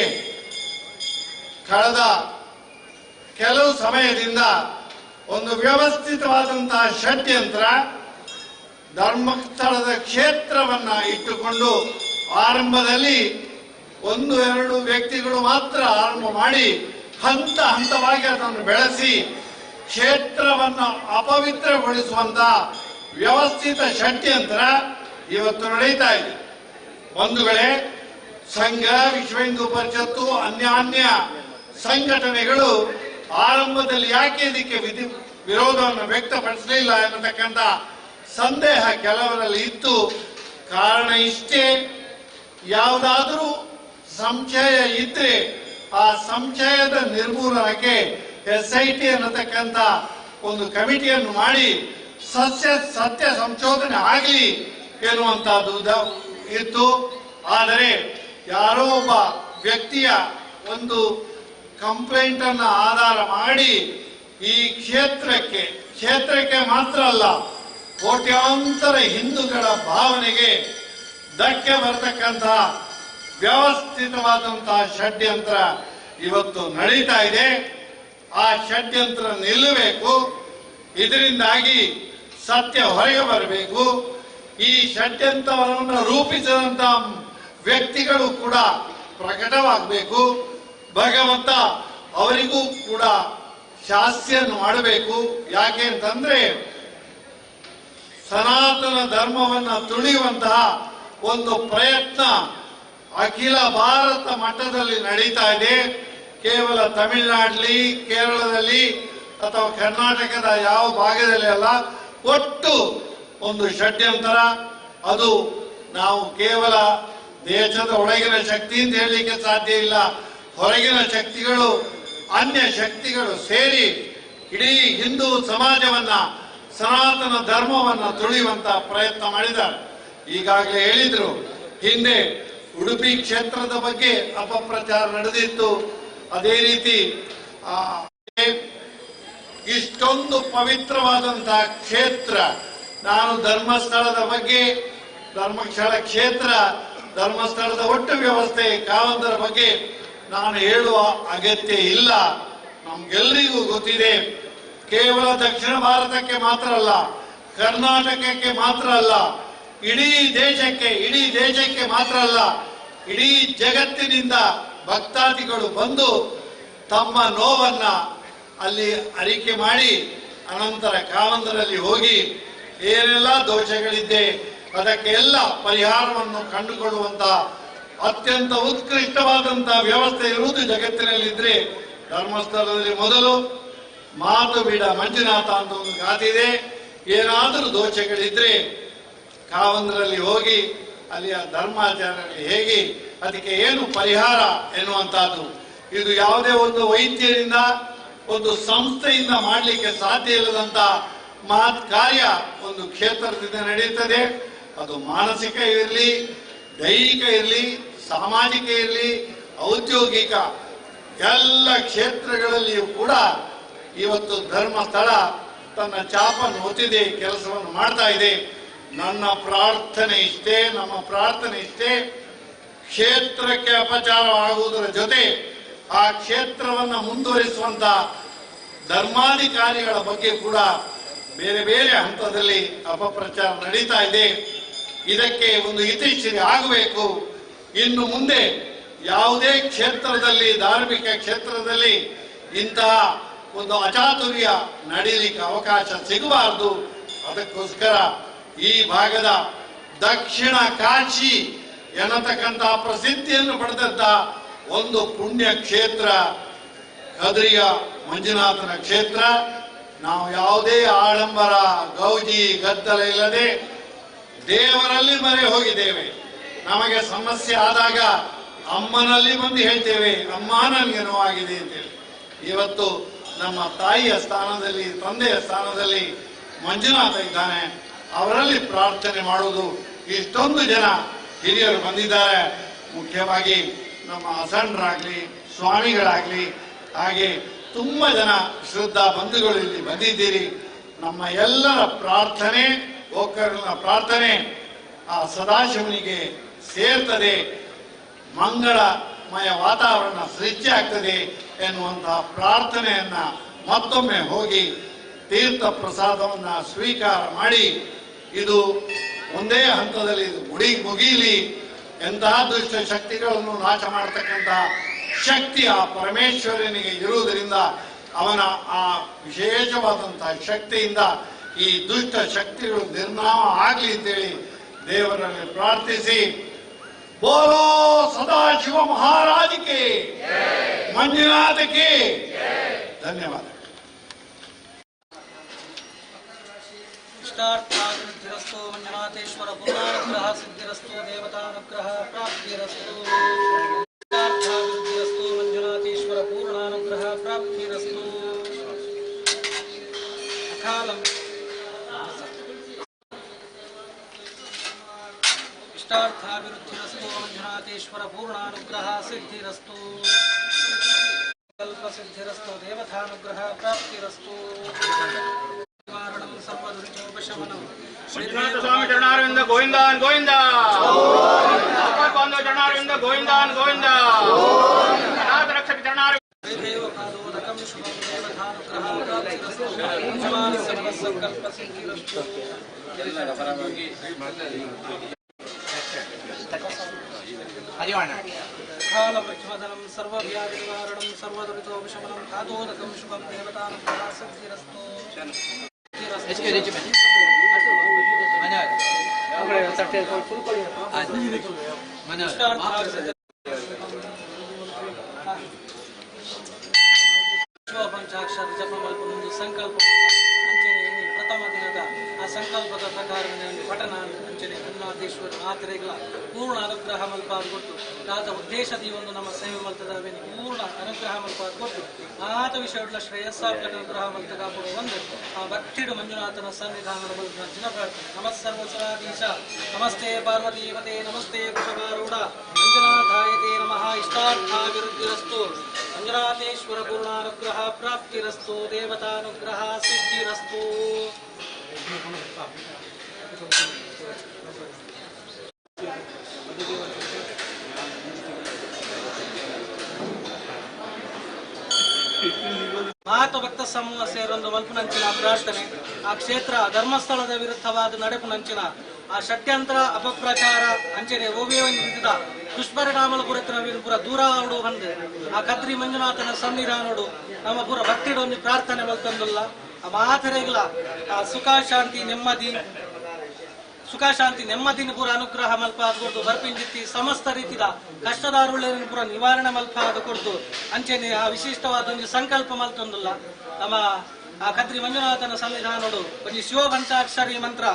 D: ಕಳೆದ ಕೆಲವು ಸಮಯದಿಂದ ಒಂದು ವ್ಯವಸ್ಥಿತವಾದಂತಹ ಷಡ್ಯಂತ್ರ ಧರ್ಮಸ್ಥಳದ ಕ್ಷೇತ್ರವನ್ನ ಇಟ್ಟುಕೊಂಡು ಆರಂಭದಲ್ಲಿ 1-2 ವ್ಯಕ್ತಿಗಳು ಮಾತ್ರ ಆರಂಭ ಮಾಡಿ ಹಂತ ಹಂತವಾಗಿ ಅದನ್ನು ಬೆಳೆಸಿ ಕ್ಷೇತ್ರವನ್ನು ಅಪವಿತ್ರಗೊಳಿಸುವಂತ ವ್ಯವಸ್ಥಿತ ಷಡ್ಯಂತ್ರ ಇವತ್ತು ನಡೀತಾ ಇದೆ. ಬಂಧುಗಳೇ, ಸಂಘ, ವಿಶ್ವ ಹಿಂದೂ ಪರಿಷತ್ತು, ಅನ್ಯಾನ್ಯ ಸಂಘಟನೆಗಳು ಆರಂಭದಲ್ಲಿ ಯಾಕೆ ಇದಕ್ಕೆ ವಿರೋಧವನ್ನು ವ್ಯಕ್ತಪಡಿಸಲಿಲ್ಲ ಎನ್ನತಕ್ಕಂಥ ಸಂದೇಹ ಕೆಲವರಲ್ಲಿ ಇತ್ತು. ಕಾರಣ ಇಷ್ಟೇ, ಯಾವುದಾದರೂ ಸಂಶಯ ಇದ್ರೆ ಆ ಸಂಶಯದ ನಿರ್ಮೂಲನಕ್ಕೆ SIT ಅನ್ನತಕ್ಕಂಥ ಒಂದು ಕಮಿಟಿಯನ್ನು ಮಾಡಿ ಸತ್ಯ ಸಂಶೋಧನೆ ಆಗಲಿ ಎನ್ನುವಂತಹದ್ದು ಇತ್ತು. ಆದರೆ ಯಾರೋ ಒಬ್ಬ ವ್ಯಕ್ತಿಯ ಒಂದು ಕಂಪ್ಲೇಂಟ್ ಅನ್ನ ಆಧಾರ ಮಾಡಿ ಈ ಕ್ಷೇತ್ರಕ್ಕೆ ಮಾತ್ರ ಅಲ್ಲ, ಕೋಟ್ಯಾಂತರ ಹಿಂದೂಗಳ ಭಾವನೆಗೆ ಧಕ್ಕೆ ಬರತಕ್ಕಂತಹ ವ್ಯವಸ್ಥಿತವಾದಂತಹ ಷಡ್ಯಂತ್ರ ಇವತ್ತು ನಡೀತಾ ಇದೆ. ಆ ಷಡ್ಯಂತ್ರ ನಿಲ್ಲಬೇಕು. ಇದರಿಂದಾಗಿ ಸತ್ಯ ಹೊರಗೆ ಬರಬೇಕು. ಈ ಷಡ್ಯಂತ್ರವನ್ನು ರೂಪಿಸಿದಂತ ವ್ಯಕ್ತಿಗಳು ಕೂಡ ಪ್ರಕಟವಾಗಬೇಕು. ಭಗವಂತ ಅವರಿಗೂ ಕೂಡ ಶಾಸ್ತಿಯನ್ನು ಮಾಡಬೇಕು. ಯಾಕೆ ಅಂತಂದ್ರೆ ಸನಾತನ ಧರ್ಮವನ್ನ ತುಳಿಯುವಂತಹ ಒಂದು ಪ್ರಯತ್ನ ಅಖಿಲ ಭಾರತ ಮಟ್ಟದಲ್ಲಿ ನಡೀತಾ ಇದೆ. ಕೇವಲ ತಮಿಳುನಾಡಲ್ಲಿ, ಕೇರಳದಲ್ಲಿ ಅಥವಾ ಕರ್ನಾಟಕದ ಯಾವ ಭಾಗದಲ್ಲಿ ಅಲ್ಲ, ಒಟ್ಟು ಒಂದು ಷಡ್ಯಂತರ. ಅದು ನಾವು ಕೇವಲ ದೇಶದ ಒಳಗಿನ ಶಕ್ತಿ ಅಂತ ಹೇಳಲಿಕ್ಕೆ ಸಾಧ್ಯ ಇಲ್ಲ. ಹೊರಗಿನ ಶಕ್ತಿಗಳು, ಅನ್ಯ ಶಕ್ತಿಗಳು ಸೇರಿ ಇಡೀ ಹಿಂದೂ ಸಮಾಜವನ್ನ, ಸನಾತನ ಧರ್ಮವನ್ನ ತುಳಿಯುವಂತ ಪ್ರಯತ್ನ ಮಾಡಿದ್ದಾರೆ. ಈಗಾಗಲೇ ಹೇಳಿದ್ರು, ಹಿಂದೆ ಉಡುಪಿ ಕ್ಷೇತ್ರದ ಬಗ್ಗೆ ಅಪಪ್ರಚಾರ ನಡೆದಿತ್ತು. ಅದೇ ರೀತಿ ಇಷ್ಟೊಂದು ಪವಿತ್ರವಾದಂತಹ ಕ್ಷೇತ್ರ, ನಾನು ಧರ್ಮಸ್ಥಳದ ಬಗ್ಗೆ, ಧರ್ಮಸ್ಥಳ ಕ್ಷೇತ್ರ, ಧರ್ಮಸ್ಥಳದ ಒಟ್ಟು ವ್ಯವಸ್ಥೆ, ಕಾವಂದರ ಬಗ್ಗೆ ನಾನು ಹೇಳುವ ಅಗತ್ಯ ಇಲ್ಲ. ನಮ್ಗೆಲ್ಲರಿಗೂ ಗೊತ್ತಿದೆ. ಕೇವಲ ದಕ್ಷಿಣ ಭಾರತಕ್ಕೆ ಮಾತ್ರ ಅಲ್ಲ, ಕರ್ನಾಟಕಕ್ಕೆ ಮಾತ್ರ ಅಲ್ಲ, ಇಡೀ ದೇಶಕ್ಕೆ ಮಾತ್ರ ಅಲ್ಲ, ಇಡೀ ಜಗತ್ತಿನಿಂದ ಭಕ್ತಾದಿಗಳು ಬಂದು ತಮ್ಮ ನೋವನ್ನ ಅಲ್ಲಿ ಅರಿಕೆ ಮಾಡಿ ಅನಂತರ ಕಾವಂದರಲ್ಲಿ ಹೋಗಿ ಏನೆಲ್ಲ ದೋಷಗಳಿದ್ದೆ ಅದಕ್ಕೆ ಎಲ್ಲ ಪರಿಹಾರವನ್ನು ಕಂಡುಕೊಳ್ಳುವಂತಹ ಅತ್ಯಂತ ಉತ್ಕೃಷ್ಟವಾದಂತಹ ವ್ಯವಸ್ಥೆ ಇರುವುದು ಜಗತ್ತಿನಲ್ಲಿದ್ರೆ ಧರ್ಮಸ್ಥಳದಲ್ಲಿ ಮೊದಲು ಮಾತು ಬಿಡ ಮಂಜುನಾಥ ಅಂತ ಒಂದು ಗಾತಿದೆ. ಏನಾದರೂ ದೋಷಗಳಿದ್ರೆ ಕಾವಂದರಲ್ಲಿ ಹೋಗಿ ಅಲ್ಲಿಯ ಧರ್ಮಾಚಾರ್ಯರಲ್ಲಿ ಹೇಗೆ ಅದಕ್ಕೆ ಏನು ಪರಿಹಾರ ಎನ್ನುವಂತಹದ್ದು. ಇದು ಯಾವುದೇ ಒಂದು ವೈದ್ಯರಿಂದ, ಒಂದು ಸಂಸ್ಥೆಯಿಂದ ಮಾಡಲಿಕ್ಕೆ ಸಾಧ್ಯ ಇಲ್ಲದಂತ ಮಹತ್ ಕಾರ್ಯ ಒಂದು ಕ್ಷೇತ್ರದಿಂದ ನಡೆಯುತ್ತದೆ. ಅದು ಮಾನಸಿಕ ಇರಲಿ, ದೈಹಿಕ ಇರಲಿ, ಸಾಮಾಜಿಕ ಇರಲಿ, ಔದ್ಯೋಗಿಕ ಎಲ್ಲ ಕ್ಷೇತ್ರಗಳಲ್ಲಿಯೂ ಕೂಡ ಇವತ್ತು ಧರ್ಮಸ್ಥಳ ತನ್ನ ಚಾಪನ್ನು ಹೊತ್ತಿದೆ, ಕೆಲಸವನ್ನು ಮಾಡ್ತಾ ಇದೆ. ನನ್ನ ಪ್ರಾರ್ಥನೆ ಇಷ್ಟೇ, ನಮ್ಮ ಪ್ರಾರ್ಥನೆ ಇಷ್ಟೇ, ಕ್ಷೇತ್ರಕ್ಕೆ ಅಪಚಾರವಾಗುವುದರ ಜೊತೆ ಆ ಕ್ಷೇತ್ರವನ್ನು ಮುಂದುವರಿಸುವಂತ ಧರ್ಮಾಧಿಕಾರಿಗಳ ಬಗ್ಗೆ ಕೂಡ ಬೇರೆ ಬೇರೆ ಹಂತದಲ್ಲಿ ಅಪಪ್ರಚಾರ ನಡೀತಾ ಇದೆ. ಇದಕ್ಕೆ ಒಂದು ಇತಿಶ್ರೀ ಆಗಬೇಕು. ಇನ್ನು ಮುಂದೆ ಯಾವುದೇ ಕ್ಷೇತ್ರದಲ್ಲಿ, ಧಾರ್ಮಿಕ ಕ್ಷೇತ್ರದಲ್ಲಿ ಇಂತಹ ಒಂದು ಅಚಾತುರ್ಯ ನಡೀಲಿಕ್ಕೆ ಅವಕಾಶ ಸಿಗಬಾರದು. ಅದಕ್ಕೋಸ್ಕರ ಈ ಭಾಗದ ದಕ್ಷಿಣ ಕಾಶಿ ಎನ್ನತಕ್ಕಂತಹ ಪ್ರಸಿದ್ಧಿಯನ್ನು ಪಡೆದಂತ ಒಂದು ಪುಣ್ಯ ಕ್ಷೇತ್ರ ಕದ್ರಿಯ ಮಂಜುನಾಥನ ಕ್ಷೇತ್ರ. ನಾವು ಯಾವುದೇ ಆಡಂಬರ, ಗೌಜಿ, ಗದ್ದಲ ಇಲ್ಲದೆ ದೇವರಲ್ಲಿ ಮೊರೆ ಹೋಗಿದ್ದೇವೆ. ನಮಗೆ ಸಮಸ್ಯೆ ಆದಾಗ ಅಮ್ಮನಲ್ಲಿ ಬಂದು ಹೇಳ್ತೇವೆ, ಅಮ್ಮ ನನಗೆ ನೋವಾಗಿದೆ ಅಂತೇಳಿ. ಇವತ್ತು ನಮ್ಮ ತಾಯಿಯ ಸ್ಥಾನದಲ್ಲಿ, ತಂದೆಯ ಸ್ಥಾನದಲ್ಲಿ ಮಂಜುನಾಥ ಇದ್ದಾನೆ. ಅವರಲ್ಲಿ ಪ್ರಾರ್ಥನೆ ಮಾಡುವುದು. ಇಷ್ಟೊಂದು ಜನ ಹಿರಿಯರು ಬಂದಿದ್ದಾರೆ. ಮುಖ್ಯವಾಗಿ ನಮ್ಮ ಅಸಂಡ್ರಾಗ್ಲಿ, ಸ್ವಾಮಿಗಳಾಗ್ಲಿ, ಹಾಗೆ ತುಂಬಾ ಜನ ಶ್ರದ್ಧಾ ಬಂಧುಗಳು ಇಲ್ಲಿ ಬಂದಿದ್ದೀರಿ. ನಮ್ಮ ಎಲ್ಲರ ಪ್ರಾರ್ಥನೆ, ಒಕ್ಕರಿನ ಪ್ರಾರ್ಥನೆ ಆ ಸದಾಶಿವನಿಗೆ ಸೇರ್ತದೆ. ಮಂಗಳಮಯ ವಾತಾವರಣ ಸೃಷ್ಟಿ ಆಗ್ತದೆ ಎನ್ನುವಂತಹ ಪ್ರಾರ್ಥನೆಯನ್ನ ಮತ್ತೊಮ್ಮೆ ಹೋಗಿ ತೀರ್ಥ ಪ್ರಸಾದವನ್ನ ಸ್ವೀಕಾರ ಮಾಡಿ, ಇದು ಒಂದೇ ಹಂತದಲ್ಲಿ ಮುಗಿಯಲಿ. ಎಂತಹ ದುಷ್ಟ ಶಕ್ತಿಗಳನ್ನು ನಾಶ ಮಾಡತಕ್ಕಂಥ ಶಕ್ತಿ ಆ ಪರಮೇಶ್ವರನಿಗೆ ಇರುವುದರಿಂದ ಅವನ ಆ ವಿಶೇಷವಾದಂತಹ ಶಕ್ತಿಯಿಂದ ಈ ದುಷ್ಟ ಶಕ್ತಿಗಳು ನಿರ್ನಾಮ ಆಗಲಿ ಅಂತೇಳಿ ದೇವರಲ್ಲಿ ಪ್ರಾರ್ಥಿಸಿ, ಬೋಲೋ ಸದಾಶಿವ ಮಹಾರಾಜಕ್ಕೆ, ಮಂಜುನಾಥಕ್ಕೆ ಧನ್ಯವಾದ.
A: ಇಷ್ಟಾರ್ಥಾಭಿವೃದ್ಧಿರಸ್ತು ಮಂಜುನಾಥೇಶ್ವರ ಪೂರ್ಣಾನುಗ್ರಹ ಸಿದ್ಧಿರಸ್ತು ದೇವತಾನುಗ್ರಹ ಪ್ರಾಪ್ತಿರಸ್ತು. ಇಷ್ಟಾರ್ಥಾಭಿವೃದ್ಧಿರಸ್ತು ಮಂಜುನಾಥೇಶ್ವರ ಪೂರ್ಣಾನುಗ್ರಹ ಪ್ರಾಪ್ತಿರಸ್ತು. ಅಕಾಲಂ ಇಷ್ಟಾರ್ಥಾಭಿವೃದ್ಧಿರಸ್ತು ಮಂಜುನಾಥೇಶ್ವರ ಪೂರ್ಣಾನುಗ್ರಹ ಸಿದ್ಧಿರಸ್ತು. ಕಲ್ಪಸಿದ್ಧಿರಸ್ತು ದೇವತಾನುಗ್ರಹ ಪ್ರಾಪ್ತಿರಸ್ತು.
F: ಮಂಜುನಾಥ ಸ್ವಾಮಿ ಚರಣಾರವಿಂದ ಗೋವಿಂದಾನ್ ಗೋವಿಂದ, ಬಾಂಧವ ಚರಣಾರವಿಂದ ಗೋವಿಂದಾನ್ ಗೋವಿಂದ, ಅನಾಥ ರಕ್ಷಕ ಚರಣಾರವಿಂದ.
A: ಸಂಕಲ್ಪ ಸಿದ್ಧಿರಸ್ತು. ಕಾಲವೃಕ್ಷವದನಂ ಸರ್ವವ್ಯಾಧಿ ನಿವಾರಣಂ ಸರ್ವದುರಿತೋಪಶಮನಂ ಕಾದೋದಕಂ ಶುಭಂ ದೇವತಾನಂ ಸಿದ್ಧಿರಸ್ತು. ಶಿವಪಂಚಾಕ್ಷರ ಜಪ ಮಲ್ಪನೊಂದು ಸಂಕಲ್ಪ ಅಂಚನೆ ಪ್ರಥಮ ದಿನದ ಆ ಸಂಕಲ್ಪದ ಪ್ರಕಾರವನ್ನು ಪಠಣ ಅಂಚನೆ ಉನ್ನಾದೇಶ್ವರ ಮಾತ್ರೆಗಳ ಪೂರ್ಣ ಅನುಗ್ರಹ ಮಲ್ಪಾದು ಕೊಟ್ಟು ಆತ ಉದ್ದೇಶದಿ ಒಂದು ನಮ್ಮ ಸೇವೆ ಮಲ್ತದ ಪೂರ್ಣ ಅನುಗ್ರಹ ಮಲ್ಪಾದು ಕೊಟ್ಟು ಆತ ವಿಷಯಗಳ ಶ್ರೇಯಸ್ಸಾತ್ಮಕ ಅನುಗ್ರಹ ಮಲ್ತ ಕಾಪುಡು ಒಂದು ಆ ಭಕ್ತಿಡು ಮಂಜುನಾಥನ ಸನ್ನಿಧಾನದ ಮಲ್ಪನ ದಿನ ಪ್ರಾರ್ಥನೆ. ನಮಸ್ಸರ್ವಸರಾಧೀಶ ನಮಸ್ತೆ ಪಾರ್ವತೀಪತೆ ನಮಸ್ತೆ ವೃಷಭಾರೂಢ ಮಂಜುನಾಥಾಯತೆ ನಮಃ. ಇಷ್ಟಾರ್ಥಾಭಿವೃದ್ಧಿರಸ್ತು. ಮಂಜುನಾಥೇಶ್ವರ ಪೂರ್ಣಾನುಗ್ರಹ ಪ್ರಾಪ್ತಿರಸ್ತು. ದೇವತಾನುಗ್ರಹ ಸಿದ್ಧಿರಸ್ತು. ಮಾತು ಭಕ್ತ ಸಮೂಹ ಸೇರೊಂದು ಮಲ್ಪುನಂಚಿನ ಪ್ರಾರ್ಥನೆ. ಆ ಕ್ಷೇತ್ರ ಧರ್ಮಸ್ಥಳದ ವಿರುದ್ಧವಾದ ನಡೆಪುನಂಚಿನ ಆ ಷಡ್ಯಂತ್ರ ಅಪಪ್ರಚಾರ ಅಂಚನೆ ಓವಿದ ದುಷ್ಪರಿಣಾಮల ಪುರತ್ತಿನ ಪುರ ದೂರ ಆಡು ಬಂದು ಆ ಕದ್ರಿ ಮಂಜುನಾಥನ ಸನ್ನಿಧಾನೋಡು ನಮ್ಮ ಪುರ ಭಕ್ತಿಡೊಂದು ಪ್ರಾರ್ಥನೆ ಮಲ್ತಂದುಲ್ಲ. ಆ ಮಾತರೆಗಳ ಆ ಸುಖ ಶಾಂತಿ ನೆಮ್ಮದಿನ ಪೂರ ಅನುಗ್ರಹ ಮಲ್ಪಾದು ಕೊಡ್ದು ಬರ್ಪಿಂಜಿತ್ತಿ ಸಮಸ್ತ ರೀತಿಯ ಕಷ್ಟದಾರುಳ್ಳಿನ ಪೂರ ನಿವಾರಣೆ ಮಲ್ಪಾದು ಕೊಡ್ದು ಅಂಚೆನೆ ಆ ವಿಶಿಷ್ಟವಾದ ಒಂದು ಸಂಕಲ್ಪ ಮಲ್ತೊಂದಿಲ್ಲ. ನಮ್ಮ ಆ ಕದ್ರಿ ಮಂಜುನಾಥನ ಸನ್ನಿಧಾನೋಡು ಒಂದು ಶಿವ ಪಂಚಾಕ್ಷರಿ ಮಂತ್ರ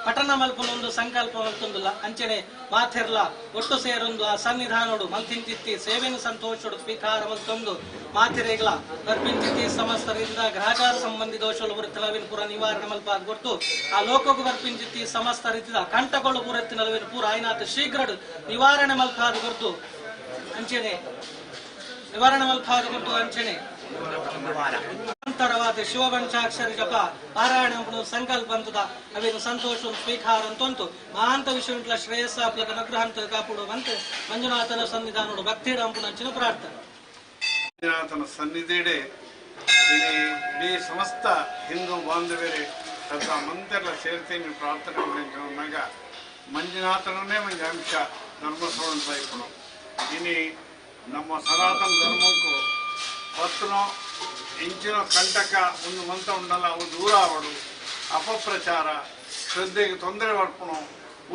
A: ಪಠಣ ಮಲ್ಪನೊಂದು ಸಂಕಲ್ಪ ಮಲ್ತೊಂದಿಲ್ಲ. ಅಂಚನೆ ಮಾತೆರ್ಲ ಒಟ್ಟು ಸೇರೊಂದು ಆ ಸನ್ನಿಧಾನೋಡು ಮಲ್ತಿಂಚಿತ್ತಿ ಸೇವೆನ ಸಂತೋಷೋಡು ಸ್ವೀಕಾರ ಮಲ್ತೊಂದು ಮಾತೆರೆಗಳ ಬರ್ಪಿಂಚಿತ್ತಿ ಸಮಸ್ತ ರೀತಿಯ ಗ್ರಹಚಾರ ಸಂಬಂಧಿ ದೋಷಗಳು ಬರುತ್ತಲವಿನ ಪೂರ ನಿವಾರಣೆ ಮಲ್ಪಾದು ಕೊಟ್ಟು ಆ ಲೋಕಕ್ಕೆ ಬರ್ಪಿಂಚಿತ್ತಿ ಸಮಸ್ತ ರೀತಿಯ ಕಂಟಗಳು ಪೂರತ್ತಿನಲವಿನ ಪೂರ ಆಯ್ನಾಥ ಶೀಘ್ರ ನಿವಾರಣೆ ಮಲ್ಪಾದು ಕೊಡ್ತು ಅಂಚನೆ ಅಂತರವಾದ ಶಿವಪಂಚಾಕ್ಷರಿ ಜಪ ಪಾರಾಯಣ ಸಂಕಲ್ಪ ಅಂತದ ಅವೇನು ಸಂತೋಷ ಸ್ವೀಕಾರ ಅಂತಂತು ಮಹಾಂತ ವಿಷಯ ಶ್ರೇಯಸ್ಸಾಪ್ಲಕ ಅನುಗ್ರಹ ಅಂತ ಕಾಪಾಡುವಂತೆ ಮಂಜುನಾಥನ ಸನ್ನಿಧಾನೋಡು ಭಕ್ತಿಡ ಅಂಪುನಂಚಿನ ಪ್ರಾರ್ಥನೆ.
D: ಮಂಜುನಾಥನ ಸನ್ನಿಧಿಡೆ ಇಡೀ ಸಮಸ್ತ ಹಿಂದೂ ಬಾಂಧವ್ಯರೇ ತದ ಮಂತೆಲ್ಲ ಸೇರ್ತೀನಿ ಪ್ರಾರ್ಥನೆ ಮಾಡಿದಾಗ ಮಂಜುನಾಥನೇ ಒಂದು ಅಂಶ ಧರ್ಮಸ್ಥಳ ಅಂತ ಇಪ್ಪಡು. ಇನಿ ನಮ್ಮ ಸನಾತನ ಧರ್ಮಕ್ಕೂ ಹೊತ್ತನೋ ಇಂಚಿನ ಕಂಟಕ ಒಂದು ಮಂತ್ರ ಉಂಡಲ್ಲ ಅವು ದೂರ ಆವಡು ಅಪಪ್ರಚಾರ ಶ್ರದ್ಧೆಗೆ ತೊಂದರೆ ಮಾಡ್ಕೊಳೋ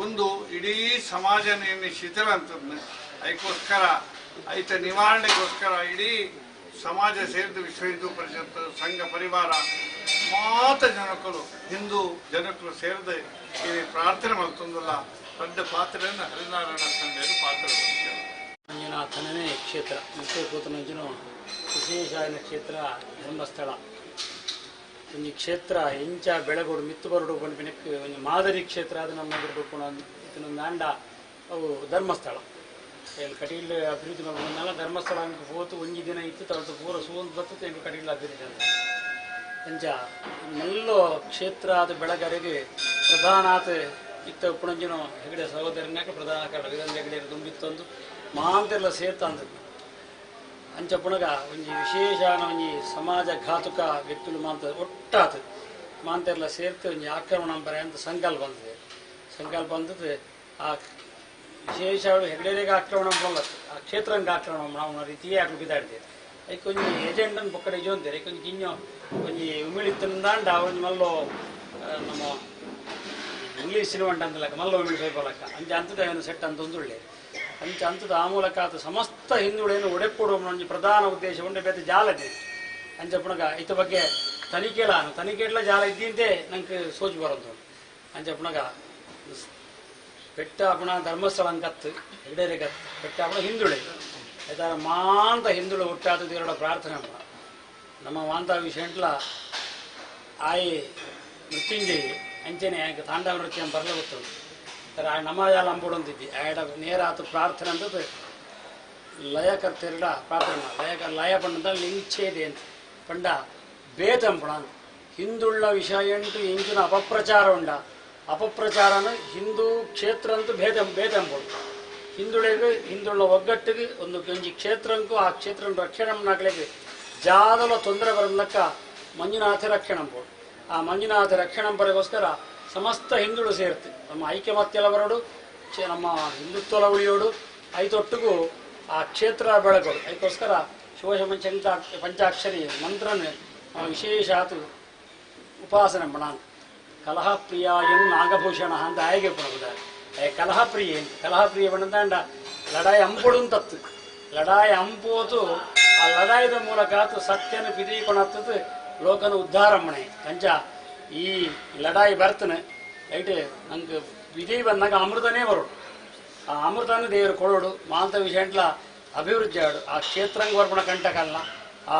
D: ಒಂದು ಇಡೀ ಸಮಾಜನೇ ಶಿಥಿಲ ಅಂತದ್ನ ಅದಕ್ಕೋಸ್ಕರ ಐತ ನಿವಾರಣೆಗೋಸ್ಕರ ಇಡೀ ಸಮಾಜ ಸೇರಿದ ವಿಶ್ವ ಹಿಂದೂ ಪರಿಷತ್ ಸಂಘ ಪರಿವಾರ ಮಾತ ಜನಕರು ಹಿಂದೂ ಜನಕರು ಸೇರಿದ ಈ ಪ್ರಾರ್ಥನೆ ಮಾಡ್ತಂದಲ್ಲ ದೊಡ್ಡ ಪಾತ್ರೆಯನ್ನು ಹರಿನಾರಾಯಣ ತಂದೆಯರು ಪಾತ್ರ
C: ಮಂಜುನಾಥನೇ ಕ್ಷೇತ್ರ ಮುಖ್ಯ ಕೂತನಂಚಿನ ವಿಶೇಷಾಯನ ಕ್ಷೇತ್ರ ಧರ್ಮಸ್ಥಳ ಒಂದು ಕ್ಷೇತ್ರ ಎಂಚ ಬೆಳಗೋಡು ಮಿತ್ತು ಬರಡು ಬಂಡ್ಬಿನಕ್ಕೆ ಒಂದು ಮಾದರಿ ಕ್ಷೇತ್ರ ಅದು ನಮ್ಮ ಇದನ್ನ ನಾಂಡ ಅವು ಧರ್ಮಸ್ಥಳ ಇಲ್ಲಿ ಕಟೀಲ್ ಅಭಿವೃದ್ಧಿ ಮಾಡ್ಕೊಂಡಲ್ಲ ಧರ್ಮಸ್ಥಳ ಅಂತ ಹೋತು ಒಂಜಿ ದಿನ ಇತ್ತು ತಗೊಳ್ತು ಪೂರ ಸುವಂತ ಬರ್ತದೆ ಈಗ ಕಟೀಲ್ ಅಭಿವೃದ್ಧಿ ಅಂತ ಎಂಚ ನೆಲ್ಲೋ ಕ್ಷೇತ್ರ ಅದು ಬೆಳಗರೆಗೆ ಪ್ರಧಾನಾಥ ಇತ್ತ ಉಪ್ಪಣಂಜಿನ ಹೆಗಡೆ ಸಹೋದರನಾಕ ಪ್ರಧಾನ ಕಾಡ ಇದೊಂದು ಹೆಗಡೆ ತುಂಬಿತ್ತೊಂದು ಮಹಾಂತೆಲ್ಲ ಸೇರ್ತಾ ಅಂತ ಅಂಚ ಪುಣಗ ಒಂಜಿ ವಿಶೇಷಾನ ಒಂಜಿ ಸಮಾಜ ಘಾತುಕ ವ್ಯಕ್ತಿಗಳು ಮಾಂತ ಒಟ್ಟಾತು ಮಾಂತೆಲ್ಲ ಸೇರ್ತು ಒಂಜಿ ಆಕ್ರಮಣ ಬರೆ ಅಂತ ಸಂಕಲ್ಪ ಅಂತದೆ. ಸಂಕಲ್ಪ ಅಂತದ್ದು ಆ ವಿಶೇಷಗಳು ಹೆಗಡೆಗೆ ಆಕ್ರಮಣ ಮಾಡಲ್ಲ ಆ ಕ್ಷೇತ್ರಂಗೆ ಆಕ್ರಮಣ ಮಾಡೋ ರೀತಿಯೇ ಆಗ್ಲು ಬಿದ್ದಾಡ್ತೇವೆ. ಅದಕ್ಕೆ ಒಂಜಿ ಏಜೆಂಟನ್ನು ಪಕ್ಕಡೆ ಜೋಂತಾರೆ ಅದಕ್ಕೆ ಒಂದು ಗಿನ್ನೋ ಒಂಜಿ ಉಮಿಳಿತ್ತಂದಾಂಡ ಒಂಜಿ ಮಲ್ಲೋ ನಮ್ಮ ಇಂಗ್ಲೀಷ್ ಸಿನಿಮಂಟ ಅಂತಲಕ್ಕ ಮಲ್ಲ ಉಮಿಳಿ ಸೈಪಲಕ್ಕ ಅಂಚೆ ಅಂತದ ಒಂದು ಸೆಟ್ ಅಂತ ಒಂದು ಒಳ್ಳೆ ಅಂಚೆ ಅಂತದ ಆ ಮೂಲಕ ಅದು ಸಮಸ್ತ ಹಿಂದುಳಿಯನ್ನು ಒಡೆಪೊಡುವ ಒಂದು ಪ್ರಧಾನ ಉದ್ದೇಶ ಉಂಡೆ ಬೇತೆ ಜಾಲ ಇದೆ ಅಂಚೆ ಪುಣಗ ಇತ್ತ ಬಗ್ಗೆ ತನಿಖೆಲ್ಲ ಜಾಲ ಇದ್ದಿಂತೆ ನಂಗೆ ಸೋಚು ಬರೋದು ಅಂಚೆ ಪುಣಗ ಬೆಟ್ಟ ಪುಣ ಧರ್ಮಸ್ಥಳ ಕತ್ತು ಎಡೆರೆ ಕತ್ತು ಬೆಟ್ಟ ಪುಣ ಹಿಂದುಳಿ ಆಯ್ತಾ ಮಾಂತ ಹಿಂದುಳು ಹುಟ್ಟಾದ ದೇವರ ಪ್ರಾರ್ಥನೆ ಪುಣ ನಮ್ಮ ಮಾಂತ ವಿಷಯಂಟ್ಲ ಆಯಿ ಮೃತ್ಯುಂಜಯಿ ಅಂಚನೆ ಆಯ್ಕೆ ತಾಂಡವ ನೃತ್ಯ ಬರಲೇ ಗೊತ್ತುಂಟು ತರ ನಮಾಜಾಲ ಅಂಬುಡೊಂದಿದ್ದಿ ಆಯ್ಡ ನೇರ ಆತು ಪ್ರಾರ್ಥನೆ ಅಂತದ್ದು ಲಯಕರ್ತೆರಡ ಪ್ರಾರ್ಥನೆ ಲಯ ಪಂಡ ಲಿಂಚೇದೆ ಅಂತ ಪಂಡ ಬೇತಂ ಪುಣ ಅಂತ ಹಿಂದುಳ್ಳ ವಿಷಯ ಎಂಟು ಇಂಚಿನ ಅಪಪ್ರಚಾರ ಉಂಡ ಅಪಪ್ರಚಾರನ ಹಿಂದೂ ಕ್ಷೇತ್ರ ಅಂತೂ ಬೇತಂಪುಡು ಹಿಂದುಳಿಗೆ ಹಿಂದುಳ್ಳ ಒಗ್ಗಟ್ಟಿಗೆ ಒಂದು ಕೊಂಚಿ ಕ್ಷೇತ್ರಂಗೂ ಆ ಕ್ಷೇತ್ರ ರಕ್ಷಣೆ ಮಾಡಲಿಕ್ಕೆ ಜಾದಲ ತೊಂದರೆ ಬರಲಕ್ಕ ಮಂಜುನಾಥ ರಕ್ಷಣಂಪು. ಆ ಮಂಜುನಾಥ ರಕ್ಷಣಂಪರಿಗೋಸ್ಕರ ಸಮಸ್ತ ಹಿಂದುಳು ಸೇರ್ತೆ ನಮ್ಮ ಐಕ್ಯಮತ್ಯಲ ಬರೋಡು ನಮ್ಮ ಹಿಂದುತ್ವಲ ಉಳಿಯೋಡು ಐತೊಟ್ಟಿಗೂ ಆ ಕ್ಷೇತ್ರ ಬೆಳಗೋಡು. ಅದಕ್ಕೋಸ್ಕರ ಶಿವಶ ಪಂಚಾಕ್ಷರಿ ಮಂತ್ರನ ವಿಶೇಷಾತ್ ಉಪಾಸನೆ ಮಾಡಾನ್. ಕಲಹಪ್ರಿಯಾಯನು ನಾಗಭೂಷಣ ಅಂತ ಆಯ್ಕೆ ಪಡ್ತಾರೆ. ಕಲಹಪ್ರಿಯ ಕಲಹಪ್ರಿಯ ಬಣ್ಣದಾಂಡ ಲಡಾಯಿ ಹಂಪೊಡು ತತ್ತು ಲಡಾಯಿ ಹಂಪೋತು ಆ ಲಡಾಯಿದ ಮೂಲಕ ಸತ್ಯನ ಪಿದೀಪಣತ್ತದು ಲೋಕನ ಉದ್ಧಾರ ಮಣೆ ಕಂಚ ಈ ಲಡಾಯಿ ಬರ್ತನೆ ಐಟೆ ನಂಗೆ ವಿಧಿ ಬಂದಾಗ ಅಮೃತನೇ ಬರೋಡು. ಆ ಅಮೃತನ ದೇವರು ಕೊಡೋಡು ಮಾಂತ ವಿಷಯಂಟ್ಲ ಅಭಿವೃದ್ಧಿ ಆಡು. ಆ ಕ್ಷೇತ್ರಂಗ ವರ್ಪಣ ಕಂಟಕಲ್ಲ ಆ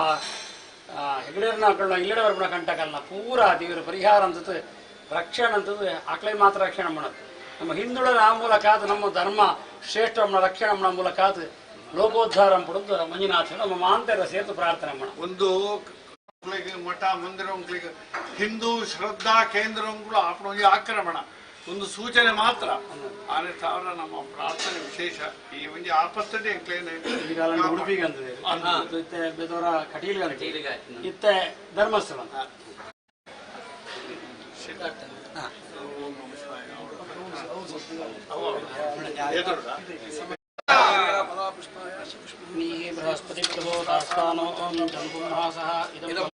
C: ಹೆಗಡೇರ್ನ ಹಾಕೊಳ್ಳ ಇಲ್ಲಡೆ ವರ್ಪಣ ಕಂಟಕಲ್ಲ ಪೂರ ದೇವರು ಪರಿಹಾರ ಅಂತದ್ದು ರಕ್ಷಣೆ ಅಂತದ್ದು ಆಕಳೆ ಮಾತ್ರ ರಕ್ಷಣೆ ಮಾಡೋದು. ನಮ್ಮ ಹಿಂದುಳದ ಆ ಮೂಲಕ ನಮ್ಮ ಧರ್ಮ ಶ್ರೇಷ್ಠ ರಕ್ಷಣೆ ಮಾಡೋ ಮೂಲಕ ಲೋಕೋದ್ಧಾರ ಪಡೆದು ಮಂಜುನಾಥ ನಮ್ಮ ಮಾಂತರ ಸೇತು ಪ್ರಾರ್ಥನೆ ಮಾಡ.
D: ಒಂದು ಮಠ ಮಂದಿರ ಹಿಂದೂ ಶ್ರದ್ಧಾ ಕೇಂದ್ರ ಆಪಣಿ ಆಕ್ರಮಣ ಒಂದು ಸೂಚನೆ ಮಾತ್ರ ಆನೆ ಸಾವಿರ ನಮ್ಮ ಪ್ರಾರ್ಥನೆ ವಿಶೇಷ ಈ ಒಂದು ಆಪತ್ತತೆ
C: ಉಡುಪಿಗೆ ಅಂತದೆ ಬೆದವರ ಕಟೀಲ್ಗೆ ಇತ್ತೆ ಧರ್ಮಸ್ಥಳ ಬೃಹಸ್ಪತಿ ಪ್ರಭೋದಾಸ್ಥಾನೋ ಜನ್ಮುಂಹಾಸಃ ಇದಂ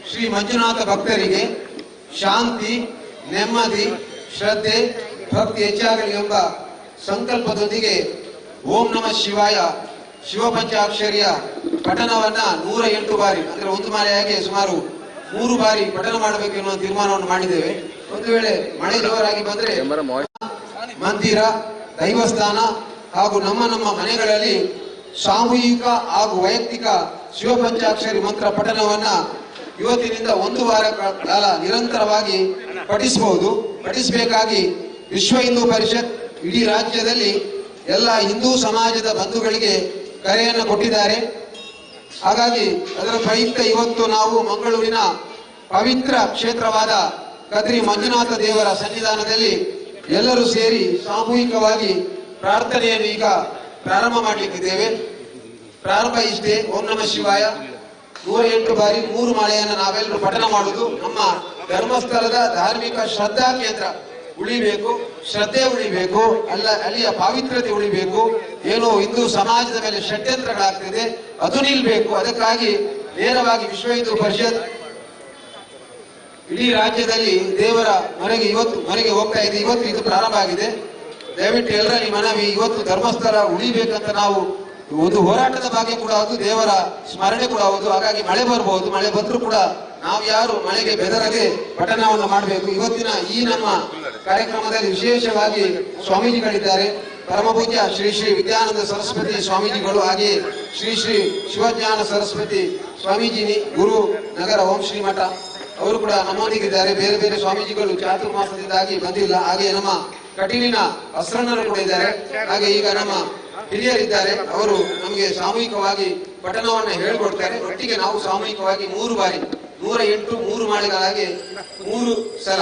E: ಶ್ರೀ ಮಂಜುನಾಥ ಭಕ್ತರಿಗೆ ಶಾಂತಿ, ನೆಮ್ಮದಿ, ಶ್ರದ್ಧೆ, ಭಕ್ತಿ ಹೆಚ್ಚಾಗಲಿ ಎಂಬ ಸಂಕಲ್ಪದೊಂದಿಗೆ ಓಂ ನಮಃ ಶಿವಾಯ ಶಿವಪಂಚಾಕ್ಷರಿಯ ಪಠಣವನ್ನ 108 ಬಾರಿ ಅಂದ್ರೆ ಒಂದು ಮಾಲೆಯಾಗಿ ಸುಮಾರು 3 ಬಾರಿ ಪಠಣ ಮಾಡಬೇಕು ಎನ್ನುವ ತೀರ್ಮಾನವನ್ನು ಮಾಡಿದ್ದೇವೆ. ಒಂದು ವೇಳೆ ಮಳೆ ಜೋರಾಗಿ ಬಂದ್ರೆ ಮಂದಿರ, ದೈವಸ್ಥಾನ ಹಾಗೂ ನಮ್ಮ ಮನೆಗಳಲ್ಲಿ ಸಾಮೂಹಿಕ ಹಾಗೂ ವೈಯಕ್ತಿಕ ಶಿವಪಂಚಾಕ್ಷರಿ ಮಂತ್ರ ಪಠಣವನ್ನ ಇವತ್ತಿನಿಂದ 1 ವಾರ ಕಾಲ ನಿರಂತರವಾಗಿ ಪಠಿಸಬೇಕಾಗಿ ವಿಶ್ವ ಹಿಂದೂ ಪರಿಷತ್ ಇಡೀ ರಾಜ್ಯದಲ್ಲಿ ಎಲ್ಲ ಹಿಂದೂ ಸಮಾಜದ ಬಂಧುಗಳಿಗೆ ಕರೆಯನ್ನು ಕೊಟ್ಟಿದ್ದಾರೆ. ಹಾಗಾಗಿ ಅದರ ಪ್ರಯುಕ್ತ ಇವತ್ತು ನಾವು ಮಂಗಳೂರಿನ ಪವಿತ್ರ ಕ್ಷೇತ್ರವಾದ ಕದ್ರಿ ಮಂಜುನಾಥ ದೇವರ ಸನ್ನಿಧಾನದಲ್ಲಿ ಎಲ್ಲರೂ ಸೇರಿ ಸಾಮೂಹಿಕವಾಗಿ ಪ್ರಾರ್ಥನೆಯನ್ನು ಈಗ ಪ್ರಾರಂಭ ಮಾಡಲಿಕ್ಕಿದ್ದೇವೆ. ಪ್ರಾರಂಭ ಇಷ್ಟೇ, ಓಂ ನಮಃ ಶಿವಾಯ 108 ಬಾರಿ 3 ಮಾಲೆಯನ್ನು ನಾವೆಲ್ಲರೂ ಪಠಣ ಮಾಡುವುದು. ನಮ್ಮ ಧರ್ಮಸ್ಥಳದ ಧಾರ್ಮಿಕ ಶ್ರದ್ಧಾ ಕೇಂದ್ರ ಉಳಿಬೇಕು, ಶ್ರದ್ಧೆ ಉಳಿಬೇಕು, ಅಲ್ಲಿಯ ಪಾವಿತ್ರ್ಯತೆ ಉಳಿಬೇಕು. ಏನೋ ಹಿಂದೂ ಸಮಾಜದ ಮೇಲೆ ಷಡ್ಯಂತ್ರಗಳಾಗ್ತಿದೆ, ಅದು ನಿಲ್ಬೇಕು. ಅದಕ್ಕಾಗಿ ನೇರವಾಗಿ ವಿಶ್ವ ಹಿಂದೂ ಪರಿಷತ್ ಇಡೀ ರಾಜ್ಯದಲ್ಲಿ ದೇವರ ಮೊರೆಗೆ ಹೋಗ್ತಾ ಇದೆ. ಇವತ್ತು ಇದು ಪ್ರಾರಂಭ ಆಗಿದೆ. ದಯವಿಟ್ಟು ಎಲ್ಲರಲ್ಲಿ ಮನವಿ, ಇವತ್ತು ಧರ್ಮಸ್ಥಳ ಉಳಿಬೇಕಂತ ನಾವು ಒಂದು ಹೋರಾಟದ ಭಾಗ್ಯ ಕೂಡ ಹೌದು, ದೇವರ ಸ್ಮರಣೆ ಕೂಡ ಹೌದು. ಹಾಗಾಗಿ ಮಳೆ ಬರಬಹುದು, ಮಳೆ ಬಂದರೂ ಕೂಡ ನಾವು ಯಾರು ಮಳೆಗೆ ಬೆದರದೆ ಪಠಣವನ್ನು ಮಾಡಬೇಕು. ಇವತ್ತಿನ ಈ ನಮ್ಮ ಕಾರ್ಯಕ್ರಮದಲ್ಲಿ ವಿಶೇಷವಾಗಿ ಸ್ವಾಮೀಜಿಗಳಿದ್ದಾರೆ. ಪರಮಪೂಜ್ಯ ಶ್ರೀ ಶ್ರೀ ವಿದ್ಯಾನಂದ ಸರಸ್ವತಿ ಸ್ವಾಮೀಜಿಗಳು, ಹಾಗೆಯೇ ಶ್ರೀ ಶ್ರೀ ಶಿವಜ್ಞಾನ ಸರಸ್ವತಿ ಸ್ವಾಮೀಜಿ ಗುರು ನಗರ ಓಂ ಶ್ರೀ ಮಠ ಅವರು ಕೂಡ ನಮ್ಮೊಂದಿಗಿದ್ದಾರೆ. ಬೇರೆ ಬೇರೆ ಸ್ವಾಮೀಜಿಗಳು ಚಾತುರ್ಮಾಸದಿಂದಾಗಿ ಬಂದಿಲ್ಲ. ಹಾಗೆ ನಮ್ಮ ಕಟೀಲಿನ ಅಸ್ರಣ್ಣರು ಕೂಡ ಇದ್ದಾರೆ. ಹಾಗೆ ಈಗ ನಮ್ಮ ಹಿರಿಯರಿದ್ದಾರೆ, ಅವರು ನಮಗೆ ಸಾಮೂಹಿಕವಾಗಿ ಪಠಣವನ್ನು ಹೇಳಿಕೊಡ್ತಾರೆ. ಒಟ್ಟಿಗೆ ನಾವು ಸಾಮೂಹಿಕವಾಗಿ 3 ಬಾರಿ 108 3 ಮಾಲೆಗಳಾಗಿ 3 ಸಲ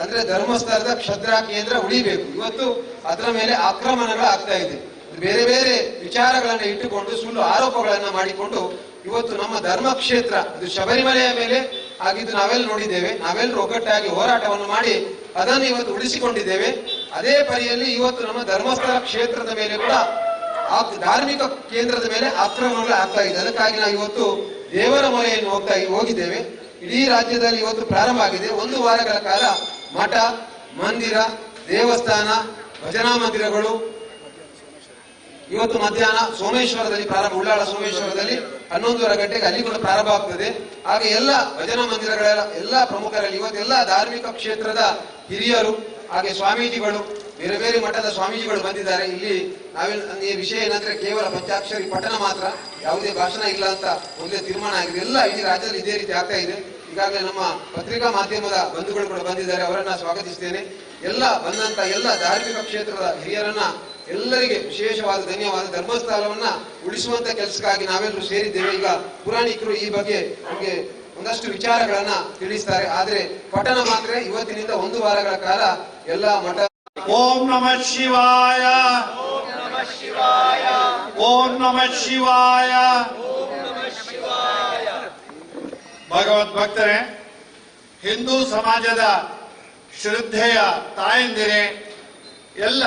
E: ಅಂದ್ರೆ ಧರ್ಮಸ್ಥಳದ ಕ್ಷತ್ರ ಕೇಂದ್ರ ಉಳಿಬೇಕು. ಇವತ್ತು ಅದರ ಮೇಲೆ ಆಕ್ರಮಣಗಳು ಆಗ್ತಾ ಇದೆ. ಬೇರೆ ಬೇರೆ ವಿಚಾರಗಳನ್ನ ಇಟ್ಟುಕೊಂಡು ಸುಳ್ಳು ಆರೋಪಗಳನ್ನ ಮಾಡಿಕೊಂಡು ಇವತ್ತು ನಮ್ಮ ಧರ್ಮ ಕ್ಷೇತ್ರ ಇದು ಶಬರಿಮಲೆಯ ಮೇಲೆ ಆಗಿದ್ದು ನಾವೆಲ್ಲ ನೋಡಿದ್ದೇವೆ. ನಾವೆಲ್ಲರೂ ಒಗ್ಗಟ್ಟಾಗಿ ಹೋರಾಟವನ್ನು ಮಾಡಿ ಅದನ್ನು ಇವತ್ತು ಉಳಿಸಿಕೊಂಡಿದ್ದೇವೆ. ಅದೇ ಪರಿಯಲ್ಲಿ ಇವತ್ತು ನಮ್ಮ ಧರ್ಮಸ್ಥಳ ಕ್ಷೇತ್ರದ ಮೇಲೆ ಕೂಡ ಧಾರ್ಮಿಕ ಕೇಂದ್ರದ ಮೇಲೆ ಆಕ್ರಮಣಗಳು ಆಗ್ತಾ ಇದೆ. ಅದಕ್ಕಾಗಿ ನಾವು ಇವತ್ತು ದೇವರ ಮೊರೆಯನ್ನು ಹೋಗಿದ್ದೇವೆ. ಇಡೀ ರಾಜ್ಯದಲ್ಲಿ ಇವತ್ತು ಪ್ರಾರಂಭ ಆಗಿದೆ. 1 ವಾರಗಳ ಕಾಲ ಮಠ, ಮಂದಿರ, ದೇವಸ್ಥಾನ, ಭಜನಾ ಮಂದಿರಗಳು ಇವತ್ತು ಮಧ್ಯಾಹ್ನ ಸೋಮೇಶ್ವರದಲ್ಲಿ ಪ್ರಾರಂಭ, ಉಳ್ಳಾಳ ಸೋಮೇಶ್ವರದಲ್ಲಿ 11:30 ಗಂಟೆಗೆ ಅಲ್ಲಿ ಕೂಡ ಪ್ರಾರಂಭ ಆಗ್ತದೆ. ಹಾಗೆ ಎಲ್ಲ ಭಜನಾ ಮಂದಿರಗಳೆಲ್ಲ ಎಲ್ಲ ಪ್ರಮುಖರಲ್ಲಿ ಇವತ್ತೆಲ್ಲ ಧಾರ್ಮಿಕ ಕ್ಷೇತ್ರದ ಹಿರಿಯರು ಹಾಗೆ ಸ್ವಾಮೀಜಿಗಳು, ಬೇರೆ ಬೇರೆ ಮಠದ ಸ್ವಾಮೀಜಿಗಳು ಬಂದಿದ್ದಾರೆ. ಇಲ್ಲಿ ನಾವೇನು ವಿಷಯ ಏನಂದ್ರೆ ಕೇವಲ ಪಂಚಾಕ್ಷರಿ ಪಠಣ ಮಾತ್ರ, ಯಾವುದೇ ಭಾಷಣ ಇಲ್ಲ ಅಂತ ಒಂದೇ ತೀರ್ಮಾನ ಆಗಿದೆ. ಎಲ್ಲ ಇಡೀ ರಾಜ್ಯದಲ್ಲಿ ಇದೇ ರೀತಿ ಆಗ್ತಾ ಇದೆ. ಈಗಾಗಲೇ ನಮ್ಮ ಪತ್ರಿಕಾ ಮಾಧ್ಯಮದ ಬಂಧುಗಳು ಕೂಡ ಬಂದಿದ್ದಾರೆ, ಅವರನ್ನ ಸ್ವಾಗತಿಸ್ತೇನೆ. ಎಲ್ಲ ಬಂದಂತ ಎಲ್ಲ ಧಾರ್ಮಿಕ ಕ್ಷೇತ್ರದ ಹಿರಿಯರನ್ನ ಎಲ್ಲರಿಗೆ ವಿಶೇಷವಾದ ಧನ್ಯವಾದ. ಧರ್ಮಸ್ಥಳವನ್ನ ಉಳಿಸುವಂತ ಕೆಲಸಕ್ಕಾಗಿ ನಾವೆಲ್ಲರೂ ಸೇರಿದ್ದೇವೆ. ಈಗ ಪುರಾಣಿಕರು ಈ ಬಗ್ಗೆ ನಮಗೆ ಒಂದಷ್ಟು ವಿಚಾರಗಳನ್ನ ತಿಳಿಸ್ತಾರೆ. ಆದ್ರೆ ಪಠಣ ಮಾತ್ರ ಇವತ್ತಿನಿಂದ 1 ವಾರಗಳ ಕಾಲ ಎಲ್ಲ ಮಠ.
D: ಓಂ ನಮಃ ಶಿವಾಯ,
B: ಓಂ ನಮಃ ಶಿವಾಯ,
D: ಓಂ ನಮಃ ಶಿವಾಯ.
B: ಓಂ ನಮಃ ಶಿವಾಯ.
D: ಭಗವದ್ ಭಕ್ತರೇ, ಹಿಂದೂ ಸಮಾಜದ ಶ್ರದ್ಧೆಯ ತಾಯಂದಿರೇ, ಎಲ್ಲ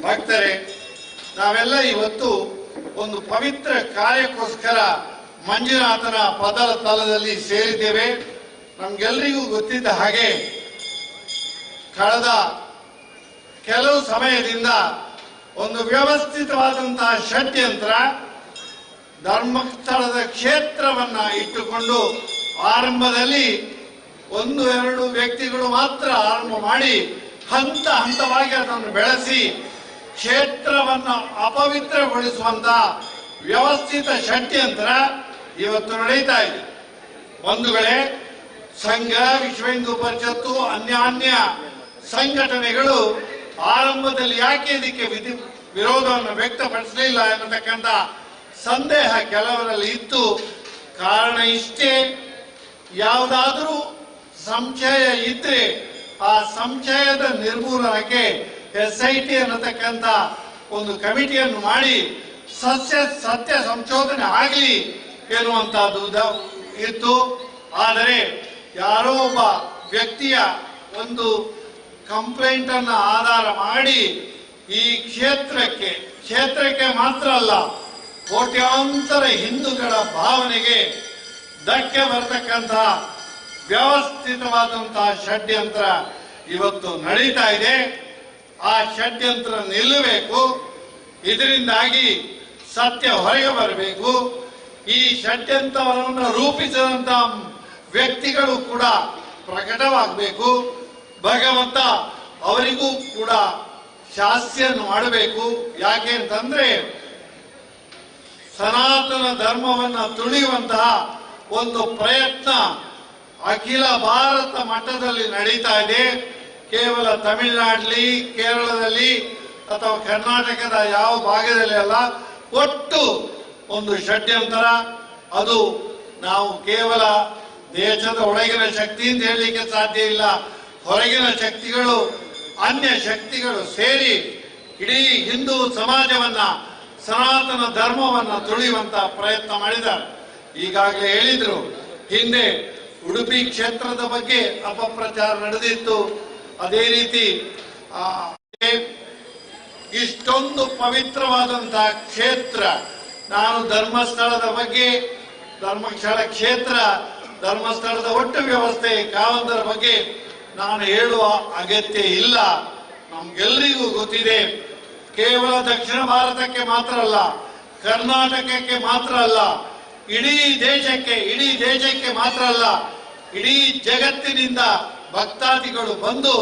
D: ಭಕ್ತರೇ, ನಾವೆಲ್ಲ ಇವತ್ತು ಒಂದು ಪವಿತ್ರ ಕಾರ್ಯಕ್ಕೋಸ್ಕರ ಮಂಜುನಾಥನ ಪದರ ತಲದಲ್ಲಿ ಸೇರಿದ್ದೇವೆ. ನಮ್ಗೆಲ್ಲರಿಗೂ ಗೊತ್ತಿದ್ದ ಹಾಗೆ ಕಳೆದ ಕೆಲವು ಸಮಯದಿಂದ ಒಂದು ವ್ಯವಸ್ಥಿತವಾದಂತಹ ಷಡ್ಯಂತ್ರ ಧರ್ಮಸ್ಥಳದ ಕ್ಷೇತ್ರವನ್ನ ಇಟ್ಟುಕೊಂಡು ಆರಂಭದಲ್ಲಿ 1-2 ವ್ಯಕ್ತಿಗಳು ಮಾತ್ರ ಆರಂಭ ಮಾಡಿ ಹಂತ ಹಂತವಾಗಿ ಅದನ್ನು ಬೆಳೆಸಿ ಕ್ಷೇತ್ರವನ್ನು ಅಪವಿತ್ರಗೊಳಿಸುವಂತ ವ್ಯವಸ್ಥಿತ ಷಡ್ಯಂತ್ರ ಇವತ್ತು ನಡೀತಾ ಇದೆ. ಬಂಧುಗಳೇ, ಸಂಘ, ವಿಶ್ವ ಹಿಂದೂ ಪರಿಷತ್ತು, ಅನ್ಯಾನ್ಯ ಸಂಘಟನೆಗಳು ಆರಂಭದಲ್ಲಿ ಯಾಕೆ ಇದಕ್ಕೆ ವಿರೋಧವನ್ನು ವ್ಯಕ್ತಪಡಿಸಲಿಲ್ಲ ಎನ್ನತಕ್ಕಂಥ ಸಂದೇಹ ಕೆಲವರಲ್ಲಿ ಇತ್ತು. ಕಾರಣ ಇಷ್ಟೇ, ಯಾವುದಾದ್ರೂ ಸಂಶಯ ಇದ್ರೆ ಆ ಸಂಶಯದ ನಿರ್ಮೂಲನಕ್ಕೆ SIT ಅನ್ನತಕ್ಕಂಥ ಒಂದು ಕಮಿಟಿಯನ್ನು ಮಾಡಿ ಸತ್ಯ ಸಂಶೋಧನೆ ಆಗಲಿ ಎನ್ನುವಂತಹದ್ದು ಇತ್ತು. ಆದರೆ ಯಾರೋ ಒಬ್ಬ ವ್ಯಕ್ತಿಯ ಒಂದು ಕಂಪ್ಲೇಂಟ್ ಅನ್ನ ಆಧಾರ ಮಾಡಿ ಈ ಕ್ಷೇತ್ರಕ್ಕೆ ಮಾತ್ರ ಅಲ್ಲ, ಕೋಟ್ಯಾಂತರ ಹಿಂದೂಗಳ ಭಾವನೆಗೆ ಧಕ್ಕೆ ಬರತಕ್ಕಂತಹ ವ್ಯವಸ್ಥಿತವಾದಂತಹ ಷಡ್ಯಂತ್ರ ಇವತ್ತು ನಡೀತಾ ಇದೆ. ಆ ಷಡ್ಯಂತ್ರ ನಿಲ್ಲಬೇಕು. ಇದರಿಂದಾಗಿ ಸತ್ಯ ಹೊರಗೆ ಬರಬೇಕು. ಈ ಷಡ್ಯಂತ್ರವನ್ನು ರೂಪಿಸಿದಂತ ವ್ಯಕ್ತಿಗಳು ಕೂಡ ಪ್ರಕಟವಾಗಬೇಕು. ಭಗವಂತ ಅವರಿಗೂ ಕೂಡ ಶಾಸ್ತಿಯನ್ನು ಮಾಡಬೇಕು. ಯಾಕೆ ಅಂತಂದ್ರೆ ಸನಾತನ ಧರ್ಮವನ್ನ ತುಳಿಯುವಂತಹ ಒಂದು ಪ್ರಯತ್ನ ಅಖಿಲ ಭಾರತ ಮಟ್ಟದಲ್ಲಿ ನಡೀತಾ ಇದೆ. ಕೇವಲ ತಮಿಳುನಾಡಲ್ಲಿ, ಕೇರಳದಲ್ಲಿ ಅಥವಾ ಕರ್ನಾಟಕದ ಯಾವ ಭಾಗದಲ್ಲಿ ಅಲ್ಲ, ಒಟ್ಟು ಒಂದು ಷಡ್ಯಂತರ. ಅದು ನಾವು ಕೇವಲ ದೇಶದ ಒಳಗಿನ ಶಕ್ತಿ ಅಂತ ಹೇಳಲಿಕ್ಕೆ ಸಾಧ್ಯ ಇಲ್ಲ. ಹೊರಗಿನ ಶಕ್ತಿಗಳು, ಅನ್ಯ ಶಕ್ತಿಗಳು ಸೇರಿ ಇಡೀ ಹಿಂದೂ ಸಮಾಜವನ್ನ, ಸನಾತನ ಧರ್ಮವನ್ನ ತುಳಿಯುವಂತ ಪ್ರಯತ್ನ ಮಾಡಿದ್ದಾರೆ. ಈಗಾಗಲೇ ಹೇಳಿದ್ರು, ಹಿಂದೆ ಉಡುಪಿ ಕ್ಷೇತ್ರದ ಬಗ್ಗೆ ಅಪಪ್ರಚಾರ ನಡೆದಿತ್ತು. ಅದೇ ರೀತಿ ಇಷ್ಟೊಂದು ಪವಿತ್ರವಾದಂತಹ ಕ್ಷೇತ್ರ, ನಾನು ಧರ್ಮಸ್ಥಳದ ಬಗ್ಗೆ, ಧರ್ಮಸ್ಥಳ ಕ್ಷೇತ್ರ, ಧರ್ಮಸ್ಥಳದ ಒಟ್ಟು ವ್ಯವಸ್ಥೆ, ಕಾವಂದರ ಬಗ್ಗೆ ನಾನು ಹೇಳುವ ಅಗತ್ಯ ಇಲ್ಲ. ನಮ್ಗೆಲ್ಲರಿಗೂ ಗೊತ್ತಿದೆ. ಕೇವಲ ದಕ್ಷಿಣ ಭಾರತಕ್ಕೆ ಮಾತ್ರ ಅಲ್ಲ, ಕರ್ನಾಟಕಕ್ಕೆ ಮಾತ್ರ ಅಲ್ಲ, ಇಡೀ ದೇಶಕ್ಕೆ ಮಾತ್ರ ಅಲ್ಲ, ಇಡೀ ಜಗತ್ತಿನಿಂದ ಭಕ್ತಾದಿಗಳು ಬಂದು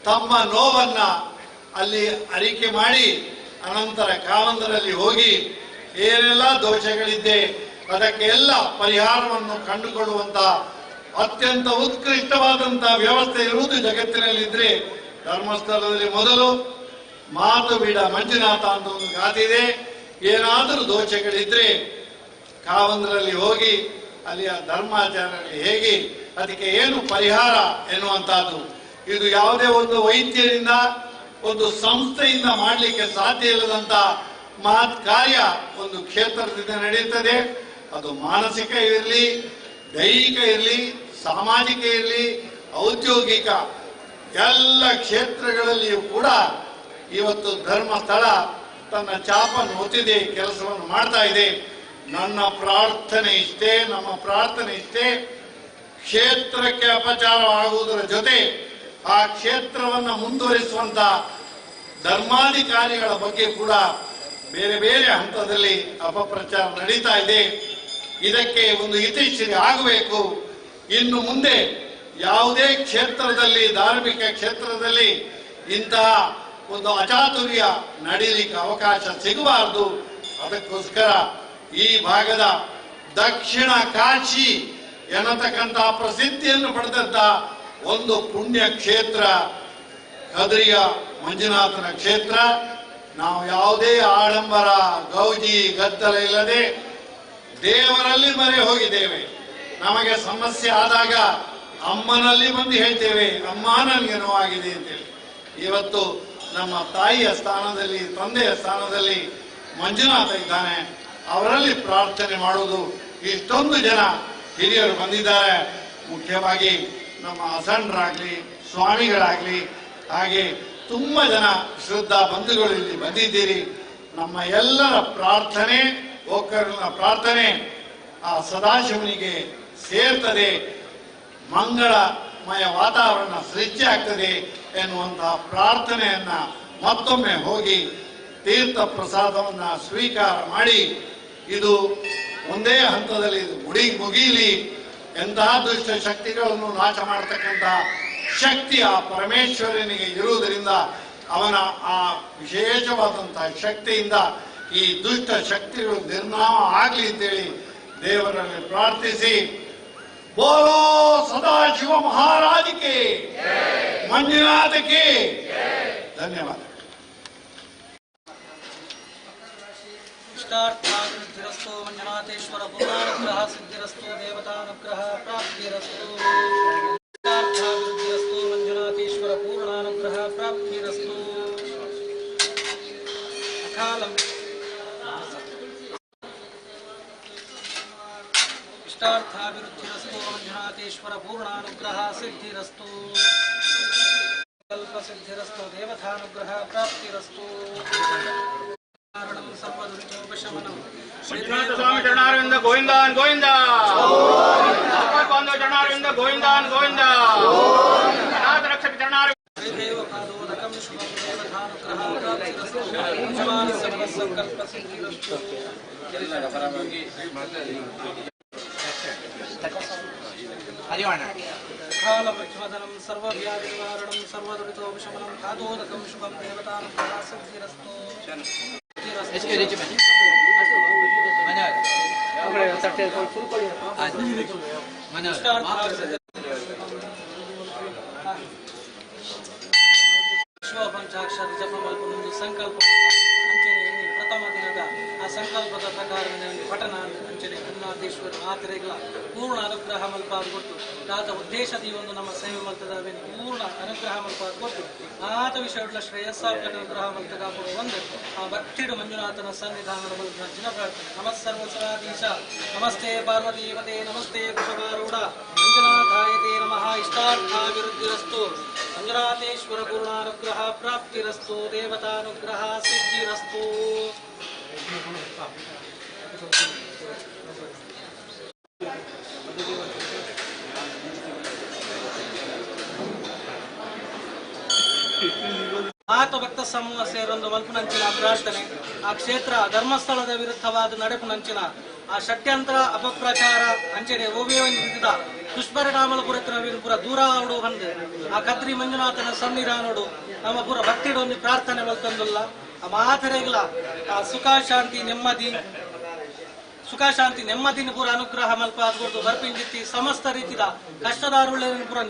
D: ತಮ್ಮ ನೋವನ್ನ ಅಲ್ಲಿ ಅರಿಕೆ ಮಾಡಿ ಅನಂತರ ಕಾವಂದರಲ್ಲಿ ಹೋಗಿ ಏನೆಲ್ಲ ದೋಷಗಳಿದ್ದೆ ಅದಕ್ಕೆ ಎಲ್ಲ ಪರಿಹಾರವನ್ನು ಕಂಡುಕೊಳ್ಳುವಂತ ಅತ್ಯಂತ ಉತ್ಕೃಷ್ಟವಾದಂತಹ ವ್ಯವಸ್ಥೆ ಇರುವುದು ಜಗತ್ತಿನಲ್ಲಿದ್ರೆ ಧರ್ಮಸ್ಥಳದಲ್ಲಿ ಮೊದಲು ಮಾತು ಬಿಡ ಮಂಜುನಾಥ ಅಂತ ಒಂದು ಗಾದೆ ಇದೆ. ಏನಾದರೂ ದೋಷಗಳಿದ್ರೆ ಕಾವಂದರಲ್ಲಿ ಹೋಗಿ ಅಲ್ಲಿಯ ಧರ್ಮಾಚಾರ್ಯರಲ್ಲಿ ಹೇಗೆ ಅದಕ್ಕೆ ಏನು ಪರಿಹಾರ ಎನ್ನುವಂತಹದ್ದು ಇದು ಯಾವುದೇ ಒಂದು ವೈದ್ಯರಿಂದ ಒಂದು ಸಂಸ್ಥೆಯಿಂದ ಮಾಡಲಿಕ್ಕೆ ಸಾಧ್ಯ ಇಲ್ಲದಂತ ಮಹತ್ ಕಾರ್ಯ ಒಂದು ಕ್ಷೇತ್ರದಿಂದ ನಡೆಯುತ್ತದೆ. ಅದು ಮಾನಸಿಕ ಇರಲಿ, ದೈಹಿಕ ಇರಲಿ, ಸಾಮಾಜಿಕ ಇರಲಿ, ಔದ್ಯೋಗಿಕ ಎಲ್ಲ ಕ್ಷೇತ್ರಗಳಲ್ಲಿಯೂ ಕೂಡ ಇವತ್ತು ಧರ್ಮಸ್ಥಳ ತನ್ನ ಚಾಪನ್ನು ಒತ್ತಿದೆ, ಕೆಲಸವನ್ನು ಮಾಡ್ತಾ ಇದೆ. ನನ್ನ ಪ್ರಾರ್ಥನೆ ಇಷ್ಟೇ, ನಮ್ಮ ಪ್ರಾರ್ಥನೆ ಇಷ್ಟೇ, ಕ್ಷೇತ್ರಕ್ಕೆ ಅಪಚಾರವಾಗುವುದರ ಜೊತೆ ಆ ಕ್ಷೇತ್ರವನ್ನು ಮುಂದುವರಿಸುವಂತ ಧರ್ಮಾಧಿಕಾರಿಗಳ ಬಗ್ಗೆ ಕೂಡ ಬೇರೆ ಬೇರೆ ಹಂತದಲ್ಲಿ ಅಪಪ್ರಚಾರ ನಡೀತಾ ಇದೆ. ಇದಕ್ಕೆ ಒಂದು ಇತಿಶ್ರೀ ಆಗಬೇಕು. ಇನ್ನು ಮುಂದೆ ಯಾವುದೇ ಕ್ಷೇತ್ರದಲ್ಲಿ, ಧಾರ್ಮಿಕ ಕ್ಷೇತ್ರದಲ್ಲಿ ಇಂತಹ ಒಂದು ಅಚಾತುರ್ಯ ನಡೀಲಿಕ್ಕೆ ಅವಕಾಶ ಸಿಗಬಾರದು. ಅದಕ್ಕೋಸ್ಕರ ಈ ಭಾಗದ ದಕ್ಷಿಣ ಕಾಶಿ ಎನ್ನತಕ್ಕಂತಹ ಪ್ರಸಿದ್ಧಿಯನ್ನು ಪಡೆದಂತ ಒಂದು ಪುಣ್ಯ ಕ್ಷೇತ್ರ ಕದ್ರಿಯ ಮಂಜುನಾಥನ ಕ್ಷೇತ್ರ. ನಾವು ಯಾವುದೇ ಆಡಂಬರ, ಗೌಜಿ, ಗದ್ದಲ ಇಲ್ಲದೆ ದೇವರಲ್ಲಿ ಮೊರೆ ಹೋಗಿದ್ದೇವೆ. ನಮಗೆ ಸಮಸ್ಯೆ ಆದಾಗ ಅಮ್ಮನಲ್ಲಿ ಬಂದು ಹೇಳ್ತೇವೆ, ಅಮ್ಮ ನನಗೆ ನೋವಾಗಿದೆ ಅಂತೇಳಿ. ಇವತ್ತು ನಮ್ಮ ತಾಯಿಯ ಸ್ಥಾನದಲ್ಲಿ, ತಂದೆಯ ಸ್ಥಾನದಲ್ಲಿ ಮಂಜುನಾಥ ಇದ್ದಾನೆ. ಅವರಲ್ಲಿ ಪ್ರಾರ್ಥನೆ ಮಾಡುವುದು. ಇಷ್ಟೊಂದು ಜನ ಹಿರಿಯರು ಬಂದಿದ್ದಾರೆ. ಮುಖ್ಯವಾಗಿ ನಮ್ಮ ಅಸಂಡ್ರಾಗ್ಲಿ, ಸ್ವಾಮಿಗಳಾಗ್ಲಿ, ಹಾಗೆ ತುಂಬಾ ಜನ ಶ್ರದ್ಧಾ ಬಂಧುಗಳು ಇಲ್ಲಿ ಬಂದಿದ್ದೀರಿ. ನಮ್ಮ ಎಲ್ಲರ ಪ್ರಾರ್ಥನೆ, ಒಕ್ಕರಿನ ಪ್ರಾರ್ಥನೆ ಆ ಸದಾಶಿವನಿಗೆ ಸೇರ್ತದೆ. ಮಂಗಳಮಯ ವಾತಾವರಣ ಸೃಷ್ಟಿ ಆಗ್ತದೆ ಎನ್ನುವಂತಹ ಪ್ರಾರ್ಥನೆಯನ್ನ ಮತ್ತೊಮ್ಮೆ ಹೋಗಿ ತೀರ್ಥ ಪ್ರಸಾದವನ್ನ ಸ್ವೀಕಾರ ಮಾಡಿ, ಇದು ಒಂದೇ ಹಂತದಲ್ಲಿ ಮುಗಿಯಲಿ. ಎಂತಹ ದುಷ್ಟ ಶಕ್ತಿಗಳನ್ನು ನಾಶ ಮಾಡತಕ್ಕಂಥ ಶಕ್ತಿ ಆ ಪರಮೇಶ್ವರನಿಗೆ ಇರುವುದರಿಂದ ಅವನ ಆ ವಿಶೇಷವಾದಂತಹ ಶಕ್ತಿಯಿಂದ ಈ ದುಷ್ಟ ಶಕ್ತಿಗಳು ನಿರ್ನಾಮ ಆಗಲಿ ಅಂತೇಳಿ ದೇವರಲ್ಲಿ ಪ್ರಾರ್ಥಿಸಿ, ಬೋಲೋ ಸದಾಶಿವ ಮಹಾರಾಜಕ್ಕೆ, ಮಂಜುನಾಥಕ್ಕೆ ಧನ್ಯವಾದ.
A: ಇಷ್ಟಾರ್ಥಾಭಿವೃದ್ಧಿರಸ್ತು ಮಂಜುನಾಥೇಶ್ವರ ಪೂರ್ಣಾನುಗ್ರಹ ಸಿದ್ಧಿರಸ್ತು ದೇವತಾನುಗ್ರಹ ಪ್ರಾಪ್ತಿರಸ್ತು. ಇಷ್ಟಾರ್ಥಾಭಿವೃದ್ಧಿರಸ್ತು ಮಂಜುನಾಥೇಶ್ವರ ಪೂರ್ಣಾನುಗ್ರಹ ಪ್ರಾಪ್ತಿರಸ್ತು. ಅಕಾಲಂ ಇಷ್ಟಾರ್ಥಾಭಿವೃದ್ಧಿರಸ್ತು ಮಂಜುನಾಥೇಶ್ವರ ಪೂರ್ಣಾನುಗ್ರಹ ಸಿದ್ಧಿರಸ್ತು. ಕಲ್ಪ ಸಿದ್ಧಿರಸ್ತು ದೇವತಾನುಗ್ರಹ ಪ್ರಾಪ್ತಿರಸ್ತು.
F: ಮಂಜುನಾಥ ಸ್ವಾಮಿ ಚರಣಾರವಿಂದ ಗೋವಿಂದಾನ್ ಗೋವಿಂದ, ಬಾಂಧವ ಚರಣಾರವಿಂದ ಗೋವಿಂದಾನ್ ಗೋವಿಂದ, ಅನಾಥ ರಕ್ಷಕ ಚರಣಾರವಿಂದ.
A: ಕಾಲಮಧ್ವದನಂ ಸರ್ವವ್ಯಾಧಿ ನಿವಾರಣಂ ಸರ್ವದುರಿತೋಪಶಮನಂ ಕಾದೋದಕಂ ಶುಭಂ ದೇವತಾನುಗ್ರಹ ಸಿದ್ಧಿರಸ್ತು. ಪಂಚಾಕ್ಷರ ಜಪ ಮಲ್ಪನೊಂದು ಸಂಕಲ್ಪ ಅಂಚನೆ ಪ್ರಥಮ ದಿನದ ಆ ಸಂಕಲ್ಪದ ಪ್ರಕಾರದಿಂದ ಪಠನ ಅಂಚನೆ ಮಂಜುನಾಥೇಶ್ವರ ಮಾತ್ರೆಗಳ ಪೂರ್ಣ ಅನುಗ್ರಹ ಮಲ್ಪಾದ ಕೊಟ್ಟು ಆತ ಉದ್ದೇಶದಿ ಒಂದು ನಮ್ಮ ಸೇವೆ ಮಲ್ತದ ಪೂರ್ಣ ಅನುಗ್ರಹ ಮಲ್ಪಾದ ಕೊಟ್ಟು ಆತ ವಿಷಯಗಳ ಶ್ರೇಯಸ್ಸಾರ್ಥ ಅನುಗ್ರಹ ಮಲ್ತದ ಒಂದು ಆ ಭಕ್ತಿಡು ಮಂಜುನಾಥನ ಸನ್ನಿಧಾನದ ಮೂಲಕ ಜಿನ ಪ್ರಾರ್ಥನೆ. ನಮಸ್ಸರ್ವಸರಾಧೀಶ ನಮಸ್ತೆ ಪಾರ್ವತೀಪತೆ ನಮಸ್ತೆ ಕುಶವಾರೂಢ ಮಂಜುನಾಥಾಯತೆ ನಮಃ. ಇಷ್ಟಾರ್ಥಾಭಿವೃದ್ಧಿರಸ್ತು ಮಂಜುನಾಥೇಶ್ವರ ಪೂರ್ಣಾನುಗ್ರಹ ಪ್ರಾಪ್ತಿರಸ್ತು ದೇವತಾನುಗ್ರಹ ಸಿದ್ಧಿರಸ್ತು. ಆತ ಭಕ್ತ ಸಮೂಹ ಸೇರೊಂದು ಮಲ್ಪುನಂಚಿನ ಪ್ರಾರ್ಥನೆ. ಆ ಕ್ಷೇತ್ರ ಧರ್ಮಸ್ಥಳದ ವಿರುದ್ಧವಾದ ನಡೆಪುನಂಚಿನ ಆ ಷಟ್ಯಂತ್ರ ಅಪಪ್ರಚಾರ ಅಂಚನೆ ಓವಿಯ ವಿರುದ್ಧ ದುಷ್ಪರಿಣಾಮల ಪುರ ದೂರ ಅವಡು ಬಂದು ಆ ಕದ್ರಿ ಮಂಜುನಾಥನ ಸನ್ನಿಧಾನೋಡು ನಮ್ಮ ಪೂರ ಭಕ್ತಿಡೊಂದು ಪ್ರಾರ್ಥನೆ ಮಲ್ತಂದುಲ್ಲ. ಆ ಮಾತರೆಗಳ ಆ ಸುಖ ಶಾಂತಿ ನೆಮ್ಮದಿನ ಪೂರ ಅನುಗ್ರಹ ಮಲ್ಪ ಅದ್ಕೊಡ್ತು ಬರ್ಪಿಂಜಿತ್ತಿ ಸಮಸ್ತ ರೀತಿಯ ಕಷ್ಟದಾರುಳ್ಳ ಪೂರ